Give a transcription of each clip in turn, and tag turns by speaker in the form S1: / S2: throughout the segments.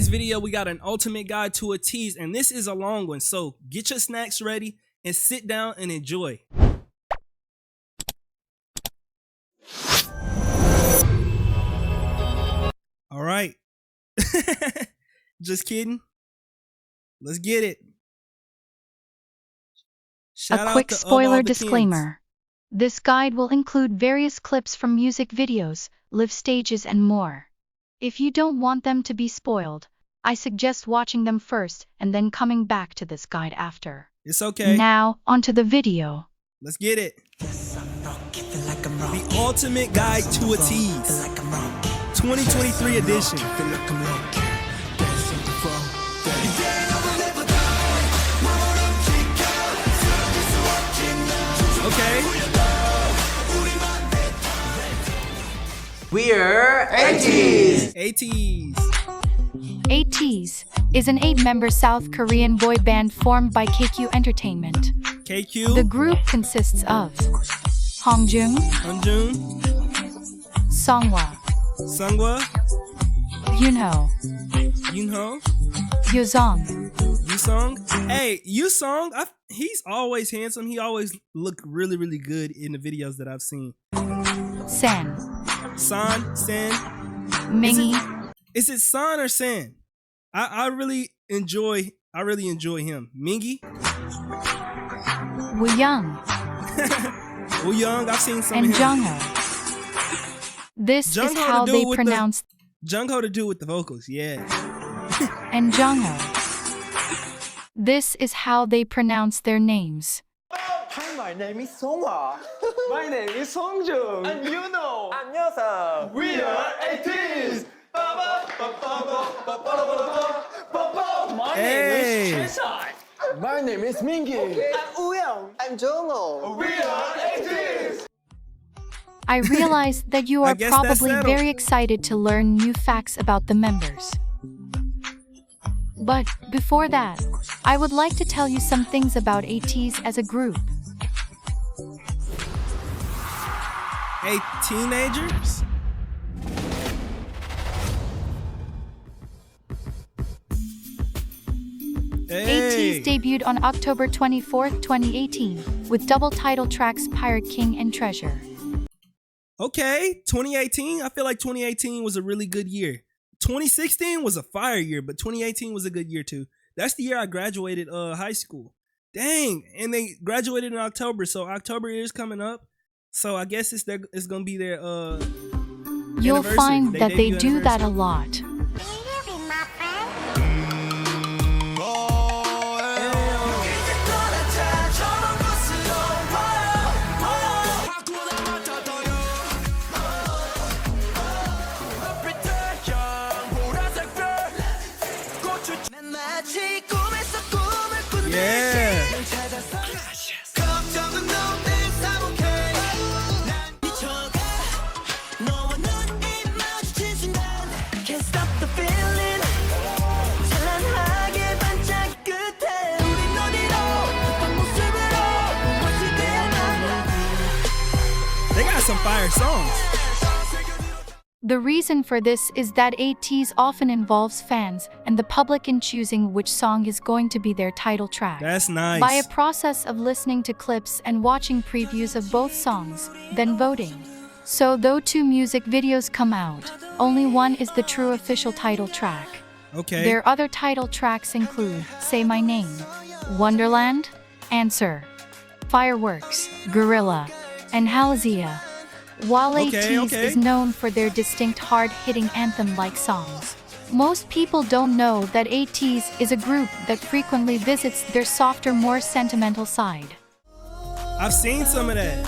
S1: today's video, we got an ultimate guide to ATEEZ, and this is a long one, so get your snacks ready and sit down and enjoy. All right. Just kidding. Let's get it.
S2: A quick spoiler disclaimer. This guide will include various clips from music videos, live stages, and more. If you don't want them to be spoiled, I suggest watching them first and then coming back to this guide after.
S1: It's okay.
S2: Now, onto the video.
S1: Let's get it. The ultimate guide to ATEEZ. 2023 edition. Okay.
S3: We're ATEEZ!
S1: ATEEZ.
S2: ATEEZ is an 8-member South Korean boy band formed by KQ Entertainment.
S1: KQ.
S2: The group consists of Hongjun, Songhwa,
S1: Sungwa,
S2: Yoonho, Yuzong.
S1: Hey, Yusong, he's always handsome. He always look really, really good in the videos that I've seen.
S2: San, Mingi.
S1: Is it San or San? I really enjoy him. Mingi?
S2: Wooyoung.
S1: Wooyoung, I've seen some
S2: and
S1: of him.
S2: Jungho. This is how they pronounce
S1: Jungho to do with the vocals, yeah.
S2: and Jungho. This is how they pronounce their names.
S4: Hi, my name is Songhwa. My name is Hongjun. And you know. 안녕하세요. We are ATEEZ. My name is Chesai. My name is Mingi. I'm Wooyoung. I'm Jungho. We are ATEEZ.
S2: I realize that you are probably very excited to learn new facts about the members. But before that, I would like to tell you some things about ATEEZ as a group.
S1: Hey, teenagers?
S2: ATEEZ debuted on October 24th, 2018, with double title tracks Pirate King and Treasure.
S1: Okay, 2018. I feel like 2018 was a really good year. 2016 was a fire year, but 2018 was a good year too. That's the year I graduated high school. Dang, and they graduated in October, so October is coming up. So I guess it's gonna be their
S2: You'll find that they do that a lot.
S1: Yeah. They got some fire songs.
S2: The reason for this is that ATEEZ often involves fans and the public in choosing which song is going to be their title track.
S1: That's nice.
S2: By a process of listening to clips and watching previews of both songs, then voting. So though 2 music videos come out, only one is the true official title track.
S1: Okay.
S2: Their other title tracks include Say My Name, Wonderland, Answer, Fireworks, Gorilla, and Halazia. While ATEEZ is known for their distinct hard-hitting anthem-like songs, most people don't know that ATEEZ is a group that frequently visits their softer, more sentimental side.
S1: I've seen some of that.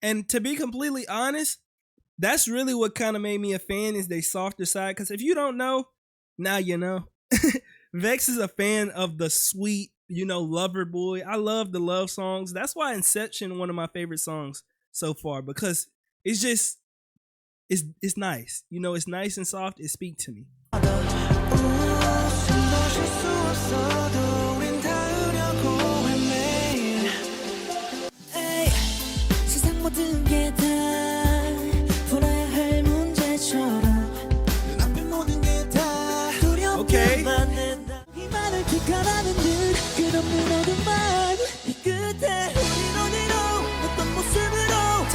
S1: And to be completely honest, that's really what kind of made me a fan, is their softer side. Because if you don't know, now you know. Vex is a fan of the sweet, lover boy. I love the love songs. That's why Inception, one of my favorite songs so far, because it's just, it's nice. It's nice and soft. It speaks to me.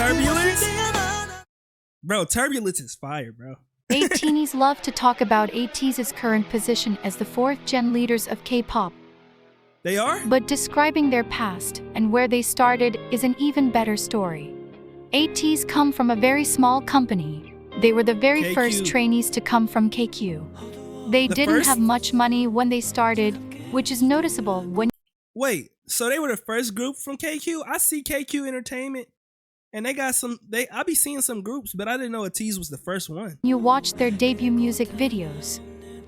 S1: Turbulence? Bro, Turbulence is fire, bro.
S2: ATEEZ love to talk about ATEEZ's current position as the 4th-gen leaders of K-pop.
S1: They are?
S2: But describing their past and where they started is an even better story. ATEEZ come from a very small company. They were the very first trainees to come from KQ. They didn't have much money when they started, which is noticeable when...
S1: Wait, so they were the first group from KQ? I see KQ Entertainment, and they got some... I be seeing some groups, but I didn't know ATEEZ was the first one.
S2: You watch their debut music videos.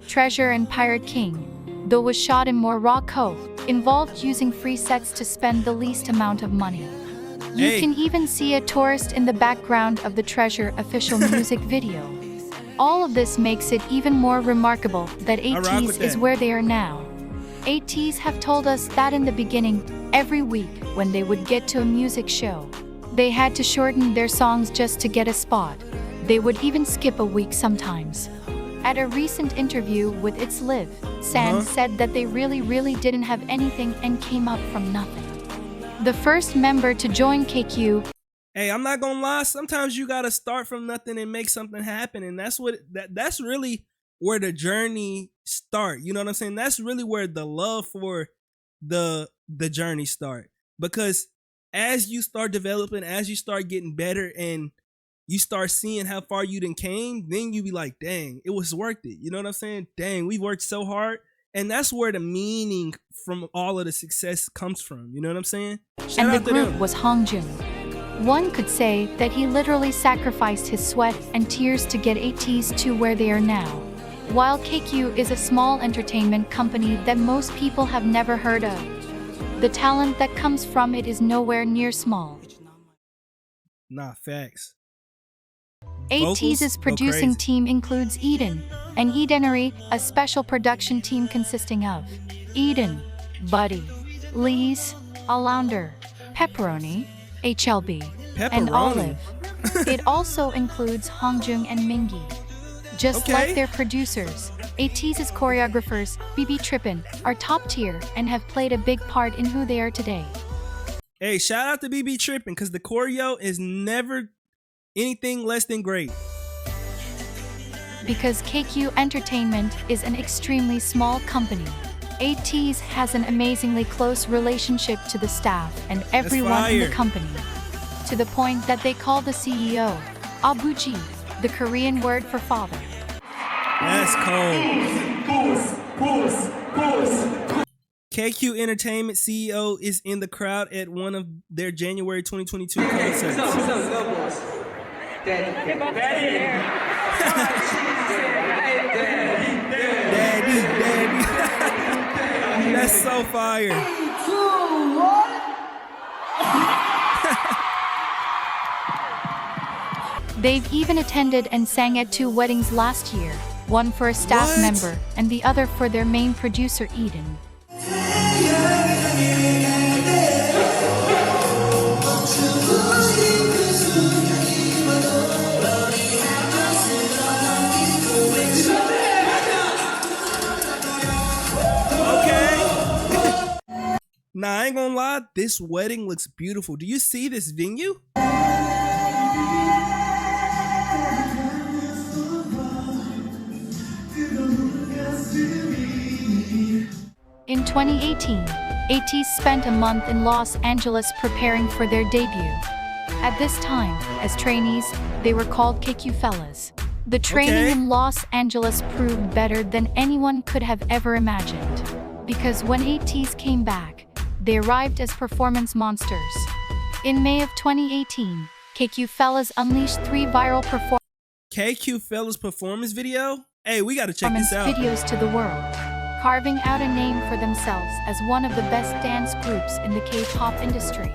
S2: Treasure and Pirate King, though was shot in Morocco, involved using free sets to spend the least amount of money. You can even see a tourist in the background of the Treasure official music video. All of this makes it even more remarkable that ATEEZ is where they are now. ATEEZ have told us that in the beginning, every week when they would get to a music show, they had to shorten their songs just to get a spot. They would even skip a week sometimes. At a recent interview with ATEEZ Live, San said that they really didn't have anything and came up from nothing. The first member to join KQ.
S1: Hey, I'm not gonna lie, sometimes you gotta start from nothing and make something happen, and that's really where the journey start. You know what I'm saying? That's really where the love for the journey start. Because as you start developing, as you start getting better and you start seeing how far you done came, then you be like, dang, it was worth it. You know what I'm saying? Dang, we worked so hard. And that's where the meaning from all of the success comes from. You know what I'm saying?
S2: And the group was Hongjun. One could say that he literally sacrificed his sweat and tears to get ATEEZ to where they are now. While KQ is a small entertainment company that most people have never heard of, the talent that comes from it is nowhere near small.
S1: Nah, facts.
S2: ATEEZ's producing team includes Eden, and Edenery, a special production team consisting of Eden, Buddy, Lee's, Alander, Pepperoni, HLB, and Olive. It also includes Hongjun and Mingi. Just like their producers, ATEEZ's choreographers, BB Trippin, are top tier and have played a big part in who they are today.
S1: Hey, shout out to BB Trippin, because the choreo is never anything less than great.
S2: Because KQ Entertainment is an extremely small company, ATEEZ has an amazingly close relationship to the staff and everyone in the company, to the point that they call the CEO Abuji, the Korean word for father.
S1: That's cold. KQ Entertainment CEO is in the crowd at one of their January 2022 concerts. Daddy. That's so fire.
S3: 3, 2, 1.
S2: They've even attended and sang at 2 weddings last year, one for a staff member and the other for their main producer Eden.
S1: Nah, I ain't gonna lie, this wedding looks beautiful. Do you see this venue?
S2: In 2018, ATEEZ spent a month in Los Angeles preparing for their debut. At this time, as trainees, they were called KQ Fellas. The training in Los Angeles proved better than anyone could have ever imagined. Because when ATEEZ came back, they arrived as performance monsters. In May of 2018, KQ Fellas unleashed 3 viral
S1: KQ Fellas performance video? Hey, we gotta check this out.
S2: Videos to the world, carving out a name for themselves as one of the best dance groups in the K-pop industry.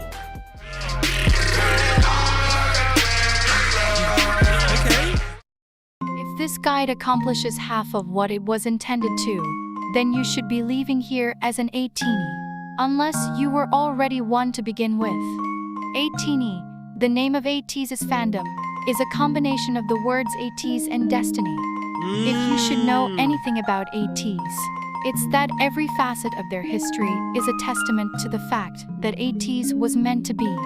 S2: If this guide accomplishes half of what it was intended to, then you should be leaving here as an ATEEZ. Unless you were already one to begin with. ATEEZ, the name of ATEEZ's fandom, is a combination of the words ATEEZ and destiny. If you should know anything about ATEEZ, it's that every facet of their history is a testament to the fact that ATEEZ was meant to be.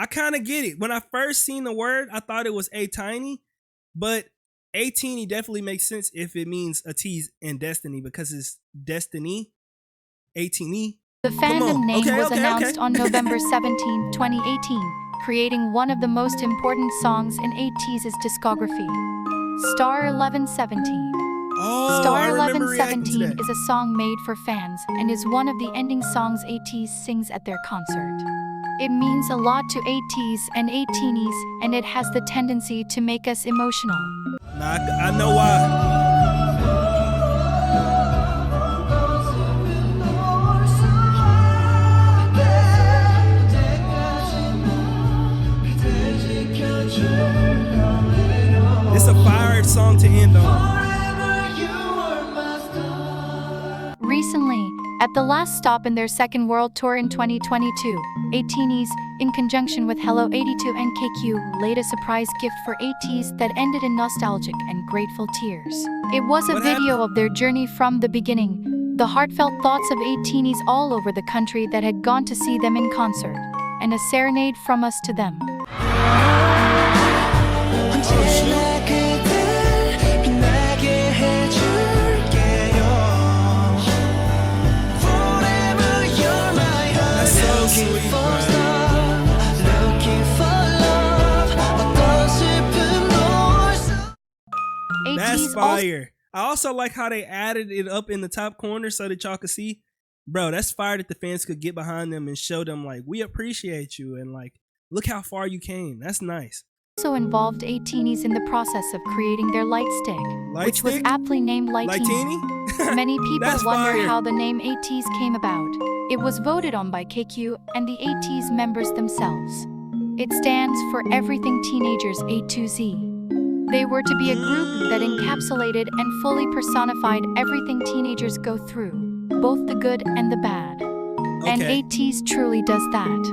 S1: I kind of get it. When I first seen the word, I thought it was ATEEZ, but ATEEZ definitely makes sense if it means ATEEZ and Destiny because it's Destiny, ATEEZ.
S2: The fandom name was announced on November 17, 2018, creating one of the most important songs in ATEEZ's discography, Star 1117. Star 1117 is a song made for fans and is one of the ending songs ATEEZ sings at their concert. It means a lot to ATEEZ and ATEEZ, and it has the tendency to make us emotional.
S1: Nah, I know why. It's a fire song to end on.
S2: Recently, at the last stop in their second world tour in 2022, ATEEZ, in conjunction with Hello 82 and KQ, laid a surprise gift for ATEEZ that ended in nostalgic and grateful tears. It was a video of their journey from the beginning, the heartfelt thoughts of ATEEZ all over the country that had gone to see them in concert, and a serenade from us to them.
S1: That's fire. I also like how they added it up in the top corner so that y'all could see. Bro, that's fire that the fans could get behind them and show them like, we appreciate you and like, look how far you came. That's nice.
S2: Also involved ATEEZ in the process of creating their light stick, which was aptly named Lightini. Many people wonder how the name ATEEZ came about. It was voted on by KQ and the ATEEZ members themselves. It stands for Everything Teenagers A to Z. They were to be a group that encapsulated and fully personified everything teenagers go through, both the good and the bad. And ATEEZ truly does that.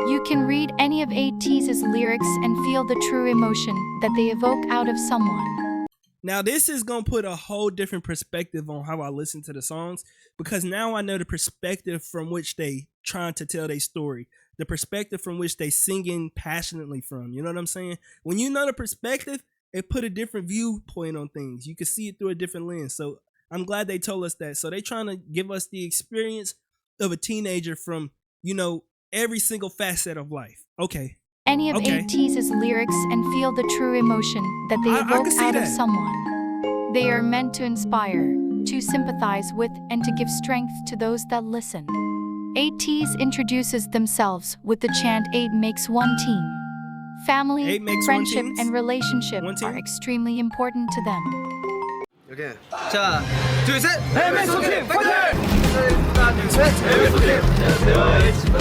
S2: You can read any of ATEEZ's lyrics and feel the true emotion that they evoke out of someone.
S1: Now this is going to put a whole different perspective on how I listen to the songs, because now I know the perspective from which they trying to tell their story, the perspective from which they singing passionately from. You know what I'm saying? When you know the perspective, it put a different viewpoint on things. You can see it through a different lens. So I'm glad they told us that. So they trying to give us the experience of a teenager from, you know, every single facet of life.
S2: Any of ATEEZ's lyrics and feel the true emotion that they evoke out of someone. They are meant to inspire, to sympathize with, and to give strength to those that listen. ATEEZ introduces themselves with the chant 8 makes one team. Family, friendship, and relationship are extremely important to them.
S4: 자, 둘, 셋! MXO 팀 파이팅! 하나, 둘, 셋! MXO 팀! 안녕하세요, 에이티즈입니다.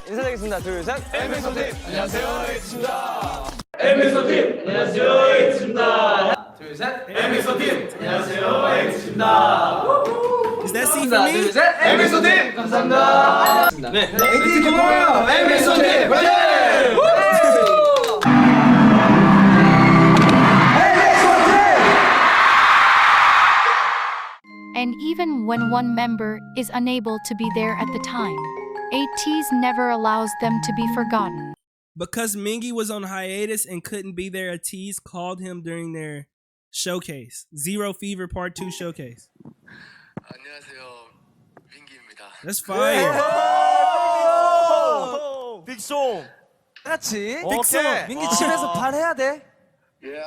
S4: 인사드리겠습니다. 둘, 셋! MXO 팀! 안녕하세요, 에이티즈입니다. MXO 팀! 안녕하세요, 에이티즈입니다. 둘, 셋! MXO 팀! 안녕하세요, 에이티즈입니다.
S1: Is that C for me?
S4: 둘, 셋! MXO 팀! 감사합니다. 네, 에이티즈 고마워요! MXO 팀! 파이팅!
S2: And even when one member is unable to be there at the time, ATEEZ never allows them to be forgotten.
S1: Because Mingi was on hiatus and couldn't be there, ATEEZ called him during their showcase. Zero Fever Part 2 showcase.
S5: 안녕하세요, 민기입니다.
S1: That's fire.
S6: 빅송
S4: 같이
S1: 오케이.
S4: 민기 집에서 발 해야 돼.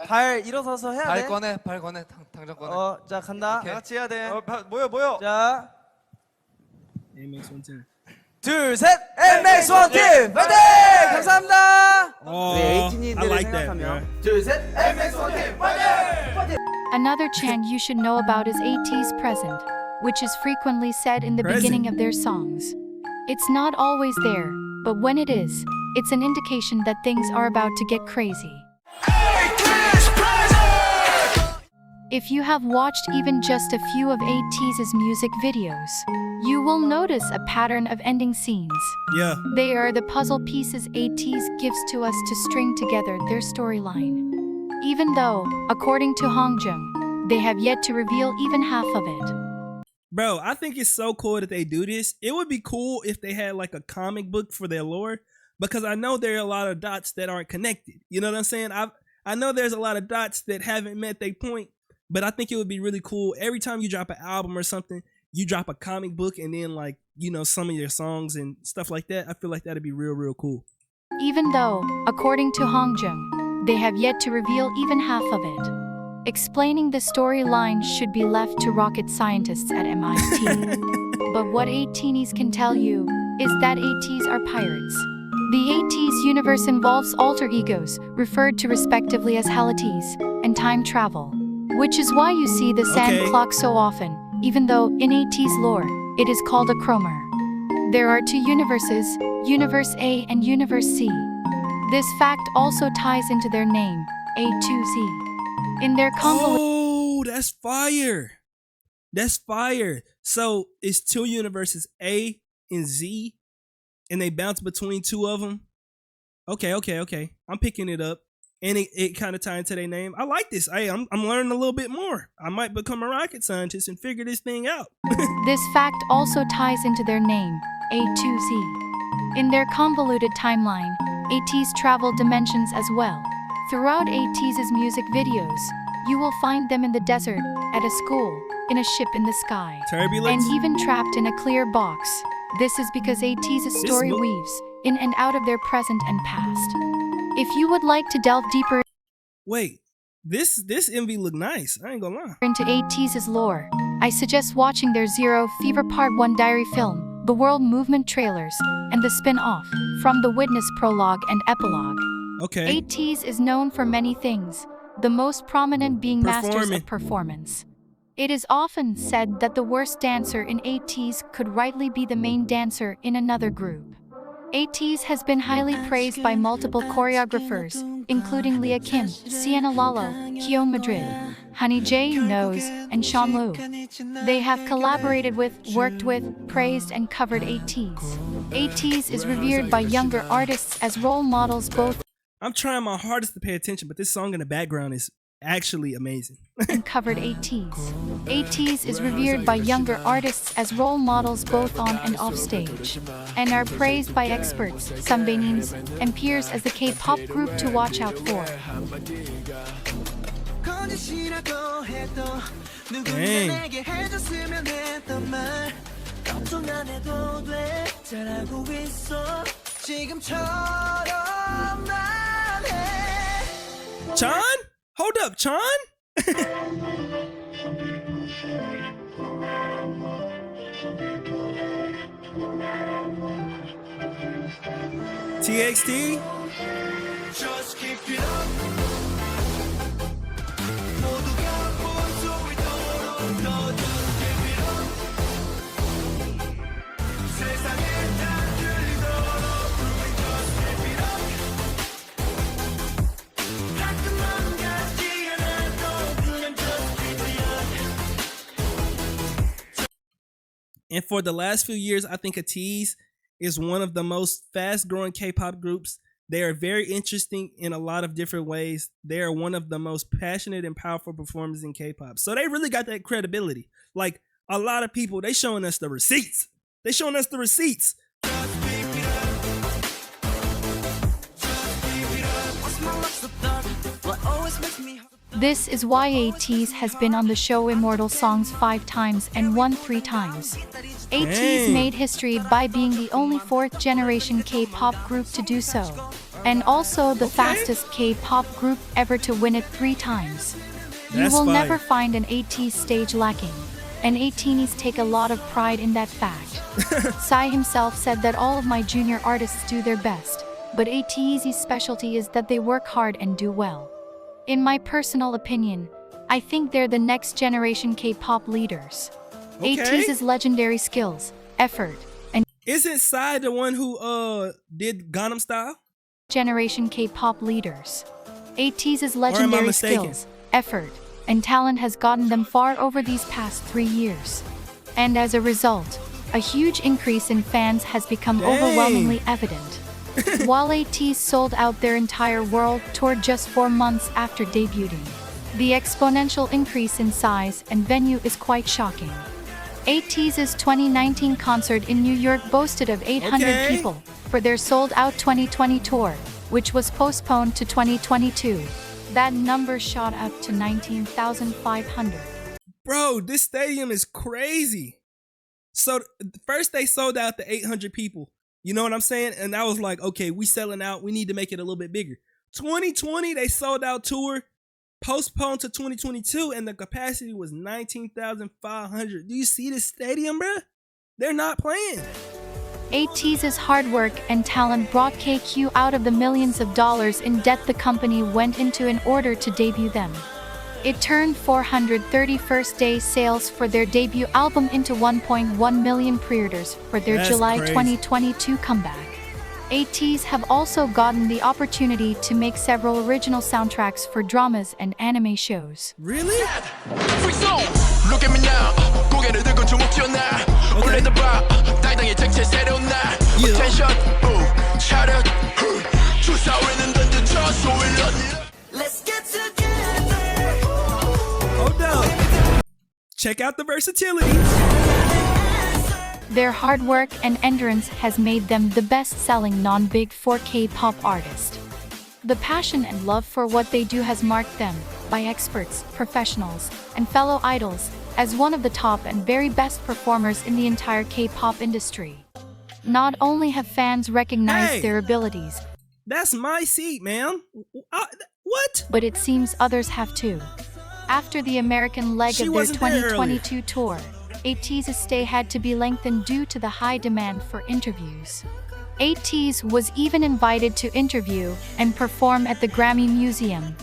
S4: 발 일어서서 해야 돼.
S6: 발 꺼내 당장 꺼내.
S4: 자 간다.
S6: 오케이.
S4: 같이 해야 돼.
S6: 모여.
S4: 자,
S1: MX1
S4: 둘, 셋. MX1 팀 파이팅! 감사합니다.
S1: Oh,
S4: 우리
S1: I like that, bro.
S4: 둘, 셋. MX1 팀 파이팅!
S2: Another chant you should know about is ATEEZ Present, which is frequently said in the beginning of their songs. It's not always there, but when it is, it's an indication that things are about to get crazy. If you have watched even just a few of ATEEZ's music videos, you will notice a pattern of ending scenes.
S1: Yeah.
S2: They are the puzzle pieces ATEEZ gives to us to string together their storyline. Even though, according to Hongjung, they have yet to reveal even half of it.
S1: Bro, I think it's so cool that they do this. It would be cool if they had like a comic book for their lore, because I know there are a lot of dots that aren't connected. You know what I'm saying? I know there's a lot of dots that haven't met their point, but I think it would be really cool every time you drop an album or something, you drop a comic book and then like, you know, some of your songs and stuff like that. I feel like that'd be real, real cool.
S2: Even though, according to Hongjung, they have yet to reveal even half of it. Explaining the storyline should be left to rocket scientists at MIT. But what ATEEZ can tell you is that ATEEZ are pirates. The ATEEZ universe involves alter egos, referred to respectively as HALATEEZ, and time travel. Which is why you see the sand clock so often, even though, in ATEEZ lore, it is called a chromer. There are two universes, Universe A and Universe C. This fact also ties into their name, A2Z. In their
S1: Oh, that's fire. That's fire. So it's two universes, A and Z, and they bounce between two of them. Okay. I'm picking it up. And it kind of ties into their name. I like this. I'm learning a little bit more. I might become a rocket scientist and figure this thing out.
S2: This fact also ties into their name, A2Z. In their convoluted timeline, ATEEZ travel dimensions as well. Throughout ATEEZ's music videos, you will find them in the desert, at a school, in a ship in the sky,
S1: Turbulence?
S2: and even trapped in a clear box. This is because ATEEZ's story weaves in and out of their present and past. If you would like to delve deeper
S1: Wait, this MV look nice. I ain't gonna lie.
S2: into ATEEZ's lore, I suggest watching their Zero Fever Part 1 diary film, the World Movement trailers, and the spin-off, From the Witness prologue and epilogue.
S1: Okay.
S2: ATEEZ is known for many things, the most prominent being masters of performance. It is often said that the worst dancer in ATEEZ could rightly be the main dancer in another group. ATEEZ has been highly praised by multiple choreographers, including Leah Kim, Sienna Lalo, Kyo Madrid, Honey J. Knows, and Sean Lu. They have collaborated with, worked with, praised, and covered ATEEZ. ATEEZ is revered by younger artists as role models both.
S1: I'm trying my hardest to pay attention, but this song in the background is actually amazing.
S2: And covered ATEEZ. ATEEZ is revered by younger artists as role models both on and off stage, and are praised by experts, sambainins, and peers as the K-pop group to watch out for.
S1: Chan? Hold up, Chan? TXT? Just keep it up. And for the last few years, I think ATEEZ is one of the most fast-growing K-pop groups. They are very interesting in a lot of different ways. They are one of the most passionate and powerful performers in K-pop. So they really got that credibility. Like, a lot of people, they showing us the receipts. They showing us the receipts.
S2: This is why ATEEZ has been on the show Immortal Songs 5 times and won 3 times. ATEEZ made history by being the only 4th-generation K-pop group to do so, and also the fastest K-pop group ever to win it 3 times. You will never find an ATEEZ stage lacking, and ATEEZ take a lot of pride in that fact. Psy himself said that all of my junior artists do their best, but ATEEZ's specialty is that they work hard and do well. In my personal opinion, I think they're the next generation K-pop leaders. ATEEZ's legendary skills, effort, and
S1: isn't Psy the one who did Gangnam Style?
S2: Generation K-pop leaders. ATEEZ's legendary skills, effort, and talent has gotten them far over these past 3 years. And as a result, a huge increase in fans has become overwhelmingly evident. While ATEEZ sold out their entire world tour just 4 months after debuting, the exponential increase in size and venue is quite shocking. ATEEZ's 2019 concert in New York boasted of 800 people, for their sold-out 2020 tour, which was postponed to 2022. That number shot up to 19,500.
S1: Bro, this stadium is crazy. So first they sold out to 800 people. You know what I'm saying? And I was like, okay, we selling out. We need to make it a little bit bigger. 2020, they sold out tour, postponed to 2022, and the capacity was 19,500. Do you see this stadium, bro? They're not playing.
S2: ATEEZ's hard work and talent brought KQ out of the millions of dollars in debt the company went into in order to debut them. It turned 431st day sales for their debut album into 1.1 million pre-orders for their July 2022 comeback. ATEEZ have also gotten the opportunity to make several original soundtracks for dramas and anime shows.
S1: Really?
S7: Look at me now. 고개를 들고 주먹 쥐었나. 올레는 봐. 땅땅이 정체 새로운 날. Attention. 차렷. 주사위는 던져줘. 소일러니.
S3: Let's get together.
S1: Hold up. Check out the versatility.
S2: Their hard work and endurance has made them the best-selling non-big 4K pop artist. The passion and love for what they do has marked them, by experts, professionals, and fellow idols, as one of the top and very best performers in the entire K-pop industry. Not only have fans recognized their abilities,
S1: that's my seat, man. What?
S2: But it seems others have too. After the American leg of their 2022 tour, ATEEZ's stay had to be lengthened due to the high demand for interviews. ATEEZ was even invited to interview and perform at the Grammy Museum,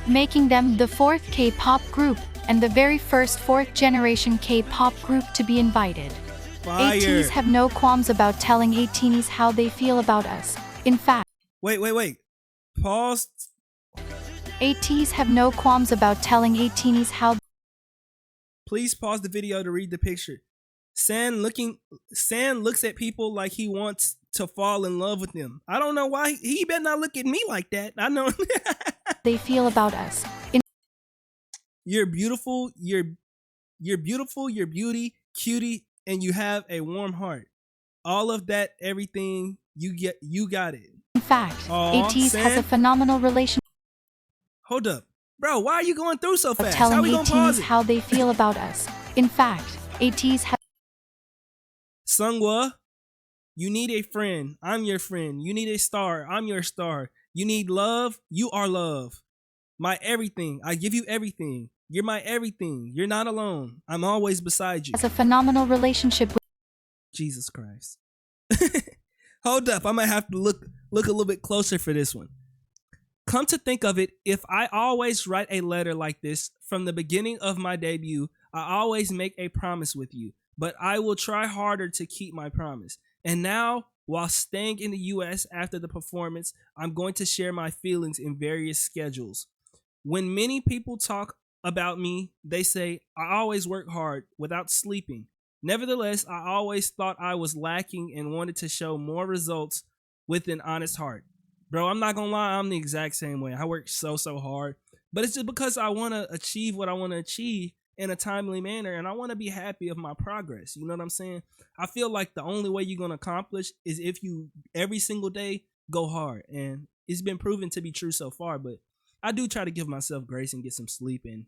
S2: making them the fourth K-pop group and the very first fourth-generation K-pop group to be invited.
S1: Fire.
S2: ATEEZ have no qualms about telling ATEEZ how they feel about us. In fact,
S1: Wait. Pause.
S2: ATEEZ have no qualms about telling ATEEZ how.
S1: Please pause the video to read the picture. San looks at people like he wants to fall in love with them. I don't know why. He better not look at me like that. I know.
S2: They feel about us.
S1: You're beautiful. You're beautiful. You're beauty, cutie, and you have a warm heart. All of that, everything you got it.
S2: In fact, ATEEZ has a phenomenal relationship.
S1: Hold up, bro. Why are you going through so fast?
S2: Telling
S1: How we gonna pause
S2: ATEEZ
S1: it?
S2: how they feel about us. In fact, ATEEZ has.
S1: Sungwa, you need a friend. I'm your friend. You need a star. I'm your star. You need love. You are love. My everything. I give you everything. You're my everything. You're not alone. I'm always beside you.
S2: Has a phenomenal relationship with.
S1: Jesus Christ. Hold up. I might have to look a little bit closer for this one. Come to think of it, if I always write a letter like this from the beginning of my debut, I always make a promise with you, but I will try harder to keep my promise. And now, while staying in the US after the performance, I'm going to share my feelings in various schedules. When many people talk about me, they say, I always work hard without sleeping. Nevertheless, I always thought I was lacking and wanted to show more results with an honest heart. Bro, I'm not gonna lie, I'm the exact same way. I work so hard, but it's just because I want to achieve what I want to achieve in a timely manner, and I want to be happy of my progress. You know what I'm saying? I feel like the only way you're gonna accomplish is if you every single day go hard, and it's been proven to be true so far. But I do try to give myself grace and get some sleep, and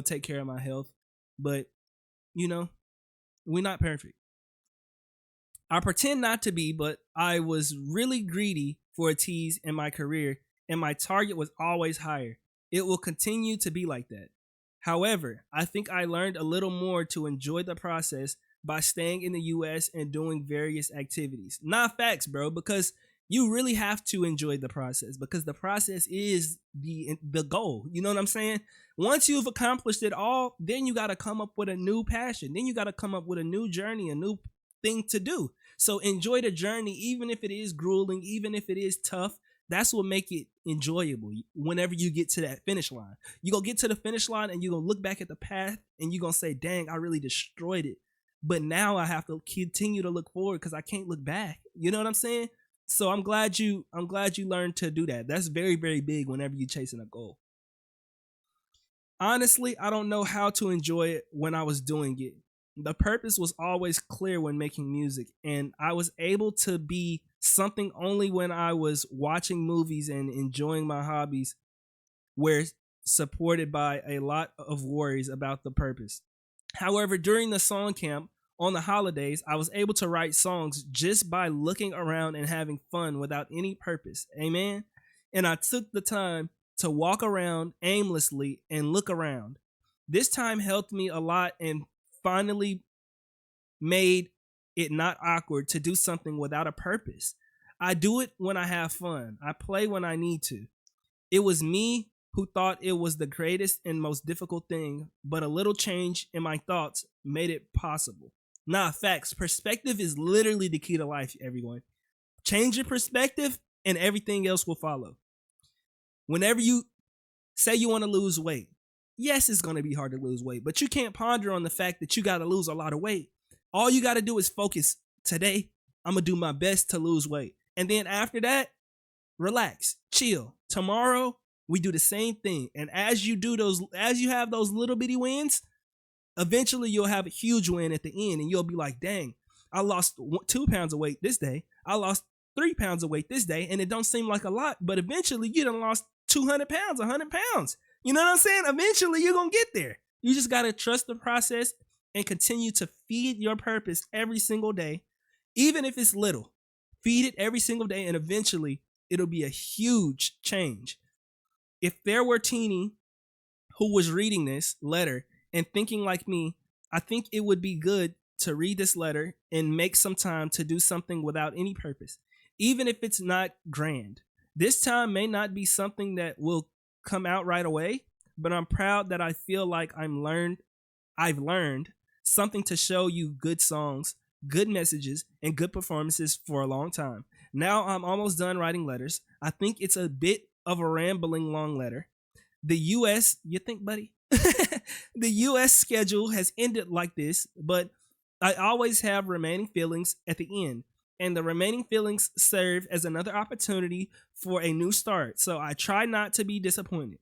S1: take care of my health. But we're not perfect. I pretend not to be, but I was really greedy for ATEEZ in my career, and my target was always higher. It will continue to be like that. However, I think I learned a little more to enjoy the process by staying in the US and doing various activities. Not facts, bro, because you really have to enjoy the process, because the process is the goal. You know what I'm saying? Once you've accomplished it all, then you got to come up with a new passion. Then you got to come up with a new journey, a new thing to do. So enjoy the journey, even if it is grueling, even if it is tough. That's what make it enjoyable. Whenever you get to that finish line, you gonna get to the finish line and you gonna look back at the path and you gonna say, dang, I really destroyed it. But now I have to continue to look forward because I can't look back. You know what I'm saying? So I'm glad you learned to do that. That's very, very big whenever you're chasing a goal. Honestly, I don't know how to enjoy it when I was doing it. The purpose was always clear when making music, and I was able to be something only when I was watching movies and enjoying my hobbies were supported by a lot of worries about the purpose. However, during the song camp on the holidays, I was able to write songs just by looking around and having fun without any purpose. Amen. And I took the time to walk around aimlessly and look around. This time helped me a lot and finally made it not awkward to do something without a purpose. I do it when I have fun. I play when I need to. It was me who thought it was the greatest and most difficult thing, but a little change in my thoughts made it possible. Nah, facts. Perspective is literally the key to life, everyone. Change your perspective and everything else will follow. Whenever you say you want to lose weight, yes, it's going to be hard to lose weight, but you can't ponder on the fact that you got to lose a lot of weight. All you got to do is focus. Today, I'm going to do my best to lose weight. And then after that, relax, chill. Tomorrow, we do the same thing. And as you have those little bitty wins, eventually you'll have a huge win at the end and you'll be like, dang, I lost 2 pounds of weight this day. I lost 3 pounds of weight this day. And it don't seem like a lot, but eventually you done lost 200 pounds, 100 pounds. You know what I'm saying? Eventually you're going to get there. You just got to trust the process and continue to feed your purpose every single day, even if it's little. Feed it every single day and eventually it'll be a huge change. If there were Teeny who was reading this letter and thinking like me, I think it would be good to read this letter and make some time to do something without any purpose, even if it's not grand. This time may not be something that will come out right away, but I'm proud that I feel like I've learned something to show you good songs, good messages, and good performances for a long time. Now I'm almost done writing letters. I think it's a bit of a rambling long letter. The U.S., you think, buddy? The U.S. schedule has ended like this, but I always have remaining feelings at the end. And the remaining feelings serve as another opportunity for a new start. So I try not to be disappointed.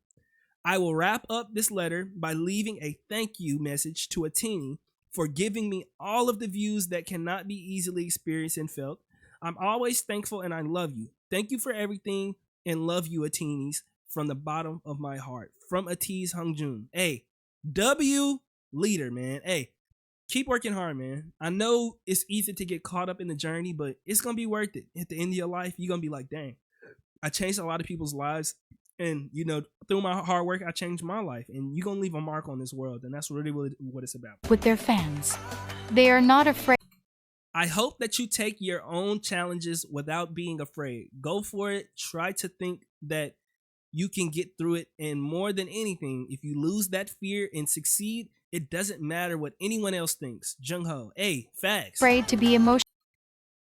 S1: I will wrap up this letter by leaving a thank you message to Ateeni for giving me all of the views that cannot be easily experienced and felt. I'm always thankful and I love you. Thank you for everything and love you, Ateenies, from the bottom of my heart. From ATEEZ Hungjun. Hey, W leader, man. Hey, keep working hard, man. I know it's easy to get caught up in the journey, but it's going to be worth it. At the end of your life, you're going to be like, dang, I changed a lot of people's lives. And, you know, through my hard work, I changed my life. And you're going to leave a mark on this world. And that's really what it's about.
S2: With their fans. They are not afraid.
S1: I hope that you take your own challenges without being afraid. Go for it. Try to think that you can get through it. And more than anything, if you lose that fear and succeed, it doesn't matter what anyone else thinks. Jungho, hey, facts.
S2: Afraid to be emotional.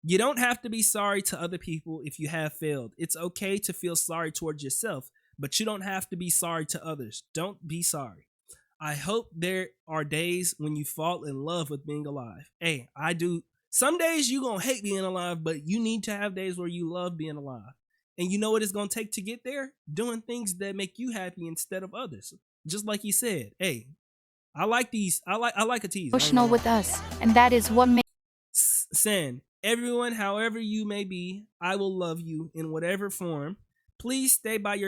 S1: You don't have to be sorry to other people if you have failed. It's okay to feel sorry towards yourself, but you don't have to be sorry to others. Don't be sorry. I hope there are days when you fall in love with being alive. Hey, I do. Some days you're going to hate being alive, but you need to have days where you love being alive. And you know what it's going to take to get there? Doing things that make you happy instead of others. Just like he said, hey, I like these. I like ATEEZ.
S2: Emotional with us, and that is what makes.
S1: Sen, everyone, however you may be, I will love you in whatever form. Please stay by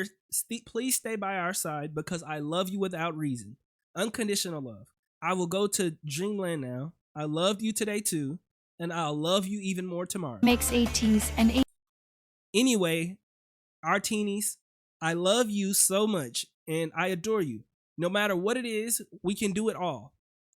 S1: our side because I love you without reason. Unconditional love. I will go to Dreamland now. I loved you today too, and I'll love you even more tomorrow.
S2: Makes ATEEZ and
S1: Anyway, our teenies, I love you so much and I adore you. No matter what it is, we can do it all.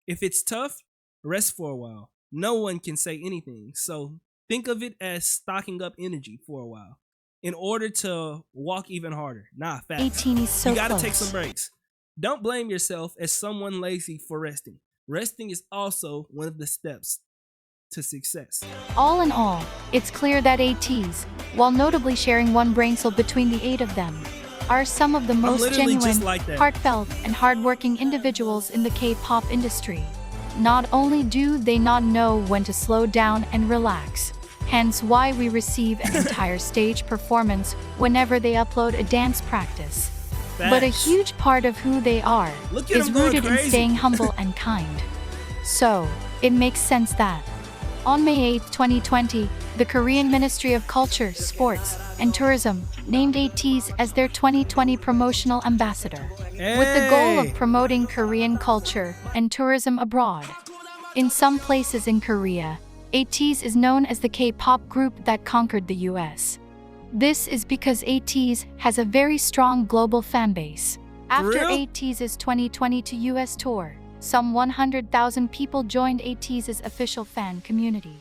S1: If it's tough, rest for a while. No one can say anything. So think of it as stocking up energy for a while in order to walk even harder. Nah, facts.
S2: ATEEZ so
S1: you gotta
S2: close.
S1: take some breaks. Don't blame yourself as someone lazy for resting. Resting is also one of the steps to success.
S2: All in all, it's clear that ATEEZ, while notably sharing one brain cell between the 8 of them, are some of the most genuine,
S1: like
S2: heartfelt, and hardworking individuals in the K-pop industry. Not only do they not know when to slow down and relax, hence why we receive an entire stage performance whenever they upload a dance practice. But a huge part of who they are is rooted in staying humble and kind. So, it makes sense that on May 8, 2020, the Korean Ministry of Culture, Sports, and Tourism named ATEEZ as their 2020 promotional ambassador, with the goal of promoting Korean culture and tourism abroad. In some places in Korea, ATEEZ is known as the K-pop group that conquered the US. This is because ATEEZ has a very strong global fan base. After ATEEZ's 2022 US tour, some 100,000 people joined ATEEZ's official fan community.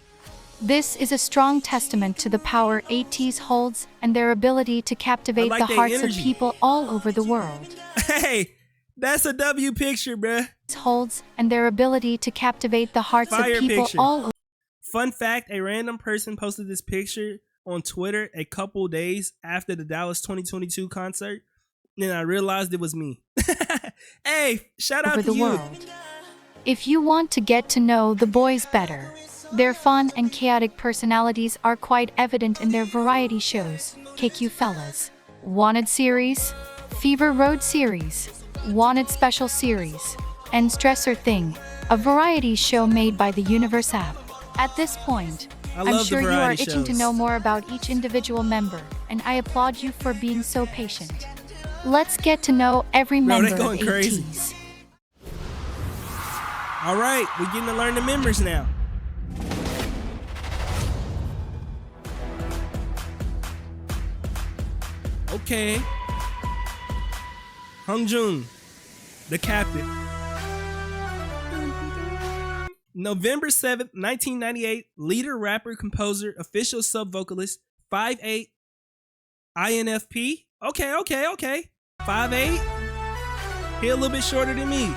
S2: This is a strong testament to the power ATEEZ holds and their ability to captivate the hearts of people all over the world.
S1: Hey, that's a W picture, bruh.
S2: Holds and their ability to captivate the hearts of people all over.
S1: Fun fact, a random person posted this picture on Twitter a couple days after the Dallas 2022 concert, and I realized it was me. Hey, shout out to you.
S2: World. If you want to get to know the boys better, their fun and chaotic personalities are quite evident in their variety shows, KQ Fellas, Wanted Series, Fever Road Series, Wanted Special Series, and Stressor Thing, a variety show made by the Universe app. At this point, I'm sure you are itching to know more about each individual member, and I applaud you for being so patient. Let's get to know every member of ATEEZ.
S1: All right, we're getting to learn the members now. Okay. Hongjoong, the captain. November 7th, 1998, leader, rapper, composer, official sub-vocalist, 5'8", INFP. Okay. 5'8". He a little bit shorter than me.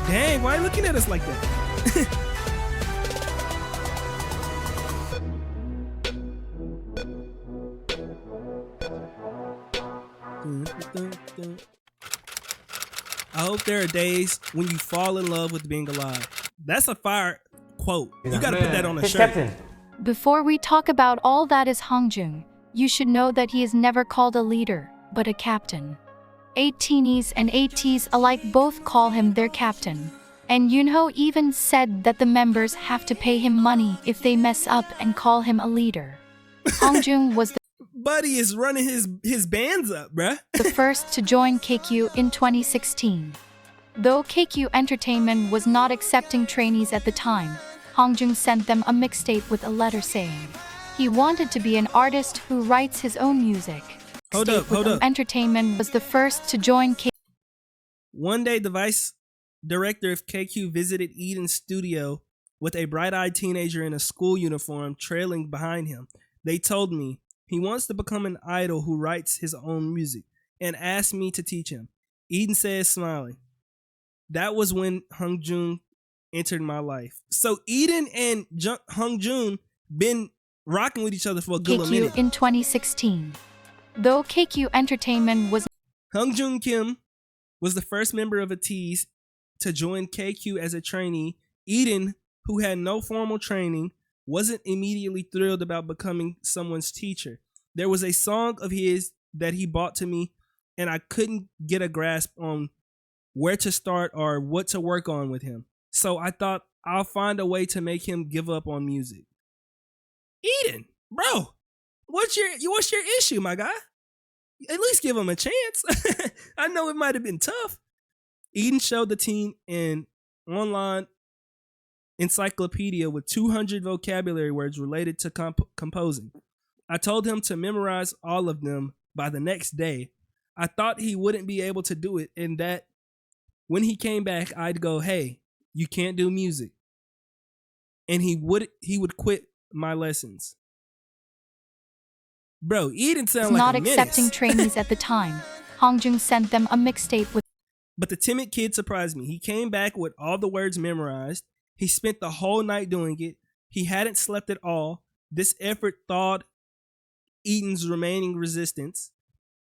S1: Dang, why are you looking at us like that? I hope there are days when you fall in love with being alive. That's a fire quote. You gotta put that on a shirt.
S2: Before we talk about all that is Hongjoong, you should know that he is never called a leader, but a captain. ATEEZ and ATEEZ alike both call him their captain. And Yoonho even said that the members have to pay him money if they mess up and call him a leader. Hongjoong was the
S1: Buddy is running his bands up, bruh.
S2: the first to join KQ in 2016. Though KQ Entertainment was not accepting trainees at the time, Hongjoong sent them a mixtape with a letter saying he wanted to be an artist who writes his own music.
S1: Hold up.
S2: Entertainment was the first to join KQ.
S1: One day, the vice director of KQ visited Eden's studio with a bright-eyed teenager in a school uniform trailing behind him. They told me he wants to become an idol who writes his own music and asked me to teach him. Eden says, smiling. That was when Hongjoong entered my life. So Eden and Hongjoong been rocking with each other for a good minute.
S2: KQ in 2016. Though KQ Entertainment was
S1: Hongjoong Kim was the first member of ATEEZ to join KQ as a trainee. Eden, who had no formal training, wasn't immediately thrilled about becoming someone's teacher. There was a song of his that he brought to me, and I couldn't get a grasp on where to start or what to work on with him. So I thought I'll find a way to make him give up on music. Eden, bro, what's your issue, my guy? At least give him a chance. I know it might have been tough. Eden showed the team an online encyclopedia with 200 vocabulary words related to composing. I told him to memorize all of them by the next day. I thought he wouldn't be able to do it, and that when he came back, I'd go, "Hey, you can't do music," and he would quit my lessons. Bro, Eden sound like
S2: not
S1: a menace.
S2: accepting trainees at the time. Hongjoong sent them a mixtape with.
S1: But the timid kid surprised me. He came back with all the words memorized. He spent the whole night doing it. He hadn't slept at all. This effort thawed Eden's remaining resistance,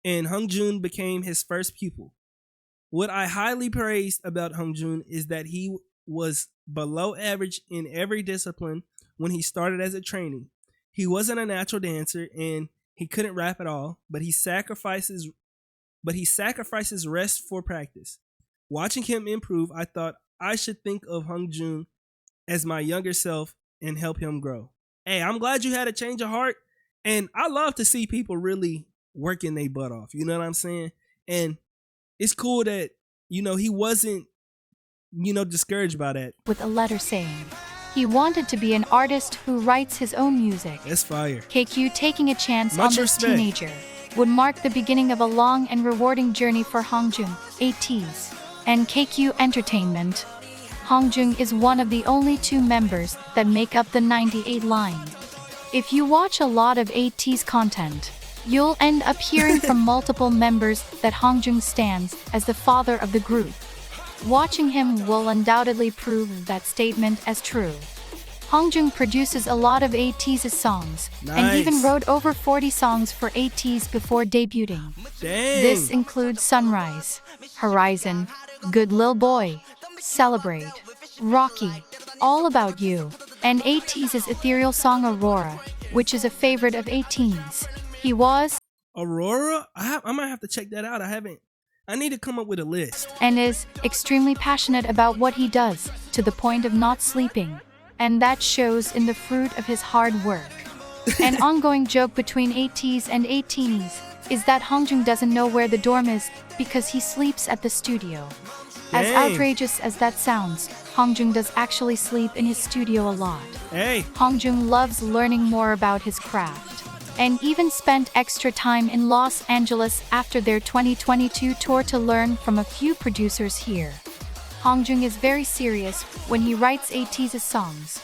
S1: and Hongjoong became his first pupil. What I highly praised about Hongjoong is that he was below average in every discipline when he started as a trainee. He wasn't a natural dancer and he couldn't rap at all, but he sacrifices rest for practice. Watching him improve, I thought I should think of Hongjoong as my younger self and help him grow. Hey, I'm glad you had a change of heart. And I love to see people really working their butt off. You know what I'm saying? And it's cool that, you know, he wasn't, you know, discouraged by that.
S2: With a letter saying he wanted to be an artist who writes his own music.
S1: That's fire.
S2: KQ taking a chance
S1: Much
S2: on this
S1: respect.
S2: teenager would mark the beginning of a long and rewarding journey for Hongjung, ATEEZ, and KQ Entertainment. Hongjung is one of the only 2 members that make up the 98 line. If you watch a lot of ATEEZ content, you'll end up hearing from multiple members that Hongjung stands as the father of the group. Watching him will undoubtedly prove that statement as true. Hongjung produces a lot of ATEEZ's songs, and even wrote over 40 songs for ATEEZ before debuting.
S1: Dang.
S2: This includes Sunrise, Horizon, Good Lil Boy, Celebrate, Rocky, All About You, and ATEEZ's ethereal song Aurora, which is a favorite of ATEEZ. He was
S1: Aurora? I might have to check that out. I need to come up with a list.
S2: and is extremely passionate about what he does, to the point of not sleeping. And that shows in the fruit of his hard work. An ongoing joke between ATEEZ and ATEEZ is that Hongjung doesn't know where the dorm is because he sleeps at the studio. As
S1: Dang.
S2: outrageous as that sounds, Hongjung does actually sleep in his studio a lot.
S1: Hey,
S2: Hongjung loves learning more about his craft, and even spent extra time in Los Angeles after their 2022 tour to learn from a few producers here. Hongjung is very serious when he writes ATEEZ's songs.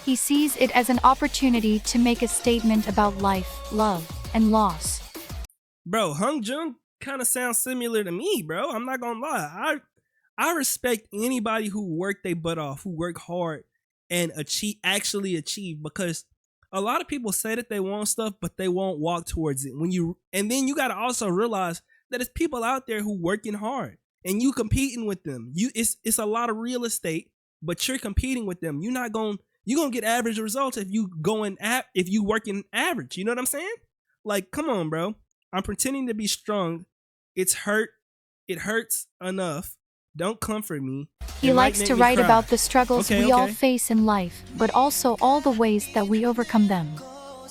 S2: He sees it as an opportunity to make a statement about life, love, and loss.
S1: bro, Hongjung kind of sounds similar to me, bro. I'm not gonna lie. I respect anybody who work their butt off, who work hard and actually achieve, because a lot of people say that they want stuff, but they won't walk towards it. And then you gotta also realize that it's people out there who working hard and you competing with them. It's a lot of real estate, but you're competing with them. You're gonna get average results if you working average. You know what I'm saying? Like, come on, bro. I'm pretending to be strong. It hurts enough. Don't comfort me.
S2: He likes to write about the struggles we all face in life, but also all the ways that we overcome them.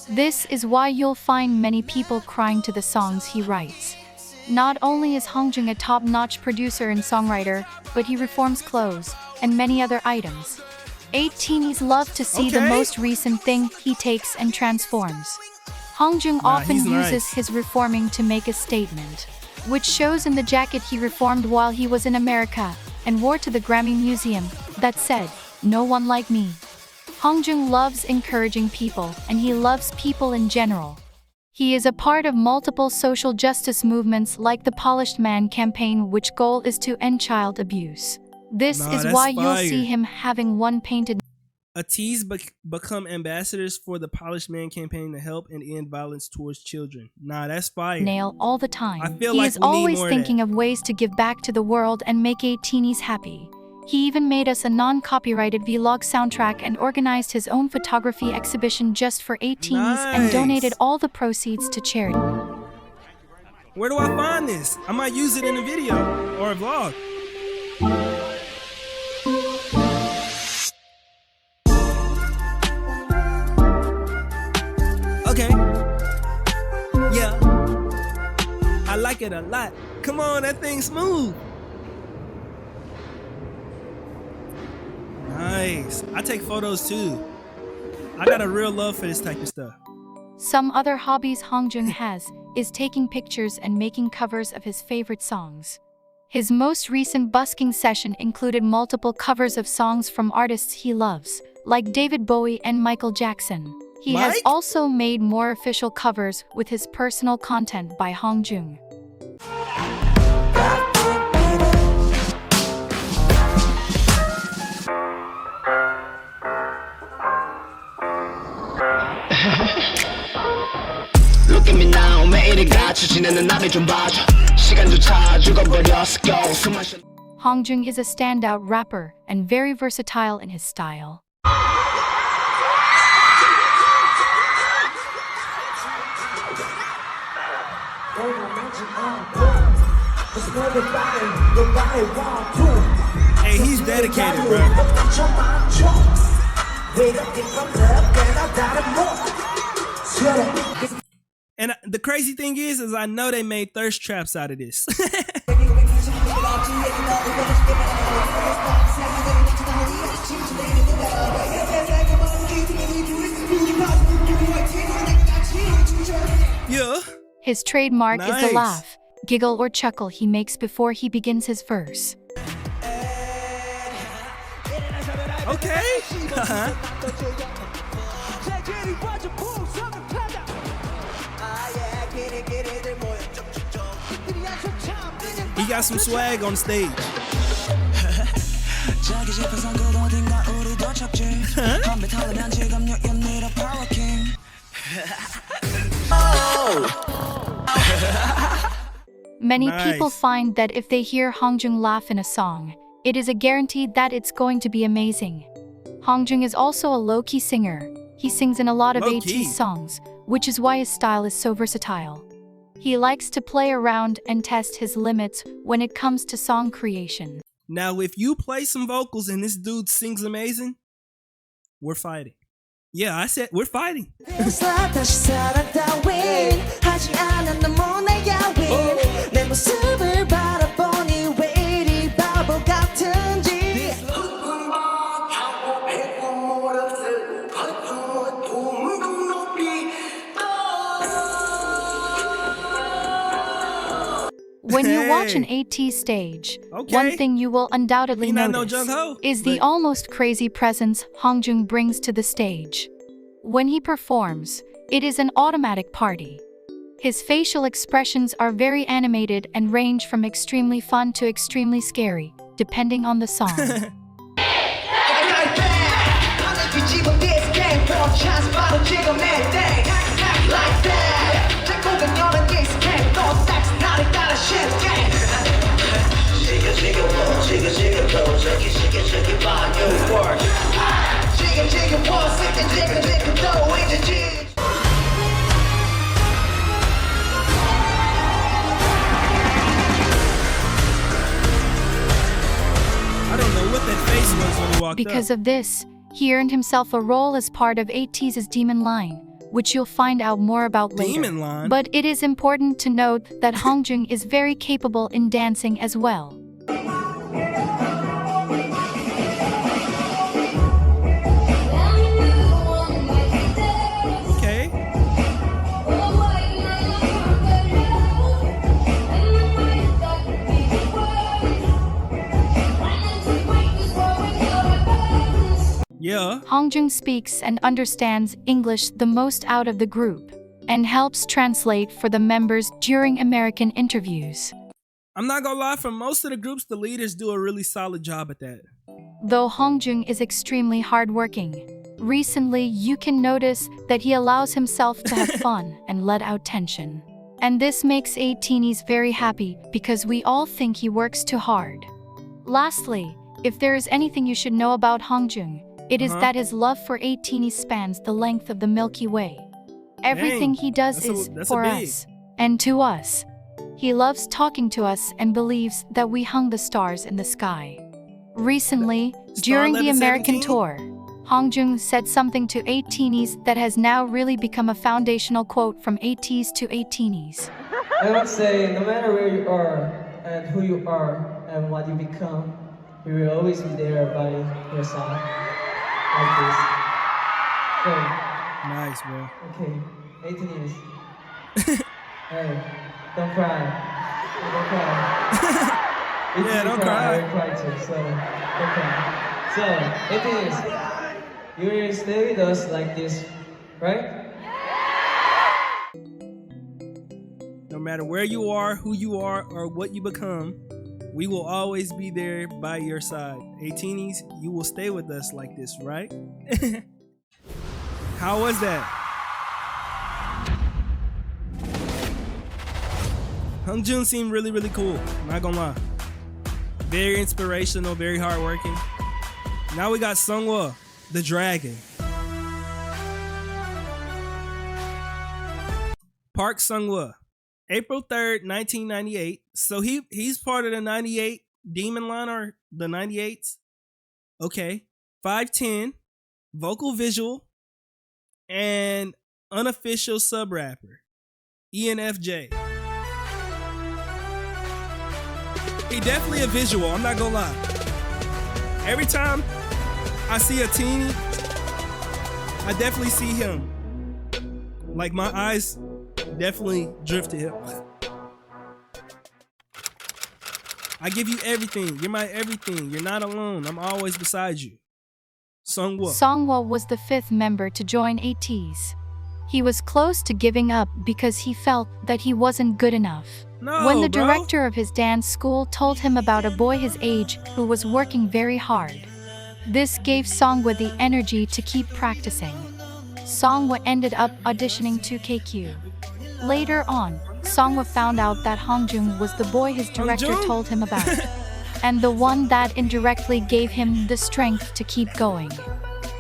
S2: This is why you'll find many people crying to the songs he writes. Not only is Hongjung a top-notch producer and songwriter, but he reforms clothes and many other items. ATEEZ love to see the most recent thing he takes and transforms. Hongjung often uses his reforming to make a statement, which shows in the jacket he reformed while he was in America and wore to the Grammy Museum that said, "No one like me." Hongjung loves encouraging people, and he loves people in general. He is a part of multiple social justice movements like the Polished Man campaign, which goal is to end child abuse. This is why you'll see him having one painted
S1: ATEEZ become ambassadors for the Polished Man campaign to help and end violence towards children. Nah, that's fire.
S2: nail all the time.
S1: I feel
S2: he
S1: like
S2: is
S1: we need
S2: always
S1: more of
S2: thinking
S1: that.
S2: of ways to give back to the world and make ATEEZ happy. He even made us a non-copyrighted vlog soundtrack and organized his own photography exhibition just for ATEEZ and donated all the proceeds to charity.
S1: Where do I find this? I might use it in a video or a vlog. Okay. Yeah. I like it a lot. Come on, that thing's smooth. Nice. I take photos too. I got a real love for this type of stuff.
S2: Some other hobbies Hongjung has is taking pictures and making covers of his favorite songs. His most recent busking session included multiple covers of songs from artists he loves, like David Bowie and Michael Jackson. He has also made more official covers with his personal content by Hongjung.
S7: Look at me now 매일이 같이 지내는 나를 좀 봐줘 시간조차 죽어버렸어 go 숨 마셔
S2: Hongjung is a standout rapper and very versatile in his style.
S1: Hey, he's dedicated, bro. And the crazy thing is I know they made thirst traps out of this. Yeah.
S2: His trademark is
S1: Nice.
S2: the laugh, giggle or chuckle he makes before he begins his verse.
S1: Okay. He got some swag on stage.
S2: Many
S1: Nice.
S2: people find that if they hear Hongjung laugh in a song, it is a guarantee that it's going to be amazing. Hongjung is also a low-key singer. He sings in a lot of
S1: Low-key.
S2: ATEEZ songs, which is why his style is so versatile. He likes to play around and test his limits when it comes to song creation.
S1: Now, if you play some vocals and this dude sings amazing, we're fighting. Yeah, I said we're fighting.
S2: When you watch an
S1: Hey.
S2: ATEEZ stage,
S1: Okay.
S2: one thing you will undoubtedly
S1: He not no
S2: notice
S1: Jung-ho,
S2: is the
S1: but-
S2: almost crazy presence Hongjung brings to the stage. When he performs, it is an automatic party. His facial expressions are very animated and range from extremely fun to extremely scary, depending on the song.
S1: I don't know what that face was when he walked
S2: Because
S1: up.
S2: of this, he earned himself a role as part of ATEEZ's Demon Line, which you'll find out more about later.
S1: Demon Line?
S2: But it is important to note that Hongjung is very capable in dancing as well.
S1: Okay. Yeah.
S2: Hongjung speaks and understands English the most out of the group, and helps translate for the members during American interviews.
S1: I'm not gonna lie, for most of the groups, the leaders do a really solid job at that.
S2: Though Hongjung is extremely hardworking, recently you can notice that he allows himself to have fun and let out tension. And this makes ATEEZ very happy because we all think he works too hard. Lastly, if there is anything you should know about Hongjung, it is that his love for ATEEZ spans the length of the Milky Way. Everything he does is
S1: that's a
S2: for
S1: big.
S2: us and to us. He loves talking to us and believes that we hung the stars in the sky. Recently, during the American
S1: 1117?
S2: tour, Hongjung said something to ATEEZ that has now really become a foundational quote from ATEEZ to ATEEZ.
S8: I would say no matter where you are and who you are and what you become, we will always be there by your side. Like this.
S1: Nice, bro.
S8: Okay, 18 years. Hey, don't cry. Don't cry.
S1: Yeah, don't cry.
S8: I will cry too, so don't cry. So, 18 years. You will stay with us like this, right?
S1: No matter where you are, who you are, or what you become, we will always be there by your side. ATEEZ, you will stay with us like this, right? How was that? Hongjun seemed really, really cool. Not gonna lie. Very inspirational, very hardworking. Now we got Sungwoo, the dragon. Park Sungwoo, April 3rd, 1998. So he's part of the 98 Demon Line or the 98s. Okay. 5'10", vocal visual, and unofficial sub rapper, ENFJ. He definitely a visual, I'm not gonna lie. Every time I see a teenie, I definitely see him. Like my eyes definitely drift to him. I give you everything. You're my everything. You're not alone. I'm always beside you. Sungwoo.
S2: Sungwoo was the 5th member to join ATEEZ. He was close to giving up because he felt that he wasn't good enough.
S1: No,
S2: when the
S1: bro.
S2: director of his dance school told him about a boy his age who was working very hard, this gave Sungwoo the energy to keep practicing. Sungwoo ended up auditioning to KQ. Later on, Sungwoo found out that Hongjung was the boy his director
S1: Hongjung?
S2: told him about, and the one that indirectly gave him the strength to keep going.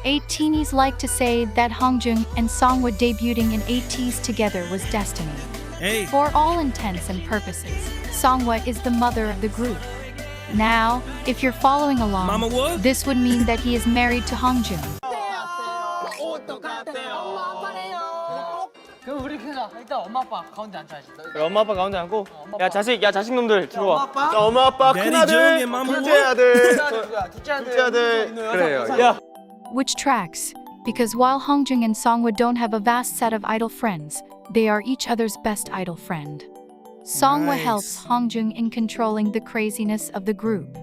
S2: ATEEZ like to say that Hongjung and Sungwoo debuting in ATEEZ together was destiny.
S1: Hey.
S2: For all intents and purposes, Sungwoo is the mother of the group. Now, if you're following along,
S1: Mama what?
S2: this would mean that he is married to Hongjung.
S4: 그럼 우리 그냥 일단 엄마 아빠 가운데 앉아야지. 그래, 엄마 아빠 가운데 앉고 야 자식 놈들 들어와. 자, 엄마 아빠
S1: Daddy
S4: 큰아들,
S1: Jung and Mama
S4: 둘째
S1: Woo?
S4: 아들, 둘째 아들. 그래요. 야.
S2: Which tracks? Because while Hongjung and Sungwoo don't have a vast set of idol friends, they are each other's best idol friend. Sungwoo
S1: Nice.
S2: helps Hongjung in controlling the craziness of the group.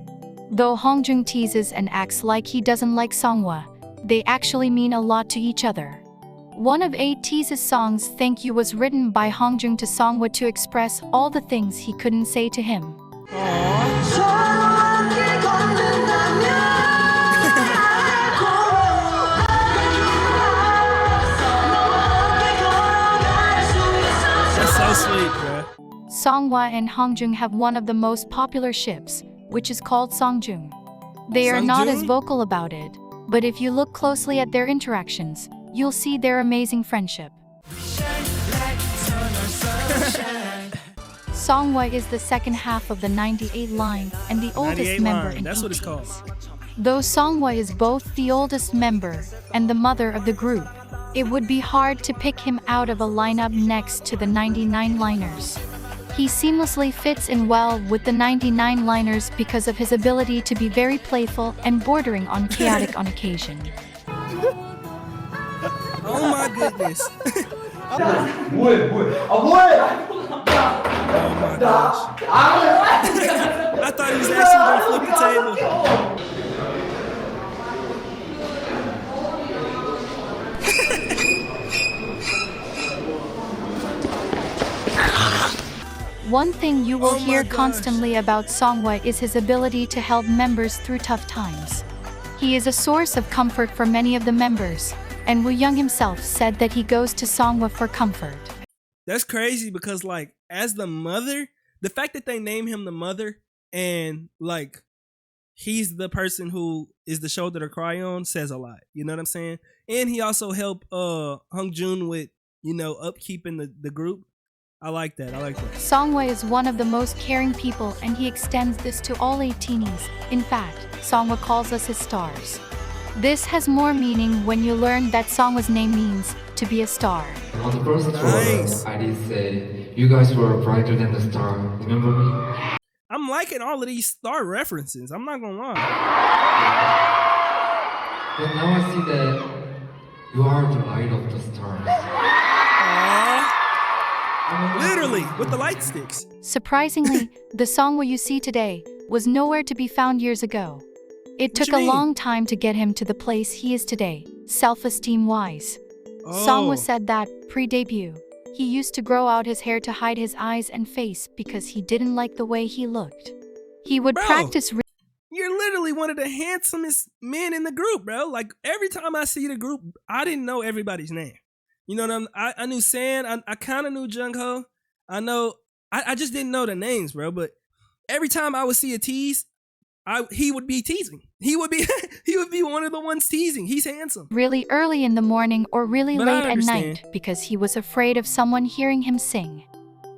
S2: Though Hongjung teases and acts like he doesn't like Sungwoo, they actually mean a lot to each other. One of ATEEZ's songs, Thank You, was written by Hongjung to Sungwoo to express all the things he couldn't say to him.
S1: That's so sweet, bro.
S2: Sungwoo and Hongjung have one of the most popular ships, which is called Songjung. They are not as
S1: Songjung?
S2: vocal about it, but if you look closely at their interactions, you'll see their amazing friendship. Sungwoo is the second half of the 98 line and the oldest
S1: 98
S2: member
S1: line,
S2: in
S1: that's what it's called.
S2: Though Sungwoo is both the oldest member and the mother of the group, it would be hard to pick him out of a lineup next to the 99-liners. He seamlessly fits in well with the 99-liners because of his ability to be very playful and bordering on chaotic on occasion.
S1: Oh my goodness. Oh my gosh. I thought he was actually gonna flip the table.
S2: One thing you will
S1: Oh my
S2: hear
S1: gosh.
S2: constantly about Sungwoo is his ability to help members through tough times. He is a source of comfort for many of the members, and Woo Young himself said that he goes to Sungwoo for comfort.
S1: That's crazy because, like, as the mother, the fact that they name him the mother and, like, he's the person who is the shoulder to cry on says a lot. You know what I'm saying? And he also helped Hongjun with, you know, upkeeping the group. I like that.
S2: Sungwoo is one of the most caring people, and he extends this to all ATEEZ. In fact, Sungwoo calls us his stars. This has more meaning when you learn that Sungwoo's name means to be a star.
S9: On the first
S1: Nice.
S9: tour, I did say, you guys were brighter than the star. Remember me?
S1: I'm liking all of these star references. I'm not gonna lie.
S9: But now I see that you are the light of the stars.
S1: Literally, with the light sticks.
S2: Surprisingly, the Sungwoo you see today was nowhere to be found years ago. It took
S1: you
S2: a
S1: mean?
S2: long time to get him to the place he is today, self-esteem wise.
S1: Oh.
S2: Sungwoo said that, pre-debut, he used to grow out his hair to hide his eyes and face because he didn't like the way he looked. He would
S1: Bro.
S2: practice
S1: You're literally one of the handsomest men in the group, bro. Like, every time I see the group, I didn't know everybody's name. You know what I knew San. I kind of knew Jungho. I just didn't know the names, bro. But every time I would see a tease, he would be teasing. He would be one of the ones teasing. He's handsome.
S2: really early in the morning or really
S1: But I
S2: late at
S1: understand.
S2: night because he was afraid of someone hearing him sing.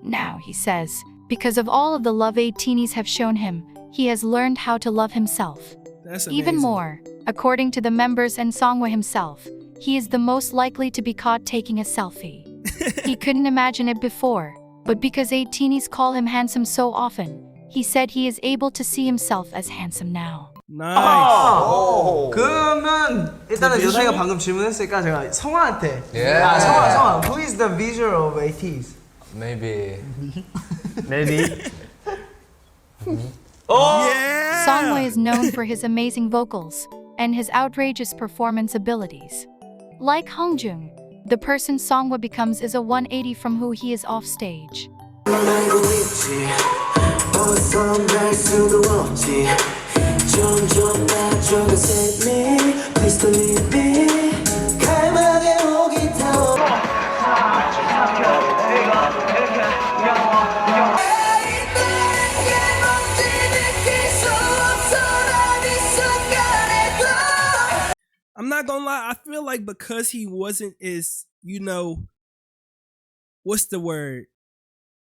S2: Now, he says, because of all of the love ATEEZ have shown him, he has learned how to love himself.
S1: That's amazing.
S2: Even more, according to the members and Songwa himself, he is the most likely to be caught taking a selfie. He couldn't imagine it before, but because ATEEZ call him handsome so often, he said he is able to see himself as handsome now.
S1: Nice.
S4: 그러면 일단은
S1: The
S4: 요상이가
S1: visual?
S4: 방금 질문했으니까 제가 성화한테
S7: Yeah.
S4: 성화 Who is the visual of ATEEZ?
S7: Maybe.
S1: Yeah.
S2: Songwa is known for his amazing vocals and his outrageous performance abilities. Like Hongjung, the person Songwa becomes is a 180 from who he is off stage.
S1: I'm not gonna lie, I feel like because he wasn't as, you know, what's the word?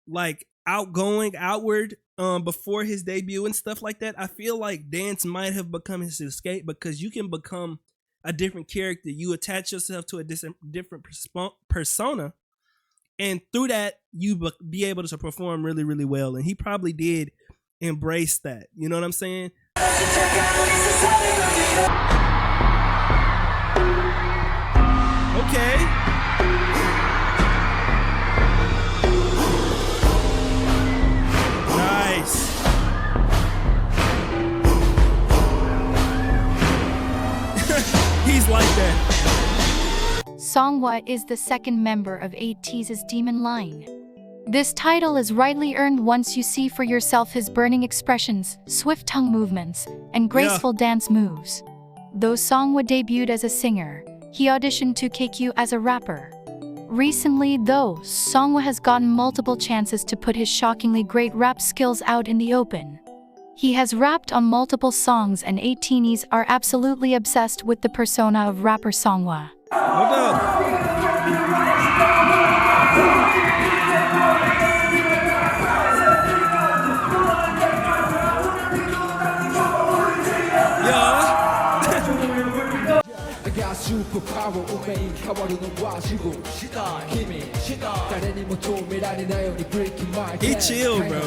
S1: Like outgoing, outward, before his debut and stuff like that, I feel like dance might have become his escape because you can become a different character. You attach yourself to a different persona, and through that, you be able to perform really, really well. And he probably did embrace that. You know what I'm saying? Okay. Nice. He's like that.
S2: Songwa is the second member of ATEEZ's Demon line. This title is rightly earned once you see for yourself his burning expressions, swift tongue movements, and graceful dance moves. Though Songwa debuted as a singer, he auditioned to KQ as a rapper. Recently, though, Songwa has gotten multiple chances to put his shockingly great rap skills out in the open. He has rapped on multiple songs, and ATEEZ are absolutely obsessed with the persona of rapper Songwa.
S1: Hold up. He chill, bro.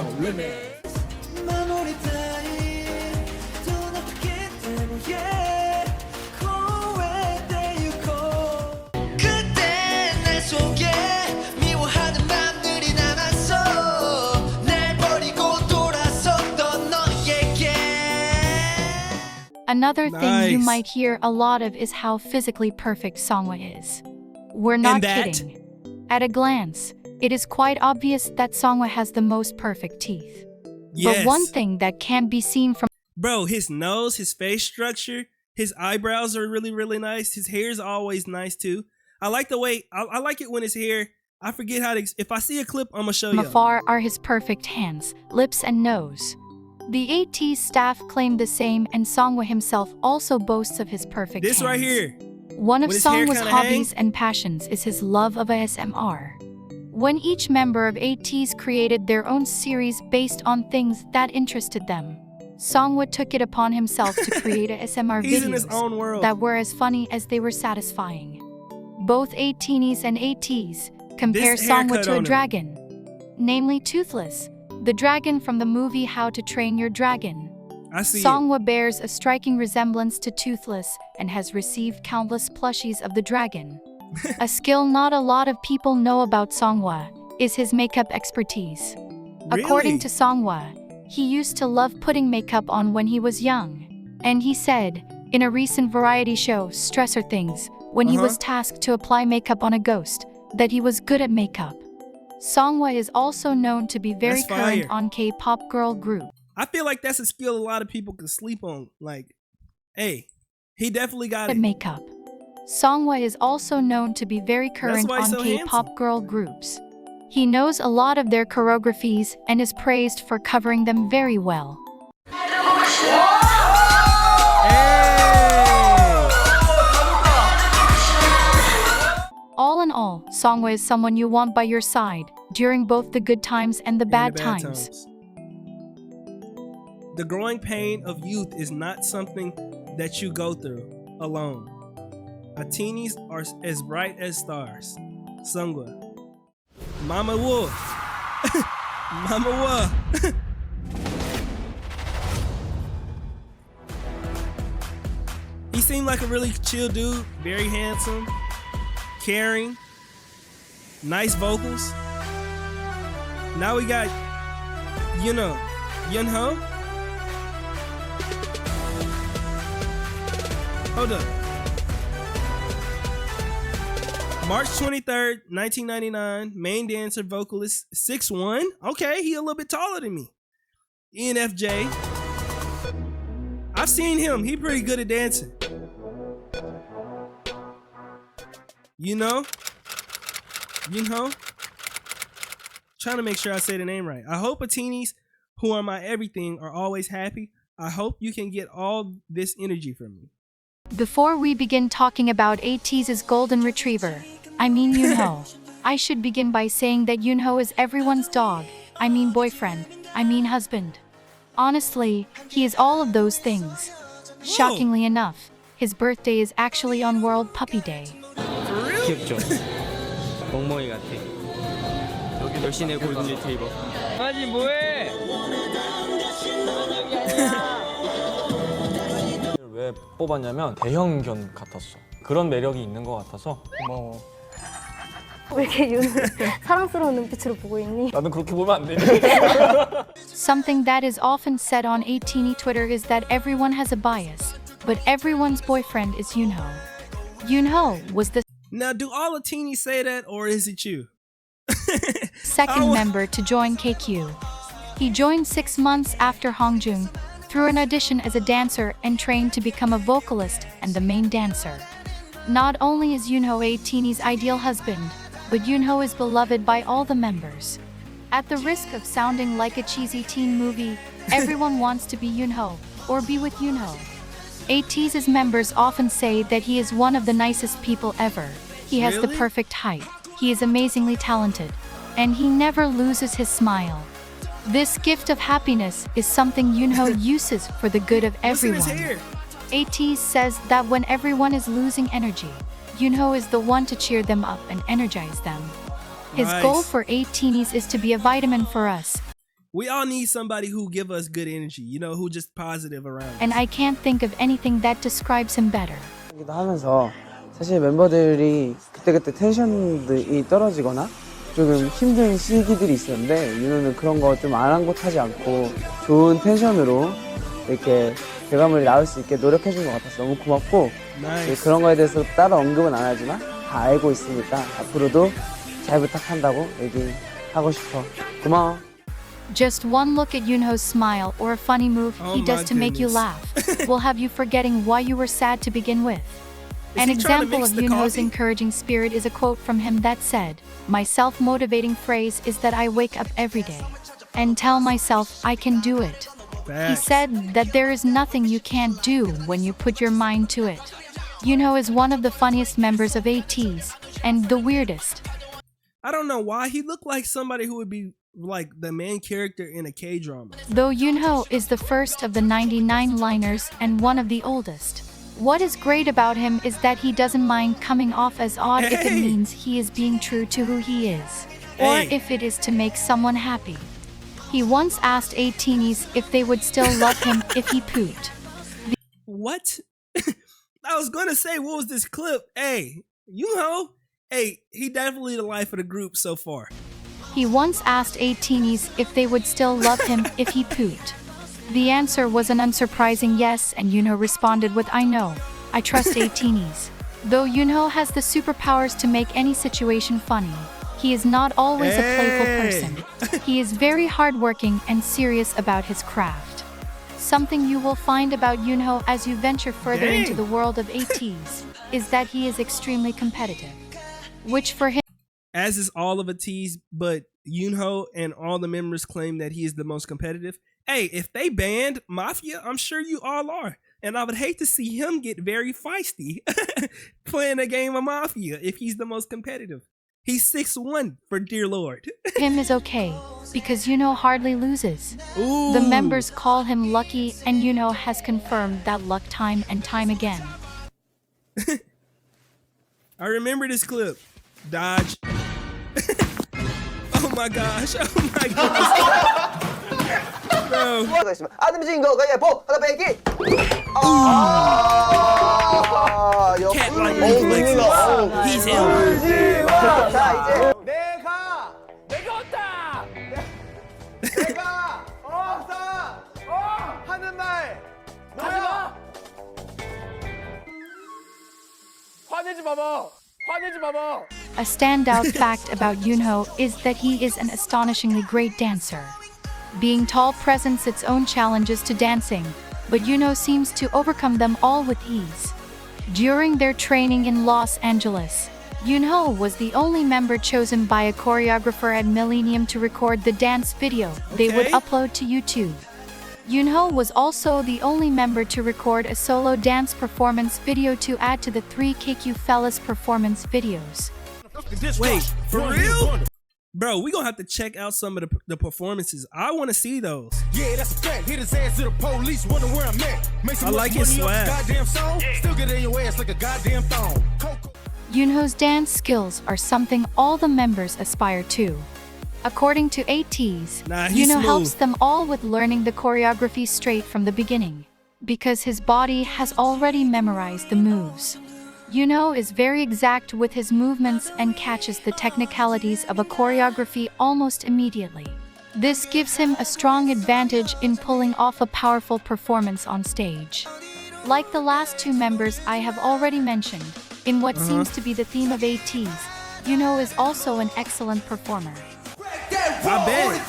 S2: Another thing you
S1: Nice.
S2: might hear a lot of is how physically perfect Songwa is. We're not kidding. At a glance, it is quite obvious that Songwa has the most perfect teeth.
S1: Yes.
S2: But one thing that can't be seen from
S1: Bro, his nose, his face structure, his eyebrows are really, really nice. His hair is always nice too. I like the way, I like it when his hair, I forget how to, if I see a clip, I'm gonna show you.
S2: afar are his perfect hands, lips, and nose. The ATEEZ staff claim the same, and Songwa himself also boasts of his perfect
S1: This
S2: hands.
S1: right here.
S2: One of
S1: When his hair
S2: Songwa's
S1: kinda
S2: hobbies
S1: hang.
S2: and passions is his love of ASMR. When each member of ATEEZ created their own series based on things that interested them, Songwa took it upon himself to create ASMR
S1: He's in his own
S2: videos
S1: world.
S2: that were as funny as they were satisfying. Both ATEEZ and ATEEZ compare
S1: This
S2: Songwa
S1: haircut
S2: to
S1: on
S2: a
S1: him.
S2: dragon, namely Toothless, the dragon from the movie How to Train Your Dragon.
S1: I see it.
S2: Songwa bears a striking resemblance to Toothless and has received countless plushies of the dragon. A skill not a lot of people know about Songwa is his makeup expertise. According
S1: Really?
S2: to Songwa, he used to love putting makeup on when he was young. And he said, in a recent variety show, Stressor Things, when he was tasked to apply makeup on a ghost, that he was good at makeup. Songwa is also known to be very
S1: That's
S2: current
S1: fire.
S2: on K-pop girl group.
S1: I feel like that's a skill a lot of people can sleep on. Like, hey, he definitely got
S2: At
S1: it.
S2: makeup. Songwa is also known to be very current
S1: why he's
S2: on
S1: so
S2: K-pop
S1: handsome.
S2: girl groups. He knows a lot of their choreographies and is praised for covering them very well. All in all, Songwa is someone you want by your side during both the good times and the
S1: And
S2: bad
S1: the
S2: times.
S1: The growing pain of youth is not something that you go through alone. ATEEZ are as bright as stars. Sungwa. Mama Wu. Mama Wu. He seemed like a really chill dude, very handsome, caring, nice vocals. Now we got, Yunho. Hold up. March 23rd, 1999, main dancer, vocalist, 6'1". Okay, he a little bit taller than me. ENFJ. I've seen him. He pretty good at dancing. Yunho. Trying to make sure I say the name right. I hope ATEEZ, who are my everything, are always happy. I hope you can get all this energy from me.
S2: Before we begin talking about ATEEZ's golden retriever, I mean Yunho, I should begin by saying that Yunho is everyone's dog, I mean boyfriend, I mean husband. Honestly, he is all of those things. Shockingly enough, his birthday is actually on World Puppy Day.
S4: 귀엽죠? 멍멍이 같아. 여기 널씬해 골든 리트리버. 강아지 뭐해?
S10: 왜 뽑았냐면 대형견 같았어. 그런 매력이 있는 것 같아서 고마워.
S11: 왜 이렇게 사랑스러운 눈빛으로 보고 있니?
S10: 나는 그렇게 보면 안 되니?
S2: Something that is often said on ATEEZ Twitter is that everyone has a bias, but everyone's boyfriend is Yunho. Yunho was the
S1: Now, do all ATEEZ say that, or is it you?
S2: second member to join KQ. He joined 6 months after Hongjung through an audition as a dancer and trained to become a vocalist and the main dancer. Not only is Yunho ATEEZ's ideal husband, but Yunho is beloved by all the members. At the risk of sounding like a cheesy teen movie, everyone wants to be Yunho or be with Yunho. ATEEZ's members often say that he is one of the nicest people ever. He has the perfect height, he is amazingly talented, and he never loses his smile. This gift of happiness is something Yunho uses for the good of everyone. ATEEZ says that when everyone is losing energy, Yunho is the one to cheer them up and energize them. His goal for ATEEZ is to be a vitamin for us.
S1: We all need somebody who give us good energy, who just positive around us.
S2: And I can't think of anything that describes him better.
S8: 하면서 사실 멤버들이 그때그때 텐션이 떨어지거나 조금 힘든 시기들이 있었는데 윤호는 그런 거 좀 아랑곳하지 않고 좋은 텐션으로 이렇게 결과물이 나올 수 있게 노력해준 것 같아서 너무 고맙고 그런 거에 대해서 따로 언급은 안 하지만 다 알고 있으니까 앞으로도 잘 부탁한다고 얘기하고 싶어. 고마워.
S2: Just one look at Yunho's smile or a funny move he does to make you laugh will have you forgetting why you were sad to begin with. An example of Yunho's encouraging spirit is a quote from him that said, "My self-motivating phrase is that I wake up every day and tell myself I can do it." He said that there is nothing you can't do when you put your mind to it. Yunho is one of the funniest members of ATEEZ and the weirdest.
S1: I don't know why he looked like somebody who would be like the main character in a K-drama.
S2: Though Yunho is the first of the 99 liners and one of the oldest. What is great about him is that he doesn't mind coming off as odd if it means he is being true to who he is, or if it is to make someone happy. He once asked ATEEZ if they would still love him if he pooped.
S1: What? I was gonna say, what was this clip? Hey, he definitely the life of the group so far.
S2: He once asked ATEEZ if they would still love him if he pooped. The answer was an unsurprising yes, and Yunho responded with "I know, I trust ATEEZ." Though Yunho has the superpowers to make any situation funny, he is not always a playful person. He is very hardworking and serious about his craft. Something you will find about Yunho as you venture further into the world of ATEEZ is that he is extremely competitive. Which for him,
S1: as is all of ATEEZ, but Yunho and all the members claim that he is the most competitive. Hey, if they banned Mafia, I'm sure you all are. And I would hate to see him get very feisty playing a game of Mafia if he's the most competitive. He's 6'1", for dear Lord.
S2: him is okay, because Yunho hardly loses.
S1: Ooh.
S2: The members call him lucky, and Yunho has confirmed that luck time and time again.
S1: I remember this clip. Dodge. Oh my gosh. Oh my gosh. Bro.
S4: 안 움직인 거 가위바위보 하나 빼기.
S1: Cat like reflexes. He's him.
S4: 자 이제
S6: 내가 없어 하는 말 뭐야? 화내지 마봐.
S2: A standout fact about Yunho is that he is an astonishingly great dancer. Being tall presents its own challenges to dancing, but Yunho seems to overcome them all with ease. During their training in Los Angeles, Yunho was the only member chosen by a choreographer at Millennium to record the dance video they would upload to YouTube. Yunho was also the only member to record a solo dance performance video to add to the 3 KQ Fellas performance videos.
S1: Wait, for real? Bro, we gonna have to check out some of the performances. I want to see those.
S3: Yeah, that's a fact. Hit his ass to the police, wonder where I'm at. Make some
S1: I like his swag.
S3: Goddamn song, still get in your ass like a goddamn thong.
S2: Yunho's dance skills are something all the members aspire to. According to ATEEZ, Yunho helps them all with learning the choreography straight from the beginning, because his body has already memorized the moves. Yunho is very exact with his movements and catches the technicalities of a choreography almost immediately. This gives him a strong advantage in pulling off a powerful performance on stage. Like the last 2 members I have already mentioned, in what seems to be the theme of ATEEZ, Yunho is also an excellent performer.
S1: I bet.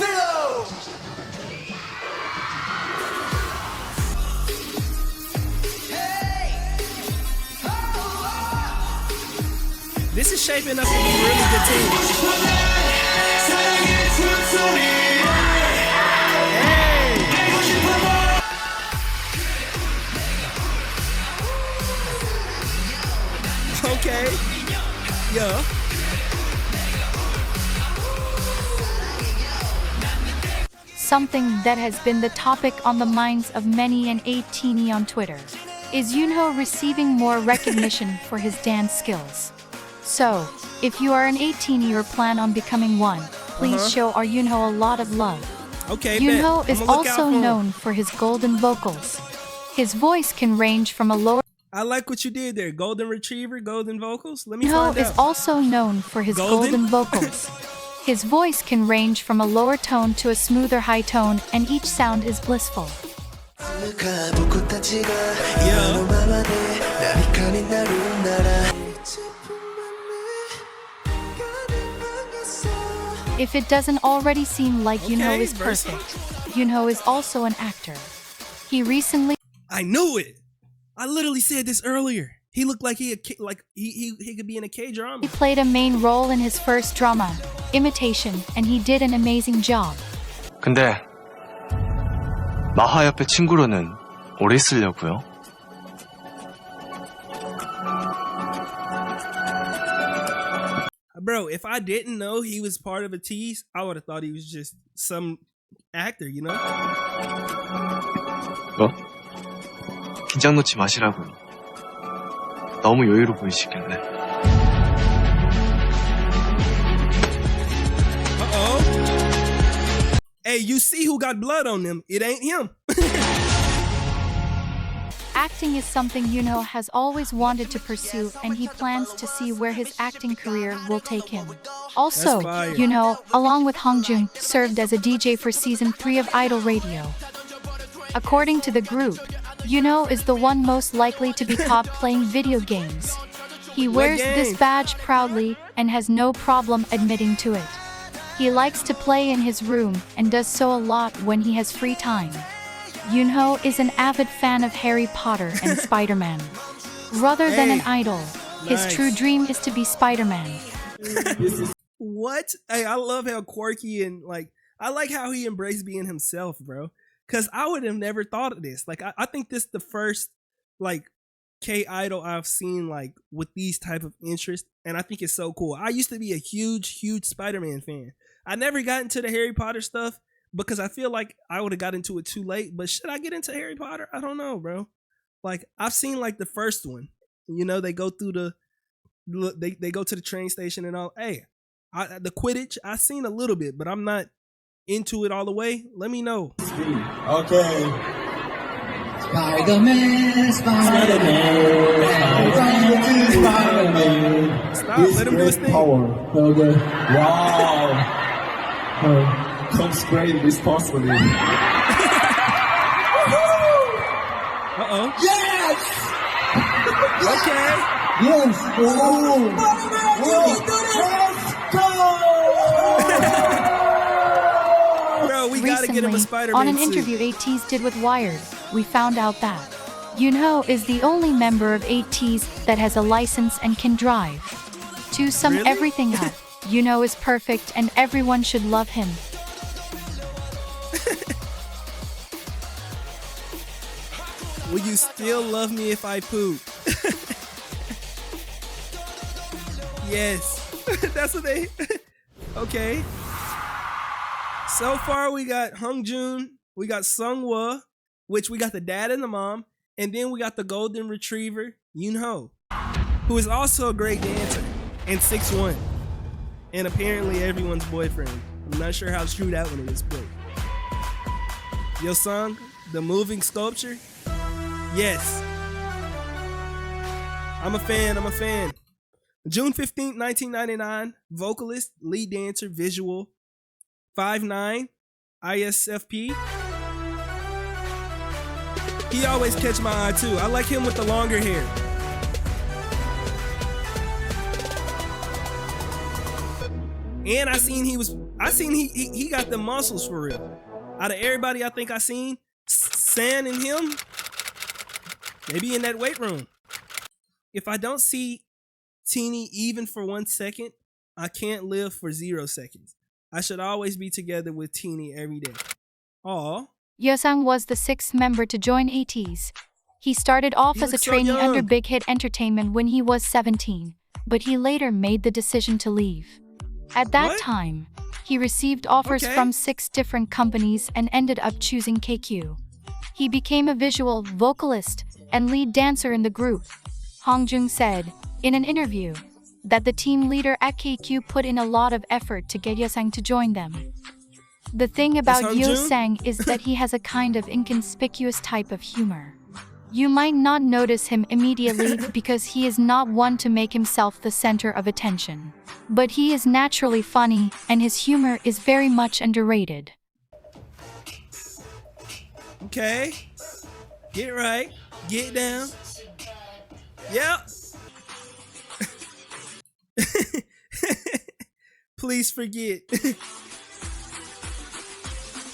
S1: This is shaping up to be a really good team. Okay. Yeah.
S2: Something that has been the topic on the minds of many an ATEEZ on Twitter is Yunho receiving more recognition for his dance skills. So, if you are an ATEEZ or plan on becoming one, please show our Yunho a lot of love.
S1: Okay,
S2: Yunho is also known for his golden vocals. His voice can range from a lower...
S1: I like what you did there. Golden retriever, golden vocals. Let me find out.
S2: Yunho is also known for his golden vocals. His voice can range from a lower tone to a smoother high tone, and each sound is blissful. If it doesn't already seem like Yunho is perfect, Yunho is also an actor. He recently...
S1: I knew it! I literally said this earlier. He looked like he could be in a K-drama.
S2: He played a main role in his first drama, Imitation, and he did an amazing job.
S12: 근데 마하 옆에 친구로는 오래 있으려고요.
S1: Bro, if I didn't know he was part of ATEEZ, I would have thought he was just some actor, you know?
S12: 뭐? 긴장 놓지 마시라고요. 너무 여유로 보이시길래.
S1: Uh-oh. Hey, you see who got blood on them. It ain't him.
S2: Acting is something Yunho has always wanted to pursue, and he plans to see where his acting career will take him. Also, Yunho, along with Hongjun, served as a DJ for Season 3 of Idol Radio. According to the group, Yunho is the one most likely to be caught playing video games. He wears this badge proudly and has no problem admitting to it. He likes to play in his room and does so a lot when he has free time. Yunho is an avid fan of Harry Potter and Spider-Man. Rather than an idol, his true dream is to be Spider-Man.
S1: What? Hey, I love how quirky and I like how he embraced being himself, bro. Cause I would have never thought of this. I think this is the first K-idol I've seen like with these type of interests, and I think it's so cool. I used to be a huge Spider-Man fan. I never got into the Harry Potter stuff because I feel like I would have got into it too late. But should I get into Harry Potter? I don't know, bro. Like I've seen like the first one. You know, they go through they go to the train station and all. Hey, the Quidditch, I've seen a little bit, but I'm not into it all the way. Let me know.
S3: Okay.
S1: Spider-Man. Stop, let him do his thing.
S3: Power. Okay. Wow. Comes great responsibly.
S1: Uh-oh.
S3: Yes!
S1: Okay.
S3: Yes! Oh! Let's go!
S1: Bro, we gotta get him a Spider-Man
S2: on an
S1: suit.
S2: interview ATEEZ did with Wired, we found out that Yunho is the only member of ATEEZ that has a license and can drive. To sum
S1: Really?
S2: everything up, Yunho is perfect and everyone should love him.
S1: Will you still love me if I poop? Yes. That's what they... Okay. So far, we got Hongjoon, we got Sungwoo, which we got the dad and the mom, and then we got the golden retriever, Yunho, who is also a great dancer, and 6'1", and apparently everyone's boyfriend. I'm not sure how true that one is, but... Yeosang, the moving sculpture? Yes. I'm a fan. June 15th, 1999, vocalist, lead dancer, visual, 5'9", ISFP. He always catch my eye too. I like him with the longer hair. And I seen he got the muscles for real. Out of everybody I think I seen, San and him, they be in that weight room. If I don't see Teeny even for 1 second, I can't live for 0 seconds. I should always be together with Teeny every day. Aw.
S2: Yeosang was the 6th member to join ATEEZ. He started off as a trainee under Big Hit Entertainment when he was 17, but he later made the decision to leave. At that time, he received offers from 6 different companies and ended up choosing KQ. He became a visual, vocalist, and lead dancer in the group. Hongjoon said, in an interview, that the team leader at KQ put in a lot of effort to get Yeosang to join them. The thing about Yeosang is that he has a kind of inconspicuous type of humor. You might not notice him immediately because he is not one to make himself the center of attention. But he is naturally funny, and his humor is very much underrated.
S1: Okay. Get right. Get down. Yep. Please forget.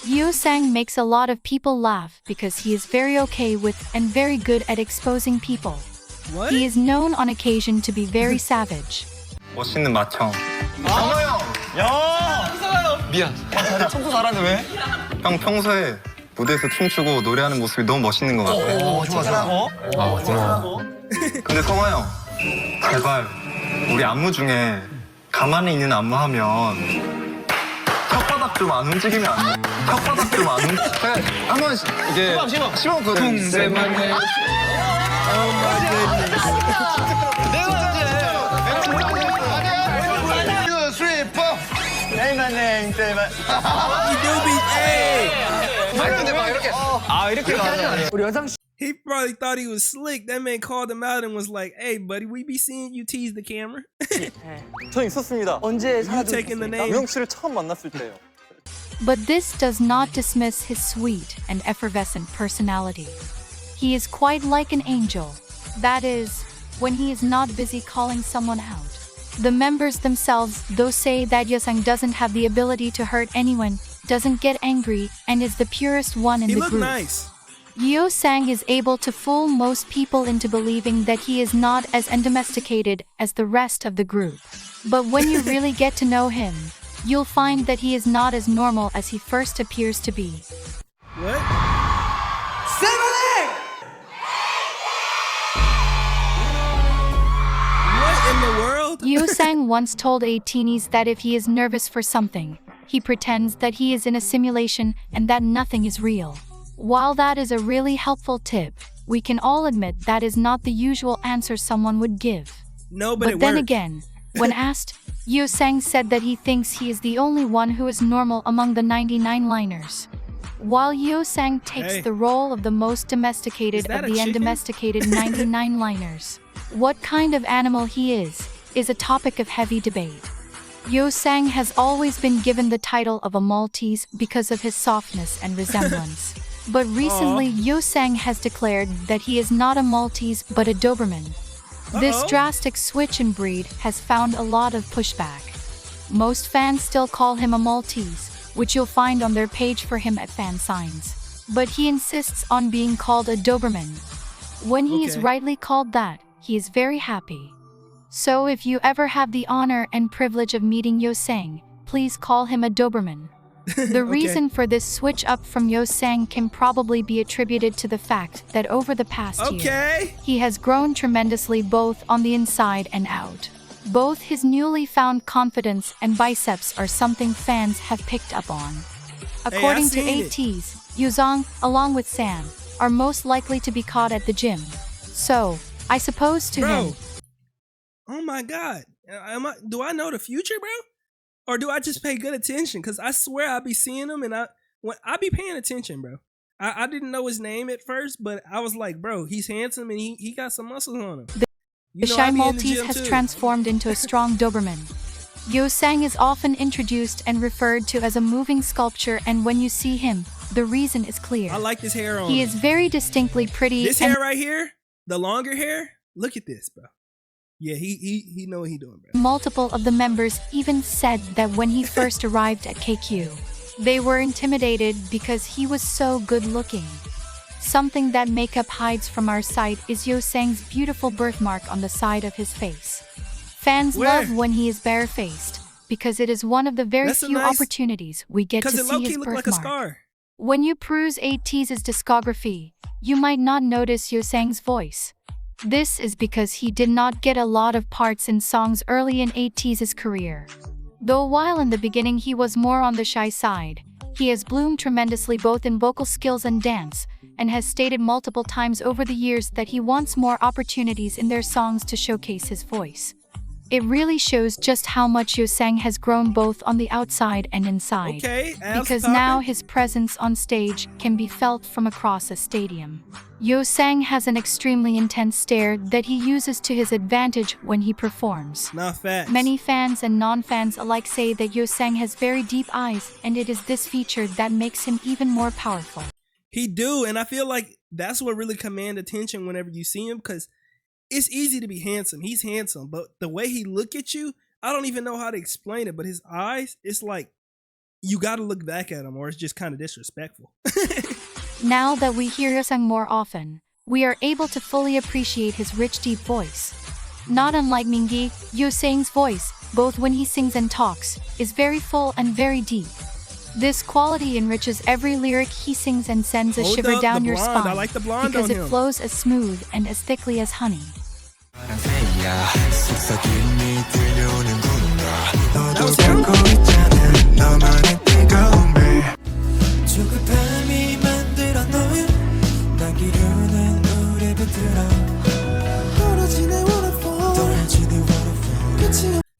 S2: Yeosang makes a lot of people laugh because he is very okay with and very good at exposing people.
S1: What?
S2: He is known on occasion to be very savage.
S13: 멋있는 맏형.
S4: 미안. 청소 잘하네 왜?
S13: 형 평소에 무대에서 춤추고 노래하는 모습이 너무 멋있는 것 같아.
S4: 좋아.
S13: 고마워. 근데 성화 형, 제발 우리 안무 중에 가만히 있는 안무 하면 혓바닥 좀 안 움직이면 안 돼. 혓바닥 좀 안 움직이면 한번 이게 시범 그 둥세만해.
S1: Oh my goodness. He probably thought he was slick. That man called him out and was like, "Hey, buddy, we be seeing you tease the camera."
S4: 저 있었습니다. 언제
S1: You taking the name?
S4: 우영 씨를 처음 만났을 때요.
S2: But this does not dismiss his sweet and effervescent personality. He is quite like an angel. That is, when he is not busy calling someone out. The members themselves, though, say that Yeosang doesn't have the ability to hurt anyone, doesn't get angry, and is the purest one in
S1: He
S2: the
S1: looked
S2: group.
S1: nice.
S2: Yeosang is able to fool most people into believing that he is not as undomesticated as the rest of the group. But when you really get to know him, you'll find that he is not as normal as he first appears to be.
S1: What? What in the world?
S2: Yoo-sang once told ATEEZ that if he is nervous for something, he pretends that he is in a simulation and that nothing is real. While that is a really helpful tip, we can all admit that is not the usual answer someone would give.
S1: No, but
S2: then
S1: worked.
S2: again, when asked, Yoo-sang said that he thinks he is the only one who is normal among the 99 liners. While Yoo-sang takes the role of the most domesticated of the undomesticated 99 liners, what kind of animal he is a topic of heavy debate. Yoo-sang has always been given the title of a Maltese because of his softness and resemblance. But recently, Yoo-sang has declared that he is not a Maltese but a Doberman. This drastic switch in breed has found a lot of pushback. Most fans still call him a Maltese, which you'll find on their page for him at fan signs. But he insists on being called a Doberman. When he is rightly called that, he is very happy. So if you ever have the honor and privilege of meeting Yoo-sang, please call him a Doberman. The reason for this switch up from Yoo-sang can probably be attributed to the fact that over the past year, he has grown tremendously both on the inside and out. Both his newly found confidence and biceps are something fans have picked up on. According to ATEEZ, Yoo-sang, along with Sam, are most likely to be caught at the gym. So, I suppose to him...
S1: Oh my God. Do I know the future, bro? Or do I just pay good attention? Because I swear I be seeing him and I be paying attention, bro. I didn't know his name at first, but I was like, bro, he's handsome and he got some muscles on him.
S2: The shy Maltese has transformed into a strong Doberman. Yoo-sang is often introduced and referred to as a moving sculpture, and when you see him, the reason is clear.
S1: I like this hair on him.
S2: He is very distinctly pretty.
S1: This hair right here, the longer hair, look at this, bro. Yeah, he know what he doing, bro.
S2: Multiple of the members even said that when he first arrived at KQ, they were intimidated because he was so good looking. Something that makeup hides from our sight is Yoo-sang's beautiful birthmark on the side of his face. Fans love when he is barefaced, because it is one of the very few opportunities we get to see his birthmark.
S1: Like a scar.
S2: When you peruse ATEEZ's discography, you might not notice Yoo-sang's voice. This is because he did not get a lot of parts in songs early in ATEEZ's career. Though while in the beginning he was more on the shy side, he has bloomed tremendously both in vocal skills and dance, and has stated multiple times over the years that he wants more opportunities in their songs to showcase his voice. It really shows just how much Yoo-sang has grown both on the outside and inside, because now his presence on stage can be felt from across a stadium. Yoo-sang has an extremely intense stare that he uses to his advantage when he performs. Many fans and non-fans alike say that Yoo-sang has very deep eyes, and it is this feature that makes him even more powerful.
S1: He do, and I feel like that's what really commands attention whenever you see him, because it's easy to be handsome. He's handsome, but the way he look at you, I don't even know how to explain it, but his eyes, it's like you got to look back at him or it's just kind of disrespectful.
S2: Now that we hear Yoo-sang more often, we are able to fully appreciate his rich, deep voice. Not unlike Mingi, Yoo-sang's voice, both when he sings and talks, is very full and very deep. This quality enriches every lyric he sings and sends a shiver down your spine,
S1: I like the blonde
S2: because
S1: on
S2: it
S1: him.
S2: flows as smooth and as thickly as honey.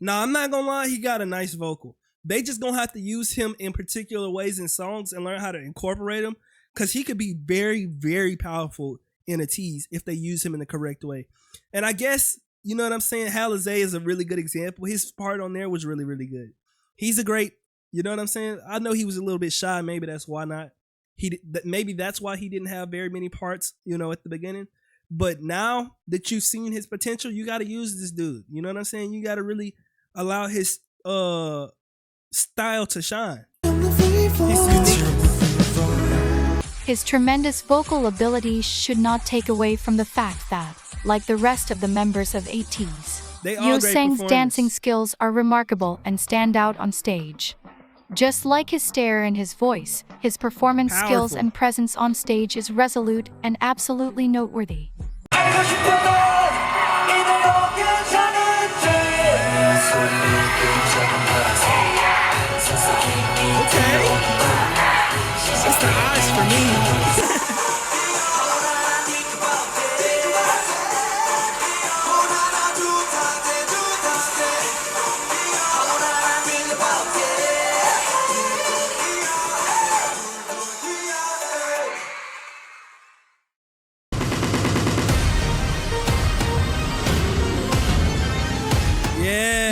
S1: Nah, I'm not gonna lie, he got a nice vocal. They just gonna have to use him in particular ways in songs and learn how to incorporate him, because he could be very, very powerful in ATEEZ if they use him in the correct way. And I guess, you know what I'm saying, Halize is a really good example. His part on there was really, really good. He's a great, you know what I'm saying? I know he was a little bit shy, maybe that's why not. Maybe that's why he didn't have very many parts, you know, at the beginning. But now that you've seen his potential, you got to use this dude. You know what I'm saying? You got to really allow his style to shine.
S2: His tremendous vocal ability should not take away from the fact that, like the rest of the members of ATEEZ, Yoo-sang's dancing skills are remarkable and stand out on stage. Just like his stare and his voice, his performance skills and presence on stage is resolute and absolutely noteworthy.
S1: Okay. It's the eyes for me.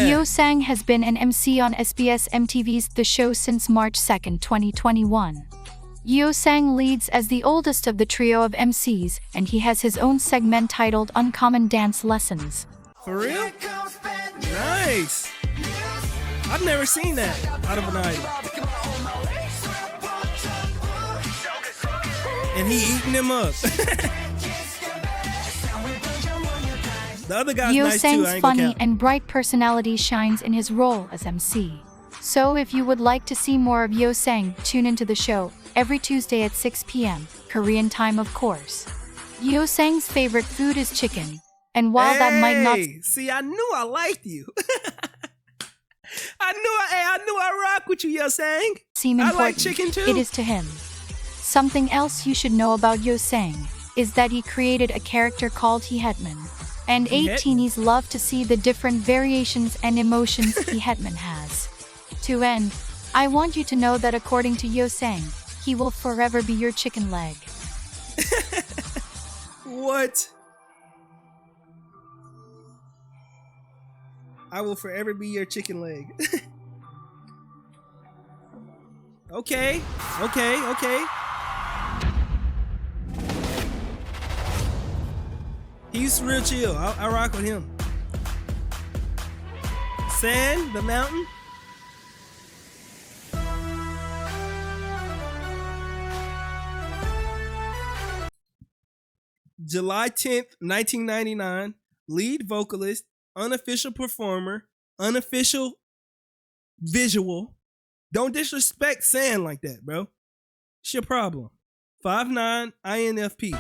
S2: Yeo Sang has been an MC on SBS MTV's The Show since March 2, 2021. Yeo Sang leads as the oldest of the trio of MCs, and he has his own segment titled Uncommon Dance Lessons.
S1: For real? Nice. I've never seen that out of an idol. And he eating them up. The other guy's
S2: Yeo
S1: nice
S2: Sang's
S1: too, I ain't gonna
S2: funny
S1: count.
S2: and bright personality shines in his role as MC. So if you would like to see more of Yeo Sang, tune into the show every Tuesday at 6 p.m. Korean time, of course. Yeo Sang's favorite food is chicken, and while that might not
S1: see, I knew I liked you. I knew I rock with you, Yeo Sang.
S2: seem
S1: I
S2: important,
S1: like chicken too.
S2: it is to him. Something else you should know about Yeo Sang is that he created a character called Hetman. And ATEEZ love to see the different variations and emotions Hetman has. To end, I want you to know that according to Yeo Sang, he will forever be your chicken leg.
S1: What? I will forever be your chicken leg. Okay. He's real chill. I rock with him. Sand, the mountain. July 10th, 1999. Lead vocalist, unofficial performer, unofficial visual. Don't disrespect Sand like that, bro. It's your problem. 5'9", INFP.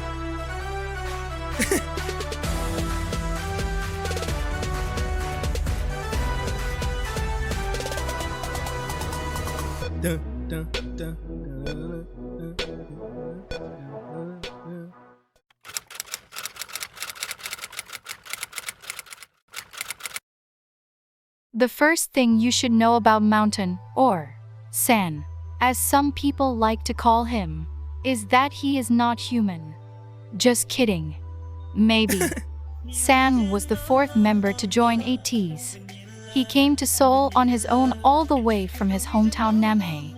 S1: Dun, dun, dun, dun, dun, dun, dun.
S2: The first thing you should know about Mountain, or San, as some people like to call him, is that he is not human. Just kidding. Maybe. San was the fourth member to join ATEEZ. He came to Seoul on his own all the way from his hometown Namhae.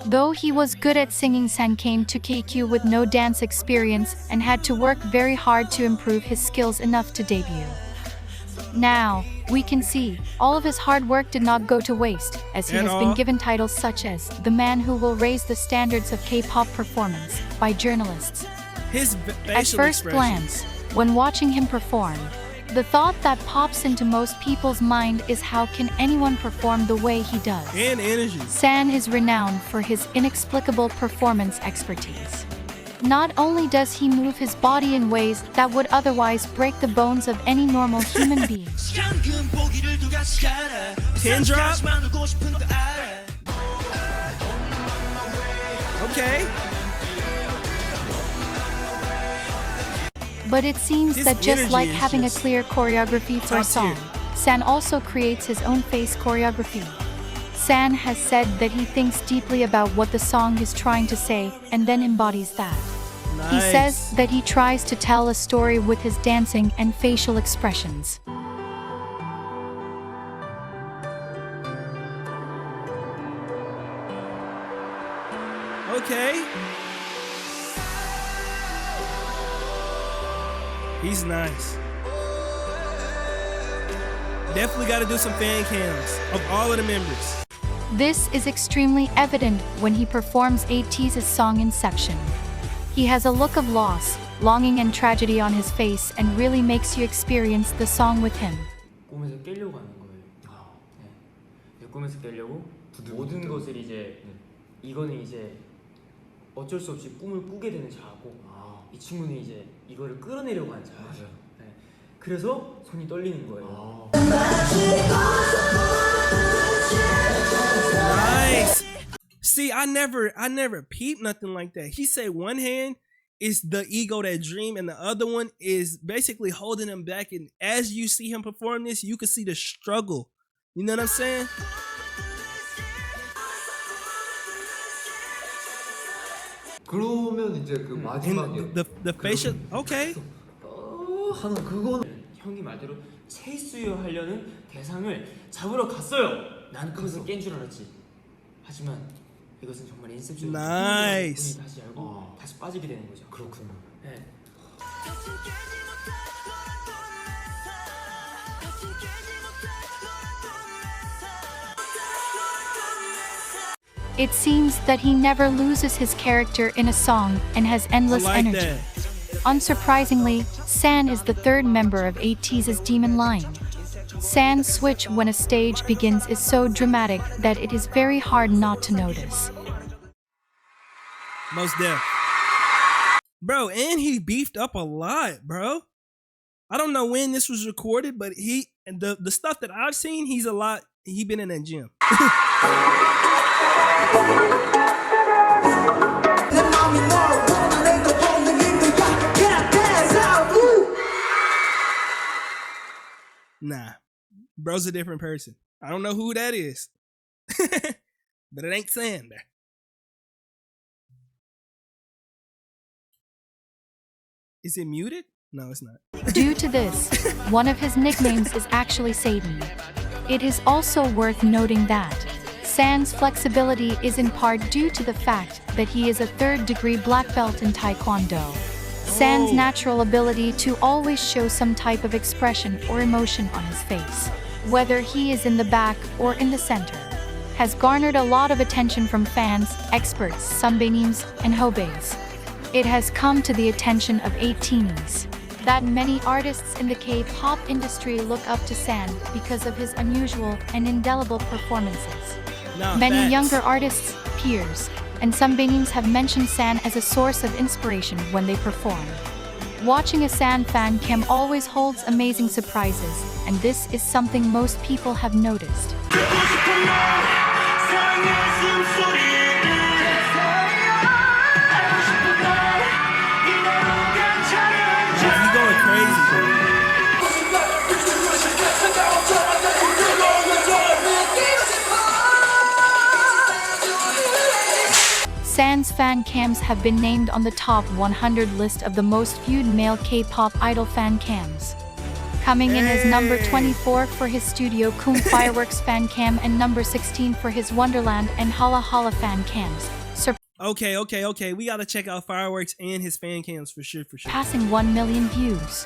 S2: Though he was good at singing, San came to KQ with no dance experience and had to work very hard to improve his skills enough to debut. Now, we can see, all of his hard work did not go to waste, as he has been given titles such as the man who will raise the standards of K-pop performance by journalists. At first glance, when watching him perform, the thought that pops into most people's mind is how can anyone perform the way he does?
S1: And energy.
S2: San is renowned for his inexplicable performance expertise. Not only does he move his body in ways that would otherwise break the bones of any normal human being.
S1: Pin drop. Okay.
S2: But it seems that just like having a clear choreography for a song, San also creates his own face choreography. San has said that he thinks deeply about what the song is trying to say and then embodies that.
S1: Nice.
S2: He says that he tries to tell a story with his dancing and facial expressions.
S1: Okay. He's nice. Definitely got to do some fan cams of all of the members.
S2: This is extremely evident when he performs ATEEZ's song Inception. He has a look of loss, longing and tragedy on his face and really makes you experience the song with him.
S14: 꿈에서 깨려고 하는 거예요. 네. 꿈에서 깨려고 모든 것을 이제 이거는 이제 어쩔 수 없이 꿈을 꾸게 되는 자아고 이 친구는 이제 이거를 끌어내려고 하는 자아죠. 네. 그래서 손이 떨리는 거예요.
S1: Nice. See, I never peeped nothing like that. He said one hand is the ego that dream, and the other one is basically holding him back. And as you see him perform this, you can see the struggle. You know what I'm saying?
S9: 그러면 이제 그 마지막에
S1: the facial, okay.
S14: 하는 그거는 형이 말대로 체이스유 하려는 대상을 잡으러 갔어요. 난 그것을 깬 줄 알았지. 하지만 이것은 정말 인셉션.
S1: 나이스.
S14: 분이 다시 알고 다시 빠지게 되는 거죠. 그렇군요. 네.
S2: It seems that he never loses his character in a song and has endless energy.
S1: That.
S2: Unsurprisingly, San is the third member of ATEEZ's Demon line. San's switch when a stage begins is so dramatic that it is very hard not to notice.
S1: Most deaf. Bro, and he beefed up a lot, bro. I don't know when this was recorded, but the stuff that I've seen, he been in that gym. Nah, bro's a different person. I don't know who that is, but it ain't Sander. Is it muted? No, it's not.
S2: Due to this, one of his nicknames is actually Satan. It is also worth noting that San's flexibility is in part due to the fact that he is a third-degree black belt in Taekwondo. San's natural ability to always show some type of expression or emotion on his face, whether he is in the back or in the center, has garnered a lot of attention from fans, experts, sunbaeams, and hobeis. It has come to the attention of ATEEZ that many artists in the K-pop industry look up to San because of his unusual and indelible performances. Many younger artists, peers, and sunbaeams have mentioned San as a source of inspiration when they perform. Watching a San fan cam always holds amazing surprises, and this is something most people have noticed. San's fan cams have been named on the top 100 list of the most viewed male K-pop idol fan cams. Coming in as number 24 for his Studio Kum Fireworks fan cam and number 16 for his Wonderland and Hala Hala fan cams.
S1: Okay. We gotta check out Fireworks and his fan cams for sure.
S2: Passing 1 million views.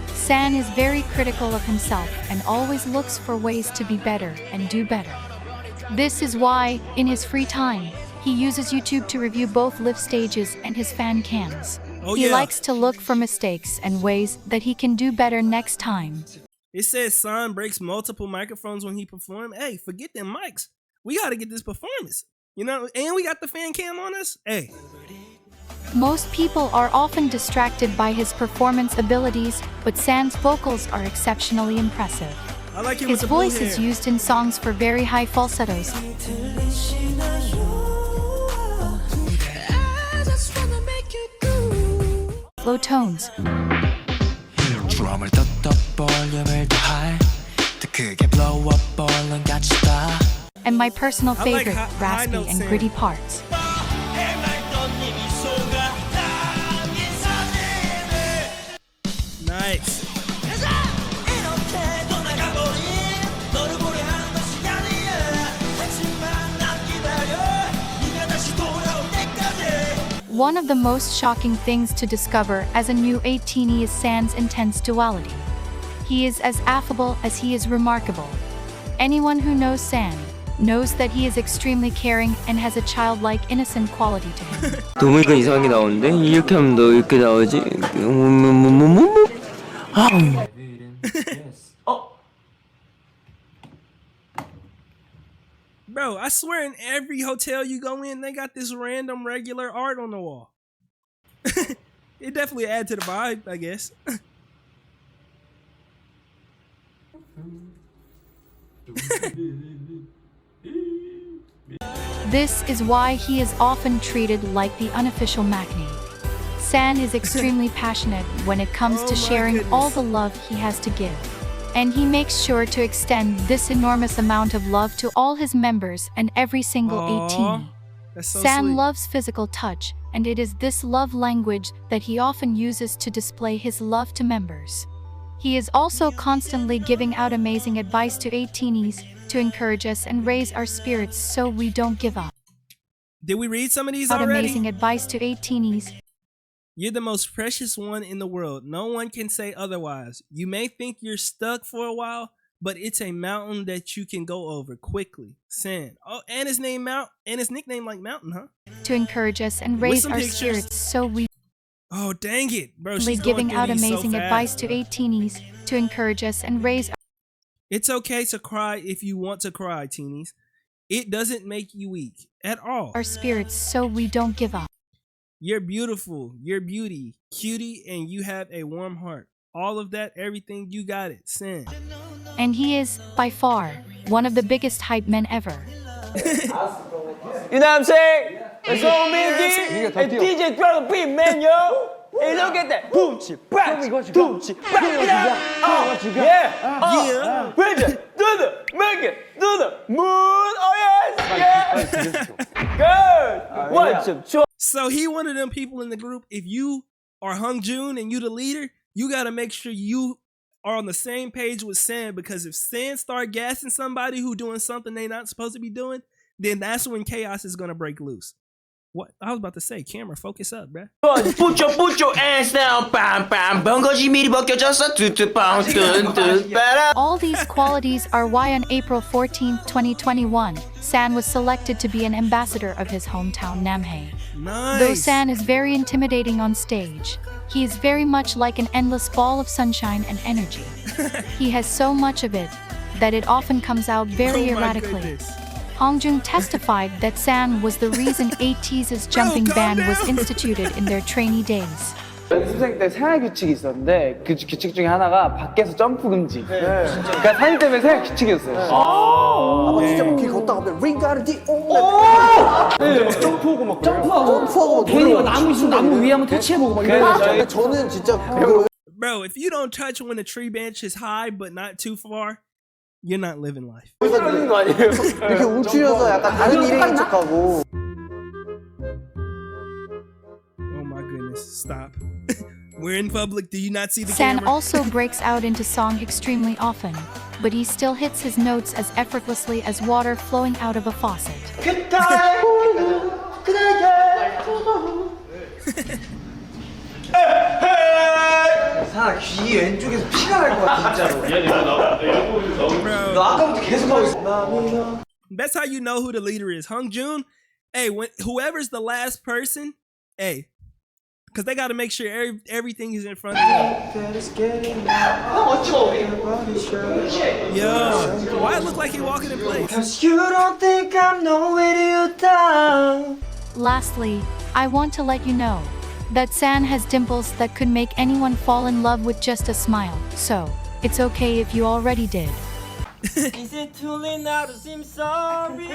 S2: San is very critical of himself and always looks for ways to be better and do better. This is why, in his free time, he uses YouTube to review both live stages and his fan cams. He likes to look for mistakes and ways that he can do better next time.
S1: It says San breaks multiple microphones when he performs. Hey, forget them mics. We gotta get this performance. You know, and we got the fan cam on us. Hey.
S2: Most people are often distracted by his performance abilities, but San's vocals are exceptionally impressive.
S1: I like
S2: his voice is used in songs for very high falsettos, low tones, and my personal favorite, raspy and gritty parts.
S1: Nice.
S2: One of the most shocking things to discover as a new ATEEZ is San's intense duality. He is as affable as he is remarkable. Anyone who knows San knows that he is extremely caring and has a childlike innocent quality to him.
S4: 너무 이건 이상하게 나오는데? 이렇게 하면 너 이렇게 나오지?
S1: Bro, I swear in every hotel you go in, they got this random regular art on the wall. It definitely adds to the vibe, I guess.
S2: This is why he is often treated like the unofficial maknae. San is extremely passionate when it comes to sharing all the love he has to give. And he makes sure to extend this enormous amount of love to all his members and every single ATEEZ. San loves physical touch, and it is this love language that he often uses to display his love to members. He is also constantly giving out amazing advice to ATEEZ to encourage us and raise our spirits so we don't give up.
S1: Did we read some of these already?
S2: Amazing advice to ATEEZ.
S1: You're the most precious one in the world. No one can say otherwise. You may think you're stuck for a while, but it's a mountain that you can go over quickly. San. Oh, and his nickname like Mountain, huh?
S2: To encourage us and raise our spirits so we...
S1: Oh, dang it, bro. She's
S2: giving out amazing advice to ATEEZ to encourage us and raise...
S1: It's okay to cry if you want to cry, teenies. It doesn't make you weak at all.
S2: Our spirits so we don't give up.
S1: You're beautiful, you're beauty, cutie, and you have a warm heart. All of that, everything, you got it, San.
S2: And he is, by far, one of the biggest hype men ever.
S4: You know what I'm saying? It's OMG, and DJ drop the beat, man, yo. Hey, look at that. Boom, chip, back, boom, chip, back, yeah. Make it, do the moon, oh yes, yeah. Good. One,
S1: So he one of them people in the group, if you are Hongjoon and you the leader, you got to make sure you are on the same page with San, because if San start gassing somebody who doing something they not supposed to be doing, then that's when chaos is going to break loose. What? I was about to say, camera, focus up, bruh.
S4: Put your hands down, bam, bam.
S2: All these qualities are why on April 14, 2021, San was selected to be an ambassador of his hometown Namhae.
S1: Nice.
S2: Though San is very intimidating on stage, he is very much like an endless ball of sunshine and energy. He has so much of it that it often comes out very erratically. Hongjoon testified that San was the reason ATEEZ's jumping ban was instituted in their trainee days.
S8: 연습생 때 생활 규칙이 있었는데 그 규칙 중에 하나가 밖에서 점프 금지. 그러니까 사진 때문에 생활 규칙이었어요.
S6: 아마 진짜 길 걷다가 링가르디 점프하고 막
S8: 괜히 막 나무 위에 한번 터치해보고 막
S6: 이러고. 저는 진짜
S1: Bro, if you don't touch when the tree branch is high but not too far, you're not living life.
S6: 이렇게 움츠려서 약간 다른 일인 척하고.
S1: Oh my goodness, stop. We're in public, do you not see the
S2: San
S1: camera?
S2: also breaks out into song extremely often, but he still hits his notes as effortlessly as water flowing out of a faucet.
S6: 귀 왼쪽에서 피가 날 것 같아 진짜로. 너 아까부터 계속 하고 있어.
S1: That's how you know who the leader is. Hongjoon, hey, whoever's the last person, hey, because they got to make sure everything is in front of them. Yo, why it look like he walking in place?
S4: 'Cause you don't think I'm nowhere to down.
S2: Lastly, I want to let you know that San has dimples that could make anyone fall in love with just a smile, so it's okay if you already did.
S4: Is it too late now to seem sorry?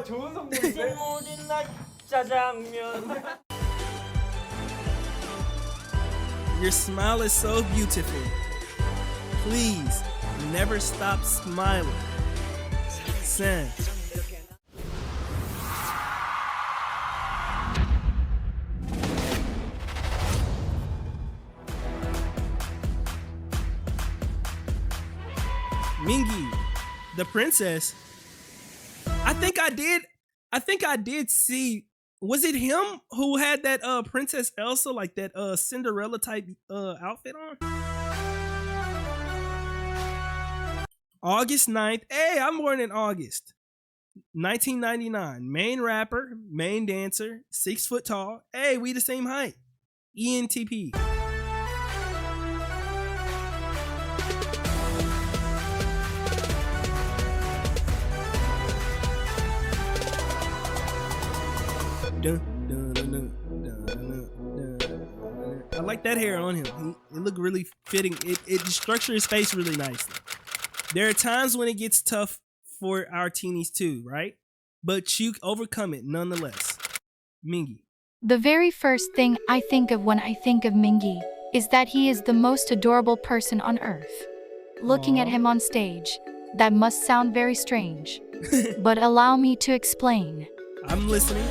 S4: 좋은 성공이지. 모든 날 짜장면.
S1: Your smile is so beautiful. Please, never stop smiling. San. Mingi, the princess. I think I did see, was it him who had that Princess Elsa, like that Cinderella type outfit on? August 9th. Hey, I'm born in August 1999. Main rapper, main dancer, 6 foot tall. Hey, we the same height. ENTP. I like that hair on him. It looked really fitting. It structured his face really nicely. There are times when it gets tough for our teenies too, right? but you overcome it nonetheless. Mingi.
S2: The very first thing I think of when I think of Mingi is that he is the most adorable person on earth. Looking at him on stage, that must sound very strange. But allow me to explain.
S1: I'm listening.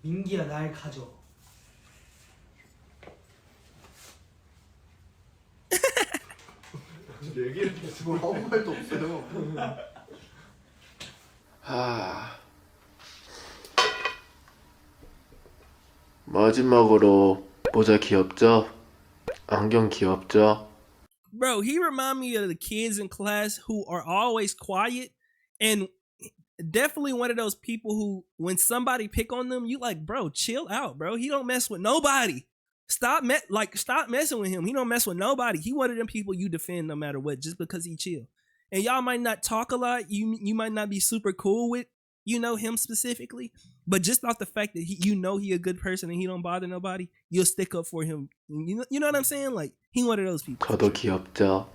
S6: 민기야 날 가져.
S15: 얘기를 지금 아무 말도 없어요. 마지막으로 모자 귀엽죠? 안경 귀엽죠?
S1: Bro, he remind me of the kids in class who are always quiet and definitely one of those people who, when somebody pick on them, you like, bro, chill out, bro. He don't mess with nobody. Stop messing with him. He don't mess with nobody. He one of them people you defend no matter what, just because he chill. And y'all might not talk a lot. You might not be super cool with, you know, him specifically, but just off the fact that he a good person and he don't bother nobody, you'll stick up for him. You know what I'm saying? Like, he one of those people.
S15: 저도 귀엽죠?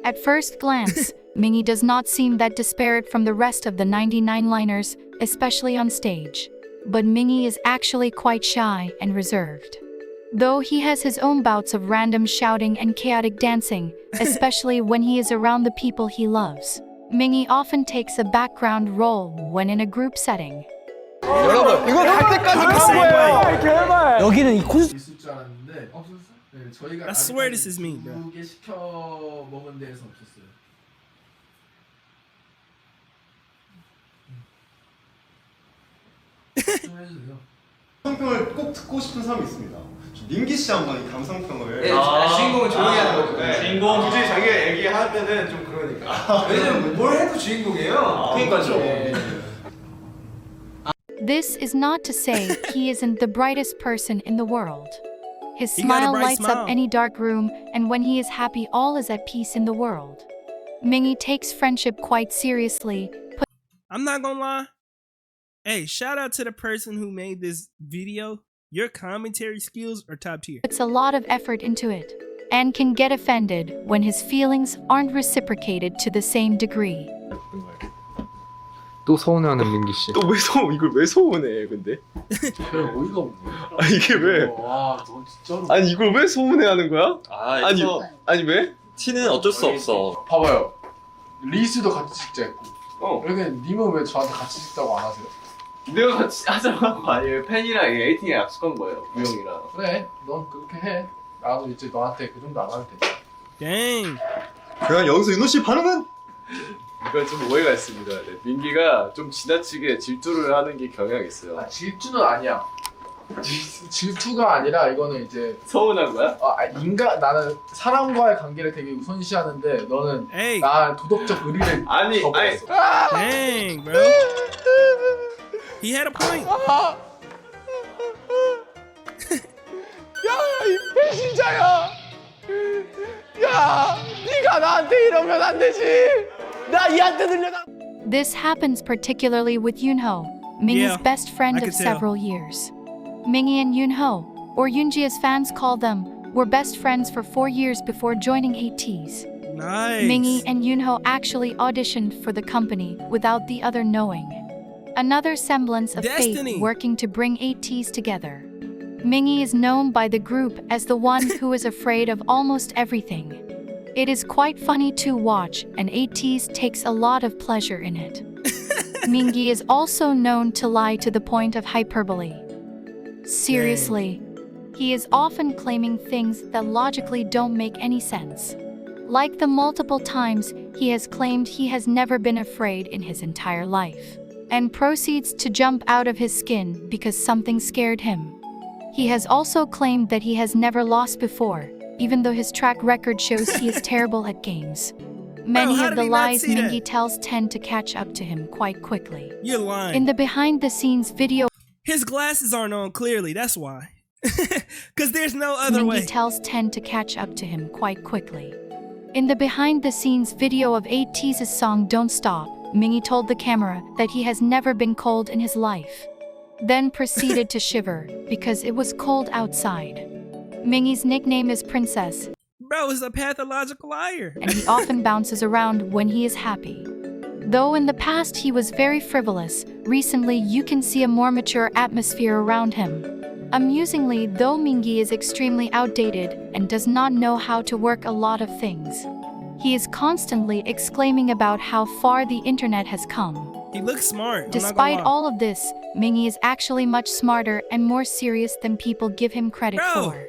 S2: At first glance, Mingi does not seem that disparate from the rest of the 99 liners, especially on stage. But Mingi is actually quite shy and reserved. Though he has his own bouts of random shouting and chaotic dancing, especially when he is around the people he loves. Mingi often takes a background role when in a group setting.
S4: 여러분, 이거 갈 때까지 그런 거예요. 제발. 여기는 이 콘서트
S15: 있을 줄 알았는데 없었어? 네, 저희가
S1: I swear this is me, bro.
S15: 2개 시켜 먹은 데에서 없었어요. 좀 해주세요.
S13: 감성평을 꼭 듣고 싶은 사람이 있습니다. 민기 씨 한번 이 감성평을.
S6: 네, 주인공은 조용히 하는 거죠.
S13: 네.
S6: 주인공.
S13: 굳이 자기 얘기하면은 좀 그러니까.
S6: 왜냐면 뭘 해도 주인공이에요.
S13: 그러니까요.
S2: This is not to say he isn't the brightest person in the world. His
S1: He got a
S2: smile
S1: bright
S2: lights
S1: smile.
S2: up any dark room, and when he is happy, all is at peace in the world. Mingi takes friendship quite seriously.
S1: I'm not gonna lie. Hey, shout out to the person who made this video. Your commentary skills are top tier.
S2: Puts a lot of effort into it, and can get offended when his feelings aren't reciprocated to the same degree.
S16: 또 서운해하는 민기 씨.
S13: 또 왜 이걸 왜 서운해 근데?
S15: 별 어이가 없네.
S13: 아 이게 왜?
S15: 와, 너 진짜로.
S13: 아니 이걸 왜 서운해하는 거야?
S17: 아니 왜? 티는 어쩔 수 없어.
S15: 봐봐요. 리스도 같이 찍자 했고. 그러게 님은 왜 저한테 같이 찍자고 안 하세요?
S17: 내가 같이 하자고. 아니 팬이랑 에이팅에 약속한 거예요. 우영이랑.
S15: 그래, 넌 그렇게 해. 나도 이제 너한테 그 정도 안 하면 되지.
S1: Dang.
S13: 그냥 여기서 윤호 씨 반응은?
S17: 이건 좀 오해가 있습니다. 네, 민기가 좀 지나치게 질투를 하는 게 경향이 있어요.
S15: 아, 질투는 아니야. 질투가 아니라 이거는 이제
S17: 서운한 거야?
S15: 나는 사람과의 관계를 되게 우선시하는데 너는
S1: Hey.
S15: 나 도덕적 의리를 거부했어.
S1: Dang, bro. He had a point.
S6: 야, 이 배신자야. 야, 네가 나한테 이러면 안 되지. 나 얘한테 들려다.
S2: This happens particularly with Yoonho, Mingi's
S1: Yeah,
S2: best friend
S1: I
S2: of
S1: could tell.
S2: several years. Mingi and Yoonho, or Yoonji as fans call them, were best friends for 4 years before joining ATEEZ.
S1: Nice.
S2: Mingi and Yoonho actually auditioned for the company without the other knowing. Another semblance of
S1: Destiny.
S2: fate working to bring ATEEZ together. Mingi is known by the group as the one who is afraid of almost everything. It is quite funny to watch, and ATEEZ takes a lot of pleasure in it. Mingi is also known to lie to the point of hyperbole. Seriously, he is often claiming things that logically don't make any sense. Like the multiple times he has claimed he has never been afraid in his entire life, and proceeds to jump out of his skin because something scared him. He has also claimed that he has never lost before, even though his track record shows he is terrible at games. Many
S1: how
S2: of
S1: did
S2: the
S1: he not
S2: lies
S1: see that?
S2: Mingi tells tend to catch up to him quite quickly.
S1: You're lying.
S2: In the behind-the-scenes video,
S1: His glasses aren't on clearly, that's why. Because there's no other
S2: Mingi
S1: way.
S2: tells tend to catch up to him quite quickly. In the behind-the-scenes video of ATEEZ's song Don't Stop, Mingi told the camera that he has never been cold in his life. Then proceeded to shiver because it was cold outside. Mingi's nickname is Princess.
S1: Bro is a pathological liar.
S2: And he often bounces around when he is happy. Though in the past he was very frivolous, recently you can see a more mature atmosphere around him. Amusingly, though, Mingi is extremely outdated and does not know how to work a lot of things. He is constantly exclaiming about how far the internet has come.
S1: He looks smart.
S2: Despite all of this, Mingi is actually much smarter and more serious than people give him credit for.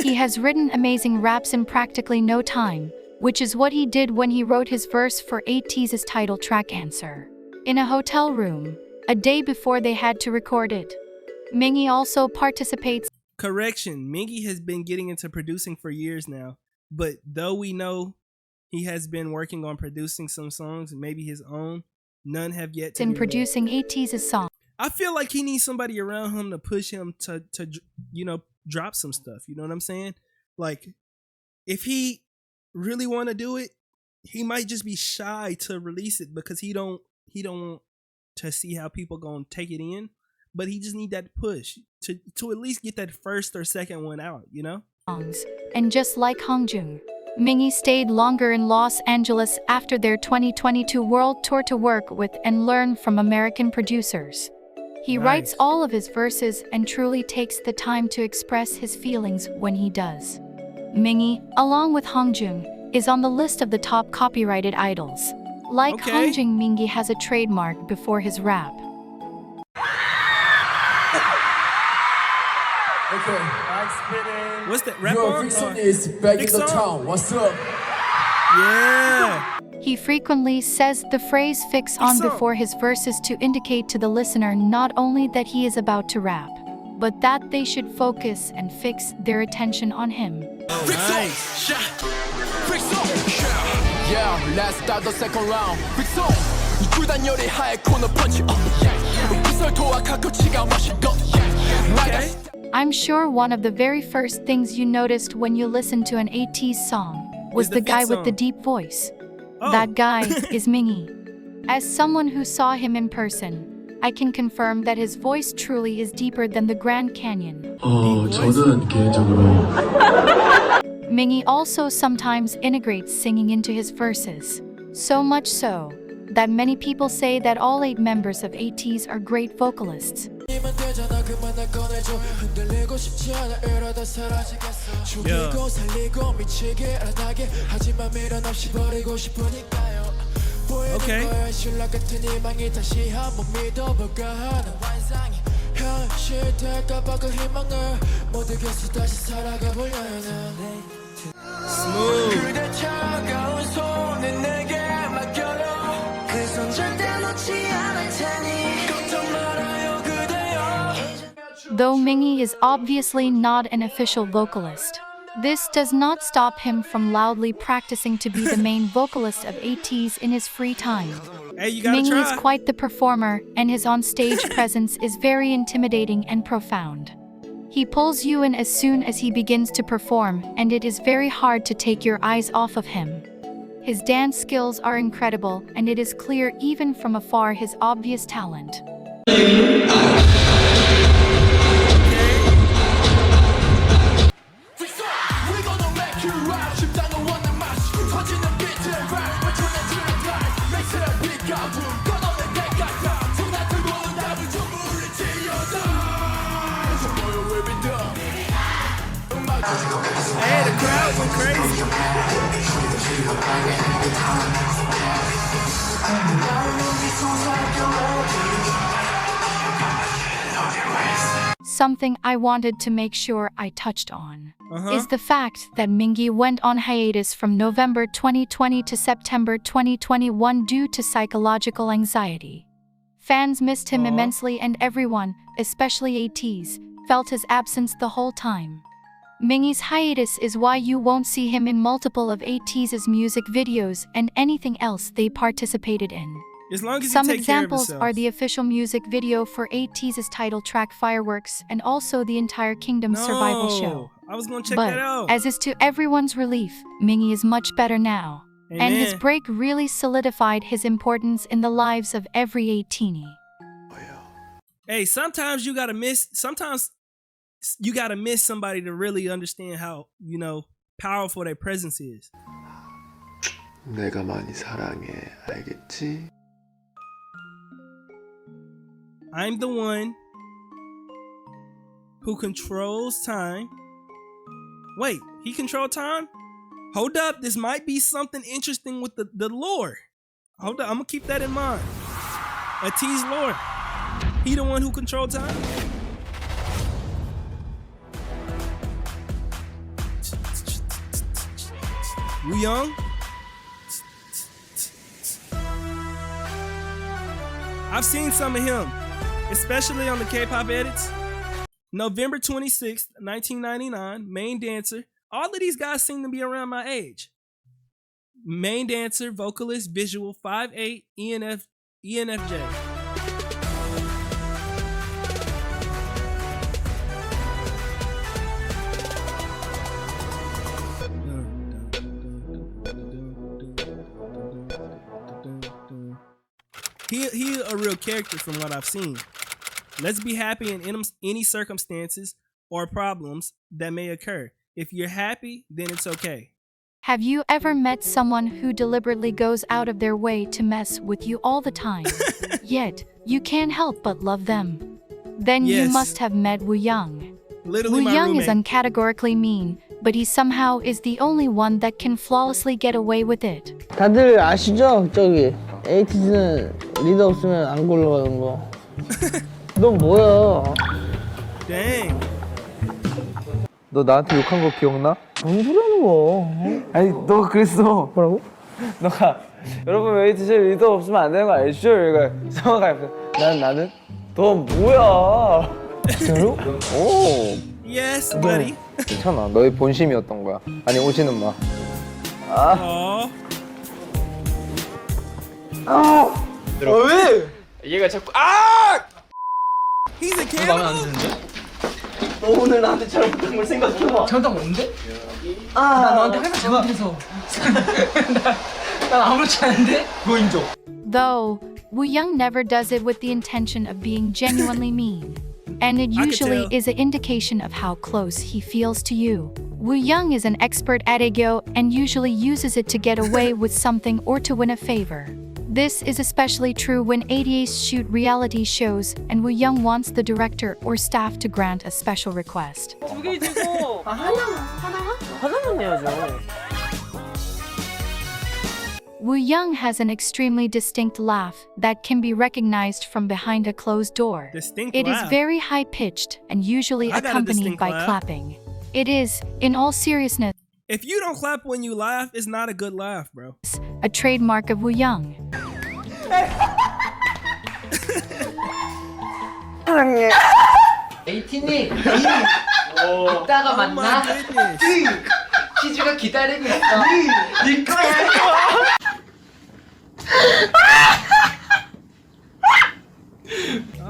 S2: He has written amazing raps in practically no time, which is what he did when he wrote his verse for ATEEZ's title track Answer, in a hotel room, a day before they had to record it. Mingi also participates.
S1: Correction, Mingi has been getting into producing for years now, but though we know he has been working on producing some songs, maybe his own, none have yet to
S2: in
S1: be
S2: producing ATEEZ's song.
S1: I feel like he needs somebody around him to push him to you know, drop some stuff. You know what I'm saying? Like, if he really want to do it, he might just be shy to release it because he don't want to see how people gonna take it in. But he just need that push to at least get that first or second one out, you know?
S2: And just like Hongjung, Mingi stayed longer in Los Angeles after their 2022 world tour to work with and learn from American producers. He writes all of his verses and truly takes the time to express his feelings when he does. Mingi, along with Hongjung, is on the list of the top copyrighted idols. Like Hongjung, Mingi has a trademark before his rap.
S3: Okay, I'm spinning.
S1: What's that rap
S3: Your
S1: on?
S3: Vixen is back in the town. What's up?
S1: Yeah.
S2: He frequently says the phrase "fix on" before his verses to indicate to the listener not only that he is about to rap, but that they should focus and fix their attention on him.
S1: Oh, nice.
S7: Yeah, let's start the second round. Fix on. 굴단 열이 하얘 코너 펀치. 구설 도와 가끔치가 맛있고.
S2: I'm sure one of the very first things you noticed when you listened to an ATEEZ song was the guy with the deep voice. That guy is Mingi. As someone who saw him in person, I can confirm that his voice truly is deeper than the Grand Canyon.
S16: 저는 개인적으로
S2: Mingi also sometimes integrates singing into his verses. So much so that many people say that all 8 members of ATEEZ are great vocalists.
S1: Okay.
S2: Though Mingi is obviously not an official vocalist, this does not stop him from loudly practicing to be the main vocalist of ATEEZ in his free time. Mingi is quite the performer, and his on-stage presence is very intimidating and profound. He pulls you in as soon as he begins to perform, and it is very hard to take your eyes off of him. His dance skills are incredible, and it is clear even from afar his obvious talent.
S1: Hey, the crowd went crazy.
S2: Something I wanted to make sure I touched on is the fact that Mingi went on hiatus from November 2020 to September 2021 due to psychological anxiety. Fans missed him immensely, and everyone, especially ATEEZ, felt his absence the whole time. Mingi's hiatus is why you won't see him in multiple of ATEEZ's music videos and anything else they participated in.
S1: As long as
S2: Some examples are the official music video for ATEEZ's title track Fireworks and also the entire Kingdom survival show.
S1: I was gonna check
S2: But,
S1: that out.
S2: as is to everyone's relief, Mingi is much better now. And his break really solidified his importance in the lives of every ATEEZ.
S1: Hey, sometimes you gotta miss somebody to really understand how, you know, powerful their presence is.
S18: 내가 많이 사랑해, 알겠지?
S1: I'm the one who controls time. Wait, he controlled time? Hold up, this might be something interesting with the lore. Hold up, I'm gonna keep that in mind. ATEEZ lore. He the one who controlled time? Wooyoung? I've seen some of him, especially on the K-pop edits. November 26th, 1999, main dancer. All of these guys seem to be around my age. Main dancer, vocalist, visual, 5'8", ENFJ. He a real character from what I've seen. Let's be happy in any circumstances or problems that may occur. If you're happy, then it's okay.
S2: Have you ever met someone who deliberately goes out of their way to mess with you all the time, yet you can't help but love them? Then
S1: Yes.
S2: you must have met Wooyoung.
S1: Literally my
S2: Wooyoung is
S1: roommate.
S2: uncategorically mean, but he somehow is the only one that can flawlessly get away with it.
S8: 다들 아시죠? 저기 에이티즈는 리더 없으면 안 굴러가는 거. 넌 뭐야?
S1: Dang.
S8: 너 나한테 욕한 거 기억나? 뭔 소리 하는 거? 아니 너가 그랬어. 뭐라고? 너가 여러분 에이티즈 리더 없으면 안 되는 거 알죠? 그러니까 성화가 나는 너 뭐야? 진짜로? 오.
S1: Yes, buddy.
S8: 괜찮아. 너의 본심이었던 거야. 아니 오지는 마. 아. 아. 왜?
S4: 얘가 자꾸 아!
S1: He's a
S4: 너
S1: cannibal.
S4: 마음에 안 드는데?
S8: 너 오늘 나한테 잘못한 걸 생각해봐.
S4: 잘못한 거 뭔데?
S8: 아.
S4: 나 너한테 할 말 잘못해서. 난 아무렇지 않은데? 그거 인정.
S2: Though, Wooyoung never does it with the intention of being genuinely mean. And it usually is an indication of how close he feels to you. Wooyoung is an expert at ego and usually uses it to get away with something or to win a favor. This is especially true when ATEEZ shoot reality shows and Wooyoung wants the director or staff to grant a special request.
S8: 두 개 주고 하나만 내야죠.
S2: Wooyoung has an extremely distinct laugh that can be recognized from behind a closed door.
S1: Distinct
S2: It is
S1: laugh.
S2: very high-pitched and usually
S1: I got a
S2: accompanied
S1: distinct
S2: by
S1: laugh.
S2: clapping. It is, in all seriousness,
S1: If you don't clap when you laugh, it's not a good laugh, bro.
S2: a trademark of Wooyoung.
S8: 사랑해.
S4: 에이티님 이따가 만나. 키즈가 기다리고 있어. 네 거야.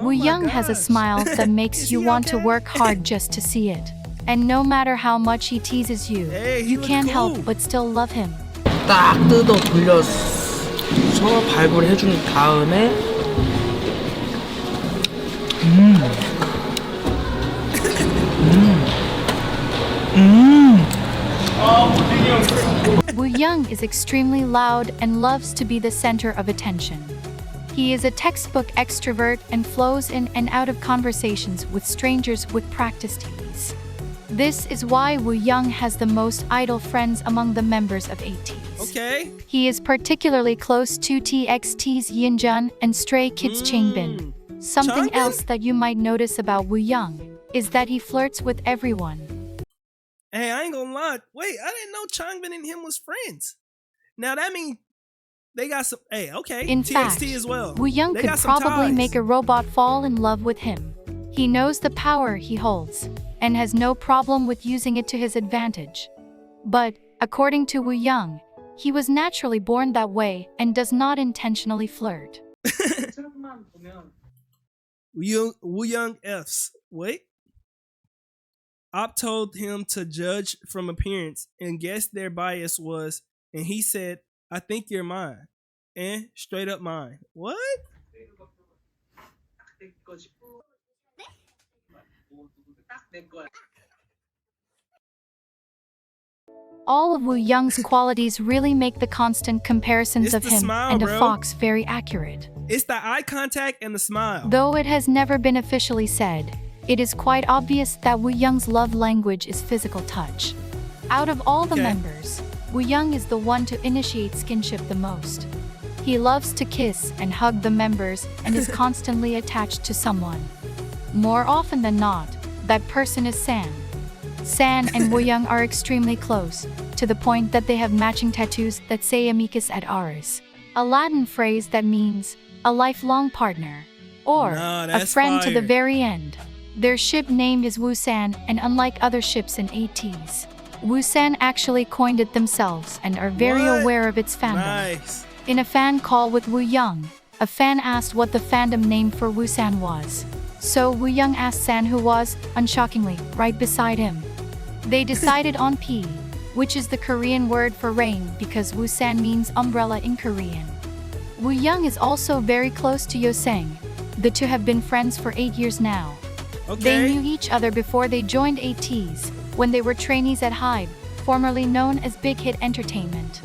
S2: Wooyoung has a smile that makes you want to work hard just to see it. And no matter how much he teases you, you can't help but still love him.
S8: 딱 뜯어 돌려서 발굴 해준 다음에
S2: Wooyoung is extremely loud and loves to be the center of attention. He is a textbook extrovert and flows in and out of conversations with strangers with practiced ease. This is why Wooyoung has the most idol friends among the members of ATEEZ.
S1: Okay.
S2: He is particularly close to TXT's Yinjun and Stray Kids Changbin. Something
S1: Changbin?
S2: else that you might notice about Wooyoung is that he flirts with everyone.
S1: Hey, I ain't gonna lie. Wait, I didn't know Changbin and him was friends. Now that means they got some. Hey, okay.
S2: In
S1: TXT
S2: fact,
S1: as well.
S2: Wooyoung
S1: They
S2: could
S1: got some
S2: probably
S1: ties.
S2: make a robot fall in love with him. He knows the power he holds and has no problem with using it to his advantage. But, according to Wooyoung, he was naturally born that way and does not intentionally flirt.
S1: Wooyoung F's. Wait. Op told him to judge from appearance and guess their bias was, and he said, "I think you're mine." And straight up mine. What?
S2: All of Woo Young's qualities really make the constant comparisons of him and a fox very accurate.
S1: It's the eye contact and the smile.
S2: Though it has never been officially said, it is quite obvious that Woo Young's love language is physical touch. Out of all the members, Woo Young is the one to initiate skinship the most. He loves to kiss and hug the members and is constantly attached to someone. More often than not, that person is San. San and Woo Young are extremely close, to the point that they have matching tattoos that say amicus ad auris, a Latin phrase that means a lifelong partner, or a friend to the very end. Their ship name is Woo-san, and unlike other ships in ATEEZ, Woo-san actually coined it themselves and are very aware of its fandom. In a fan call with Woo Young, a fan asked what the fandom name for Woo-san was. So Woo Young asked San, who was, unshockingly, right beside him. They decided on P, which is the Korean word for rain because Woo-san means umbrella in Korean. Woo Young is also very close to Yoseng. The two have been friends for 8 years now. They knew each other before they joined ATEEZ, when they were trainees at HYBE, formerly known as Big Hit Entertainment.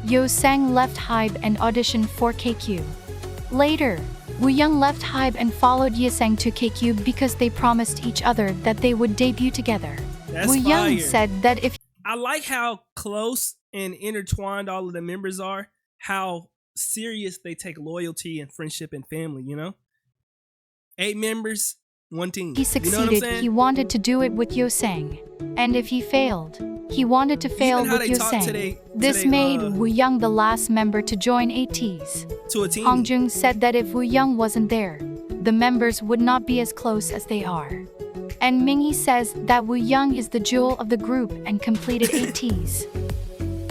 S2: Yoseng left HYBE and auditioned for KQ. Later, Woo Young left HYBE and followed Yoseng to KQ because they promised each other that they would debut together. Woo Young said that if
S1: I like how close and intertwined all of the members are, how serious they take loyalty and friendship and family, you know? 8 members, 1 team.
S2: he succeeded,
S1: you know what I'm saying?
S2: he wanted to do it with Yoseng. And if he failed, he wanted to fail with Yoseng. This made Woo Young the last member to join ATEEZ.
S1: To a team.
S2: Hong Jung said that if Woo Young wasn't there, the members would not be as close as they are. And Minghee says that Woo Young is the jewel of the group and completed ATEEZ.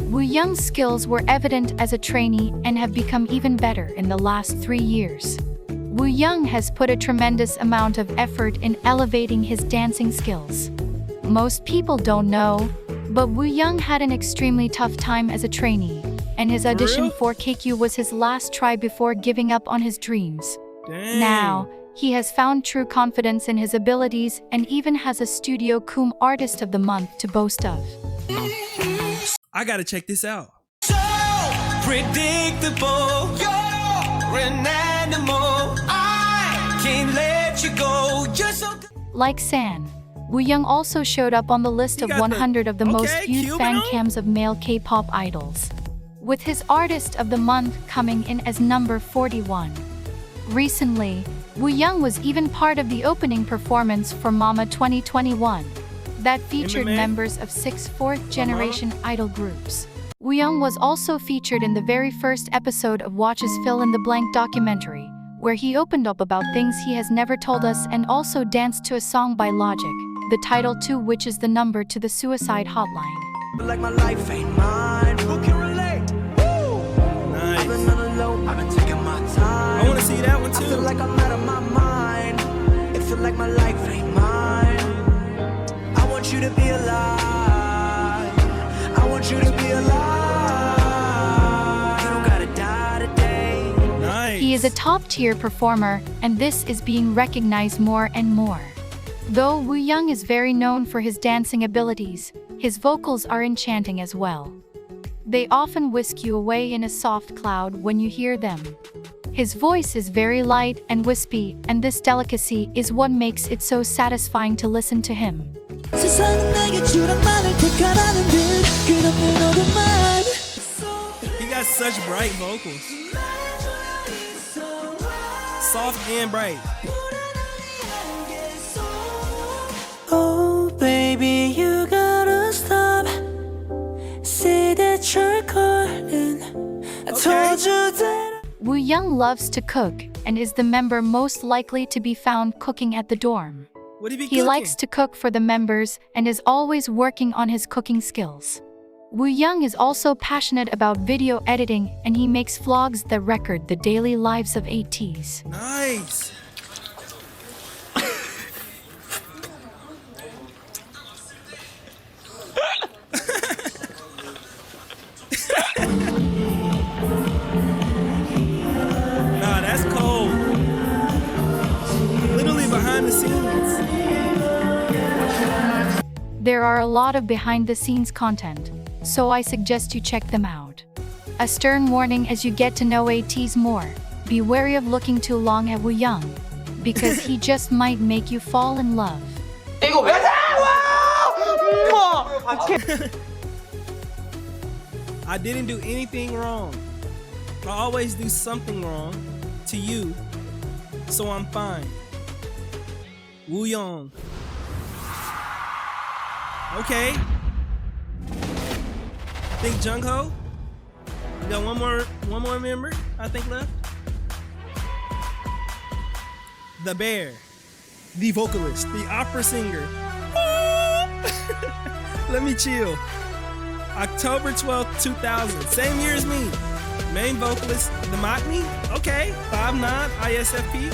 S2: Woo Young's skills were evident as a trainee and have become even better in the last 3 years. Woo Young has put a tremendous amount of effort in elevating his dancing skills. Most people don't know, but Woo Young had an extremely tough time as a trainee, and his audition for KQ was his last try before giving up on his dreams. Now, he has found true confidence in his abilities and even has a Studio Coom Artist of the Month to boast of.
S1: I gotta check this out.
S3: So predictable, you're an animal. I can't let you go. You're so good.
S2: Like San, Woo Young also showed up on the list of 100 of the most viewed fan cams of male K-pop idols, with his Artist of the Month coming in as number 41. Recently, Woo Young was even part of the opening performance for Mama 2021 that featured members of 6 fourth-generation idol groups. Woo Young was also featured in the very first episode of Watch's Fill in the Blank documentary, where he opened up about things he has never told us and also danced to a song by Logic, the title to which is the number to the suicide hotline.
S3: Like my life ain't mine. Who can relate? Woo!
S1: Nice.
S3: I've been on the low, I've been taking my time.
S1: I want to see that one too.
S3: I feel like I'm out of my mind. It feel like my life ain't mine. I want you to be alive. I want you to be alive. You don't gotta die today.
S1: Nice.
S2: He is a top-tier performer, and this is being recognized more and more. Though Woo Young is very known for his dancing abilities, his vocals are enchanting as well. They often whisk you away in a soft cloud when you hear them. His voice is very light and wispy, and this delicacy is what makes it so satisfying to listen to him.
S1: He got such bright vocals. Soft and bright.
S3: Oh, baby, you gotta stop. Say that you're calling. I told you that.
S2: Woo Young loves to cook and is the member most likely to be found cooking at the dorm.
S1: What he be
S2: He
S1: cooking?
S2: likes to cook for the members and is always working on his cooking skills. Woo Young is also passionate about video editing, and he makes vlogs that record the daily lives of ATEEZ.
S1: Nice. Nah, that's cold. Literally behind the scenes.
S2: There are a lot of behind-the-scenes content, so I suggest you check them out. A stern warning as you get to know ATEEZ more. Be wary of looking too long at Wooyoung, because he just might make you fall in love.
S1: I didn't do anything wrong. I always do something wrong to you, so I'm fine. Wooyoung. Okay. Think Jungho? We got one more member, I think, left. The Bear, the vocalist, the opera singer. Let me chill. October 12th, 2000, same year as me. Main vocalist, the Maknae. Okay, 5'9", ISFP.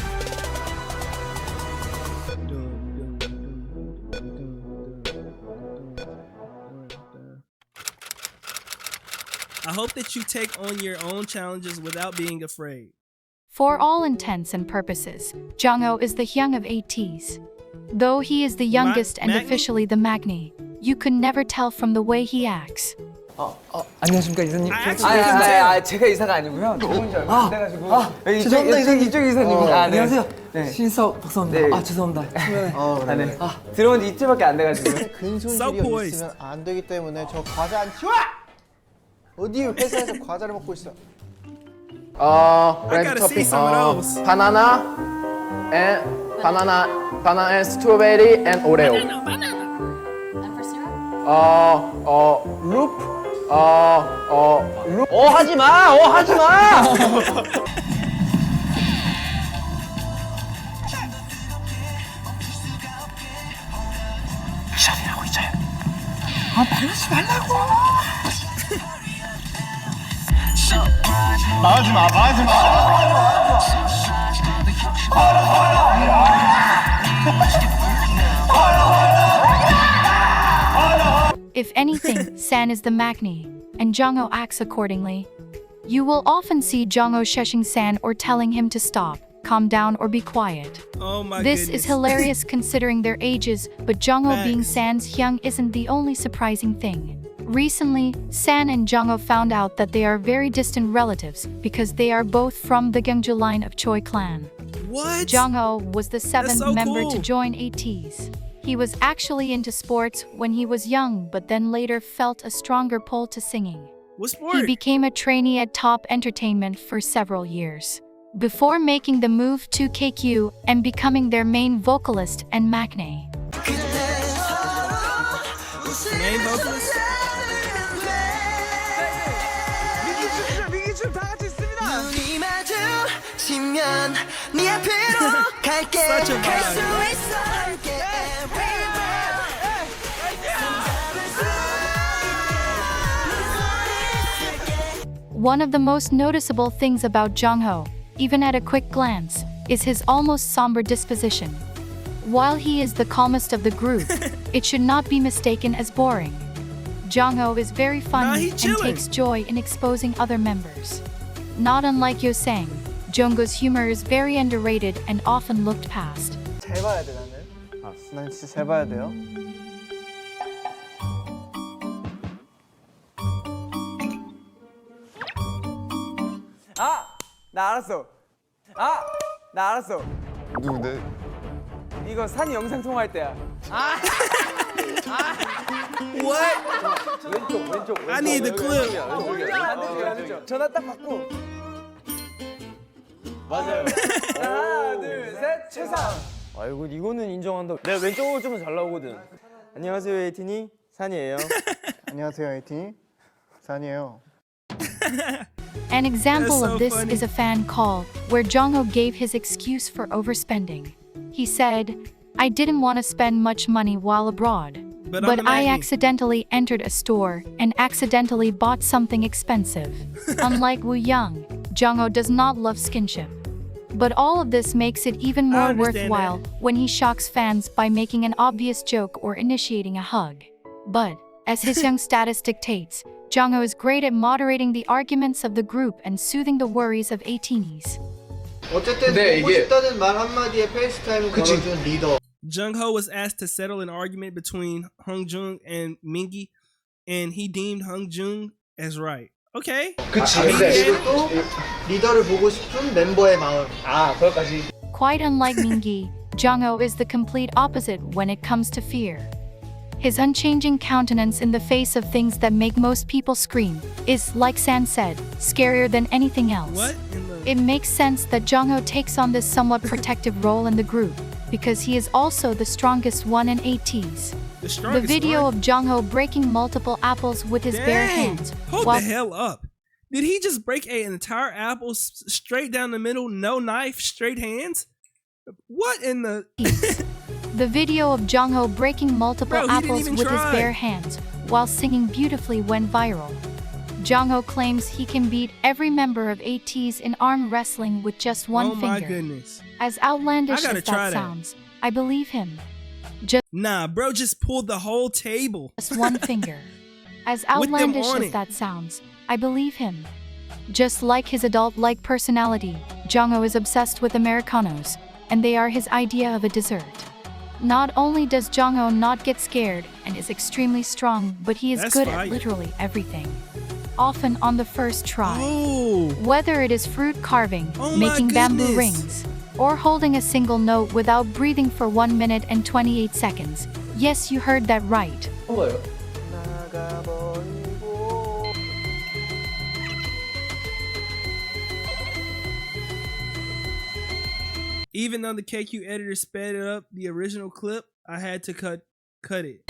S1: I hope that you take on your own challenges without being afraid.
S2: For all intents and purposes, Jungho is the Hyung of ATEEZ. Though he is the youngest and officially the Maknae, you could never tell from the way he acts.
S8: 안녕하십니까 이사님.
S4: 제가 이사가 아니고요. 들어온 지 얼마 안 돼가지고.
S8: 죄송합니다
S4: 이쪽 이사님입니다.
S8: 안녕하세요.
S4: 네.
S8: 신석 박사입니다.
S4: 네.
S8: 죄송합니다.
S4: 네. 들어온 지 이틀밖에 안 돼가지고.
S19: 근손실이 있으면 안 되기 때문에 저 과자 안 치워! 어디 회사에서 과자를 먹고 있어?
S1: 렌즈 토핑.
S19: 바나나 and strawberry and Oreo. 룹.
S4: 하지 마! 하지 마!
S3: 이자리라고 이자야. 말하지 말라고.
S13: 말하지 마.
S2: If anything, San is the Maknae, and Jungho acts accordingly. You will often see Jungho shushing San or telling him to stop, calm down, or be quiet.
S1: Oh my
S2: This
S1: goodness.
S2: is hilarious considering their ages, but Jungho being San's Hyung isn't the only surprising thing. Recently, San and Jungho found out that they are very distant relatives because they are both from the Gyeongju line of Choi clan.
S1: What?
S2: Jungho was the seventh
S1: so
S2: member
S1: cool.
S2: to join ATEEZ. He was actually into sports when he was young, but then later felt a stronger pull to singing.
S1: What sport?
S2: He became a trainee at Top Entertainment for several years, before making the move to KQ and becoming their main vocalist and Maknae.
S1: Main vocalist? Such a vibe.
S2: One of the most noticeable things about Jungho, even at a quick glance, is his almost somber disposition. While he is the calmest of the group, it should not be mistaken as boring. Jungho is very funny and takes joy in exposing other members. Not unlike Yosang, Jungko's humor is very underrated and often looked past.
S19: 잘 봐야 돼 나는. 난 진짜 잘 봐야 돼요.
S4: 나 알았어. 나 알았어.
S19: 누군데?
S4: 이거 산 영상 통화할 때야.
S1: What?
S4: 왼쪽.
S1: I need the clip.
S4: 반대쪽. 전화 딱 받고. 맞아요. 하나, 둘, 셋, 최상. 아이고 이거는 인정한다. 내가 왼쪽으로 좀 잘 나오거든. 안녕하세요 에이틴이 산이에요.
S19: 안녕하세요 에이틴이 산이에요.
S2: An example
S1: That's so
S2: of this
S1: funny.
S2: is a fan call, where Jungho gave his excuse for overspending. He said, "I didn't want to spend much money while abroad,
S1: But
S2: but
S1: I'm the
S2: I
S1: Maknae."
S2: accidentally entered a store and accidentally bought something expensive." Unlike Wooyoung, Jungho does not love skinship. But all of this makes it even more
S1: understand
S2: worthwhile when he shocks fans by making an obvious joke or initiating a hug. But, as his young status dictates, Jungho is great at moderating the arguments of the group and soothing the worries of ATEEZ.
S19: 어쨌든 보고 싶다는 말 한마디에 페이스타임을 걸어준 리더.
S1: Jungho was asked to settle an argument between Hongjoong and Mingi, and he deemed Hongjoong as right. Okay.
S19: 그치. 그리고 또 리더를 보고 싶은 멤버의 마음. 아, 그것까지.
S2: Quite unlike Mingi, Jongho is the complete opposite when it comes to fear. His unchanging countenance in the face of things that make most people scream is, like San said, scarier than anything else.
S1: What?
S2: It makes sense that Jongho takes on this somewhat protective role in the group, because he is also the strongest one in ATEEZ. The video of Jongho breaking multiple apples with his bare hands.
S1: Hold the hell up. Did he just break an entire apple straight down the middle, no knife, straight hands? What in the...
S2: The video of Jongho breaking multiple apples with his bare hands while singing beautifully went viral. Jongho claims he can beat every member of ATEEZ in arm wrestling with just one finger.
S1: Oh my goodness.
S2: As outlandish as that sounds, I believe him.
S1: Nah, bro just pulled the whole table.
S2: Just one finger. As outlandish as that sounds, I believe him. Just like his adult-like personality, Jongho is obsessed with Americanos, and they are his idea of a dessert. Not only does Jongho not get scared and is extremely strong, but he is good at literally everything. Often on the first try. Whether it is fruit carving, making bamboo rings, or holding a single note without breathing for 1 minute and 28 seconds. Yes, you heard that right.
S1: Even though the KQ editor sped it up the original clip, I had to cut it.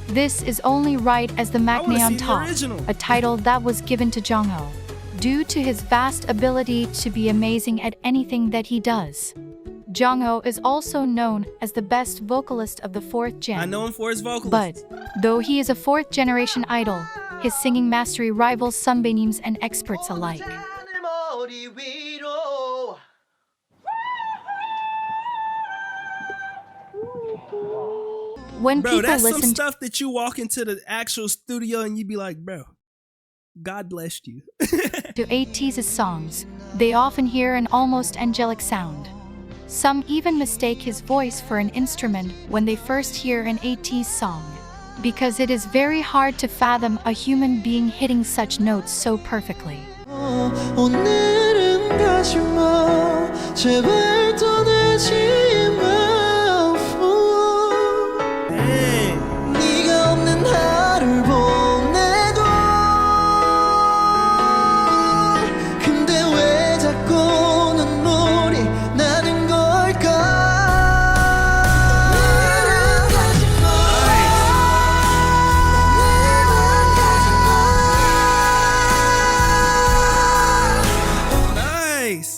S2: This is only right as the Maknae on top, a title that was given to Jongho, due to his vast ability to be amazing at anything that he does. Jongho is also known as the best vocalist of the 4th gen.
S1: I know him for his vocals.
S2: But, though he is a 4th generation idol, his singing mastery rivals sunbaeams and experts alike. When
S1: bro,
S2: people
S1: that's
S2: listen
S1: some stuff that you walk into the actual studio and you be like, bro, God blessed you.
S2: to ATEEZ's songs, they often hear an almost angelic sound. Some even mistake his voice for an instrument when they first hear an ATEEZ song, because it is very hard to fathom a human being hitting such notes so perfectly.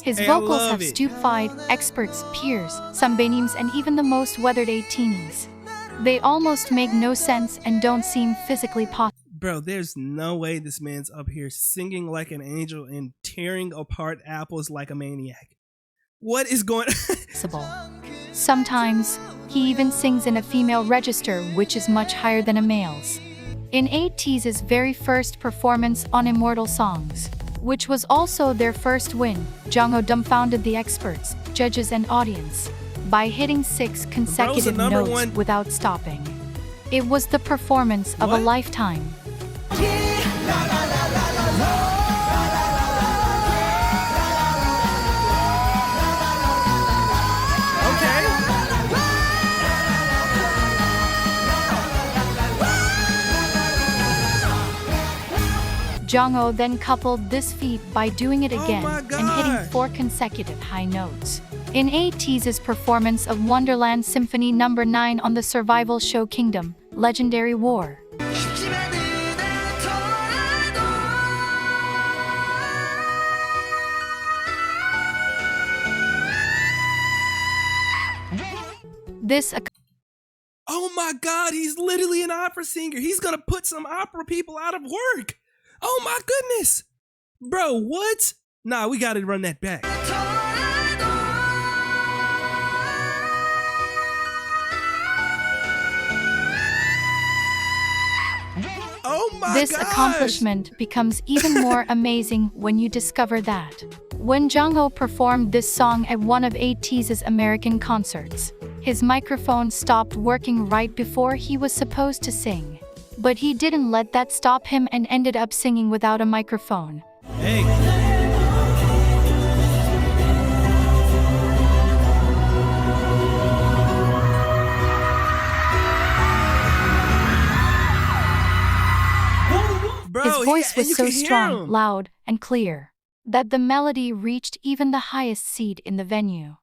S2: His vocals have stupefied experts, peers, sunbaeams, and even the most weathered ATEEZ. They almost make no sense and don't seem physically possible.
S1: Bro, there's no way this man's up here singing like an angel and tearing apart apples like a maniac. What is going on?
S2: Sometimes, he even sings in a female register, which is much higher than a male's. In ATEEZ's very first performance on Immortal Songs, which was also their first win, Jongho dumbfounded the experts, judges, and audience by hitting 6 consecutive notes without stopping. It was the performance of a lifetime. Jongho then coupled this feat by doing it again and hitting 4 consecutive high notes. In ATEEZ's performance of Wonderland Symphony No. 9 on the survival show Kingdom, Legendary War.
S1: Oh my God, he's literally an opera singer. He's gonna put some opera people out of work. Oh my goodness. Bro, what? Nah, we gotta run that back. Oh my
S2: This accomplishment becomes even more amazing when you discover that when Jongho performed this song at one of ATEEZ's American concerts, his microphone stopped working right before he was supposed to sing. But he didn't let that stop him and ended up singing without a microphone.
S1: Hey. Bro,
S2: his voice was so strong,
S1: him.
S2: loud, and clear that the melody reached even the highest seat in the venue.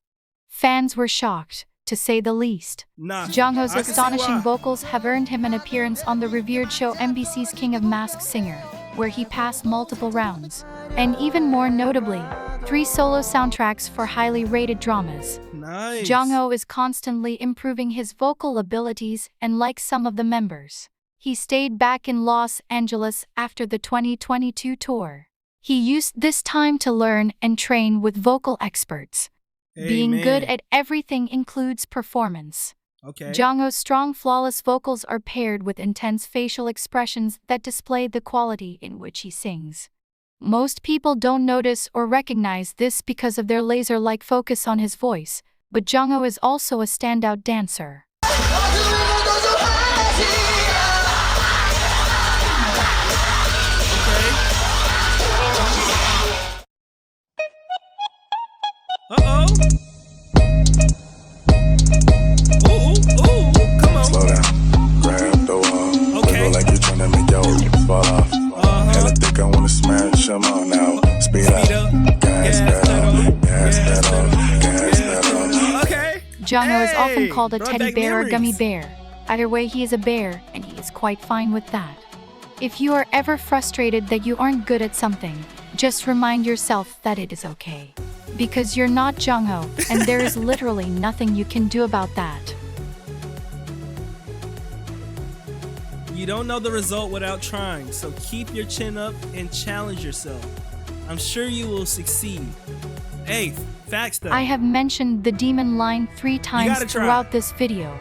S2: Fans were shocked, to say the least. Jungho's astonishing vocals have earned him an appearance on the revered show MBC's King of Masked Singer, where he passed multiple rounds. And even more notably, 3 solo soundtracks for highly rated dramas.
S1: Nice.
S2: Jungho is constantly improving his vocal abilities, and like some of the members, he stayed back in Los Angeles after the 2022 tour. He used this time to learn and train with vocal experts. Being good at everything includes performance.
S1: Okay.
S2: Jungho's strong, flawless vocals are paired with intense facial expressions that display the quality in which he sings. Most people don't notice or recognize this because of their laser-like focus on his voice, but Jungho is also a standout dancer.
S1: Uh-oh. Ooh, come on.
S20: Slow down, grab the wall. Okay. Wiggle like you're trying to make your fall off. And I think I wanna smash them all now. Speed up, gas pedal, gas pedal, gas pedal.
S1: Okay.
S2: Jungho is often called a teddy bear or gummy bear. Either way, he is a bear, and he is quite fine with that. If you are ever frustrated that you aren't good at something, just remind yourself that it is okay. Because you're not Jungho, and there is literally nothing you can do about that.
S1: You don't know the result without trying, so keep your chin up and challenge yourself. I'm sure you will succeed. Hey, facts though.
S2: I have mentioned the demon line 3 times throughout this video.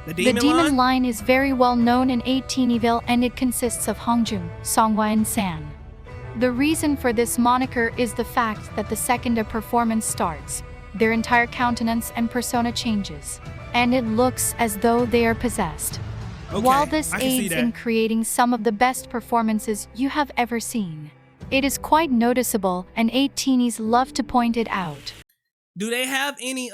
S1: The
S2: demon line is very well known in ATEEZ, and it consists of Hongjun, Songhwa, and San. The reason for this moniker is the fact that the second a performance starts, their entire countenance and persona changes, and it looks as though they are possessed.
S1: Okay,
S2: While this
S1: I can see
S2: aids
S1: that.
S2: in creating some of the best performances you have ever seen, it is quite noticeable, and ATEEZ love to point it out.
S1: Do they have any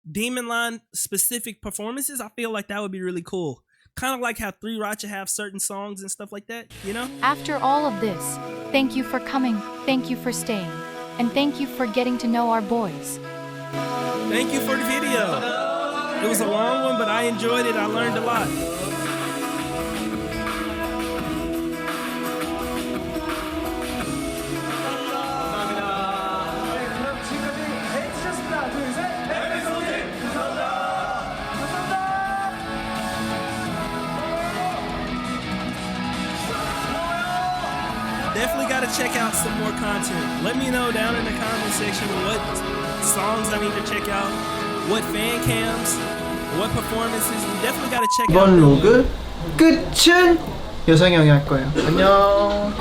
S1: demon line specific performances? I feel like that would be really cool. Kind of like how 3 Racha have certain songs and stuff like that, you know?
S2: After all of this, thank you for coming, thank you for staying, and thank you for getting to know our boys.
S1: Thank you for the video. It was a long one, but I enjoyed it. I learned a lot. Definitely got to check out some more content. Let me know down in the comment section what songs I need to check out, what fan cams, what performances. We definitely got to check out.
S19: 이번 로그 끝은 여상이 형이 할 거예요. 안녕.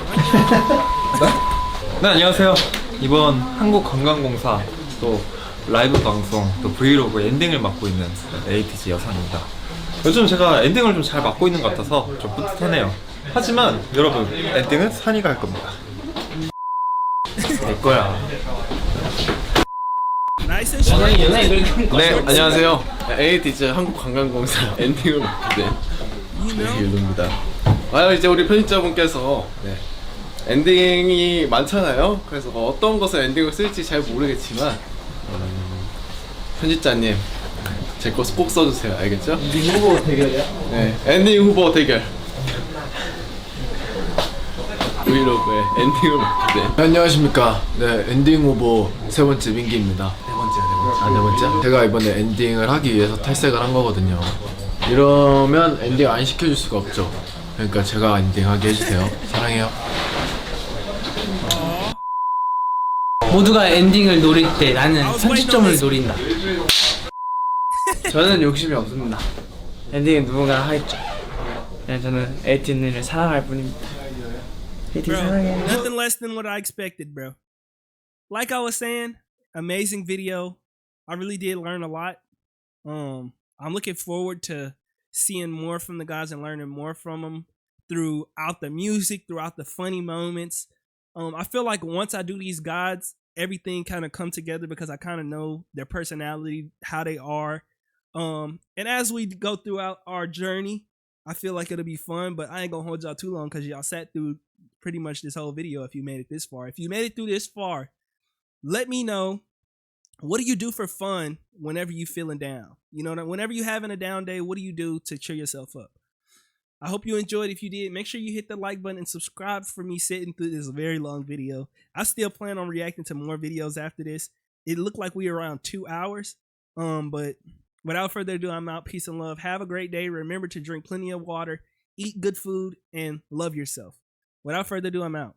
S10: 네, 안녕하세요. 이번 한국관광공사 또 라이브 방송 또 브이로그 엔딩을 맡고 있는 에이티즈 여상입니다. 요즘 제가 엔딩을 좀 잘 맡고 있는 것 같아서 좀 뿌듯하네요. 하지만 여러분, 엔딩은 산이가 할 겁니다. 내 거야.
S17: 네, 안녕하세요. ATEEZ 한국관광공사 엔딩을 맡게 된 유노입니다. 이제 우리 편집자분께서 엔딩이 많잖아요. 그래서 어떤 것을 엔딩을 쓸지 잘 모르겠지만 편집자님 제 거 꼭 써주세요. 알겠죠?
S19: 엔딩 후보 대결이야?
S17: 네, 엔딩 후보 대결. 브이로그의 엔딩을 맡게 된 안녕하십니까. 네, 엔딩 후보 3번째 민기입니다. 네 번째? 제가 이번에 엔딩을 하기 위해서 탈색을 한 거거든요. 이러면 엔딩 안 시켜줄 수가 없죠. 그러니까 제가 엔딩하게 해주세요. 사랑해요.
S21: 모두가 엔딩을 노릴 때 나는 30점을 노린다.
S8: 저는 욕심이 없습니다.
S21: 엔딩은 누군가 하겠죠. 그냥 저는 에이티즈를 사랑할 뿐입니다. 에이티즈 사랑해.
S1: Nothing less than what I expected, bro. Like I was saying, amazing video. I really did learn a lot. I'm looking forward to seeing more from the guys and learning more from them throughout the music, throughout the funny moments. I feel like once I do these guides, everything kind of come together because I kind of know their personality, how they are. And as we go throughout our journey, I feel like it'll be fun, but I ain't gonna hold y'all too long because y'all sat through pretty much this whole video if you made it this far. If you made it through this far, let me know, what do you do for fun whenever you feeling down? You know, whenever you having a down day, what do you do to cheer yourself up? I hope you enjoyed. If you did, make sure you hit the like button and subscribe for me sitting through this very long video. I still plan on reacting to more videos after this. It looked like we were around 2 hours. But without further ado, I'm out. Peace and love. Have a great day. Remember to drink plenty of water, eat good food, and love yourself. Without further ado, I'm out.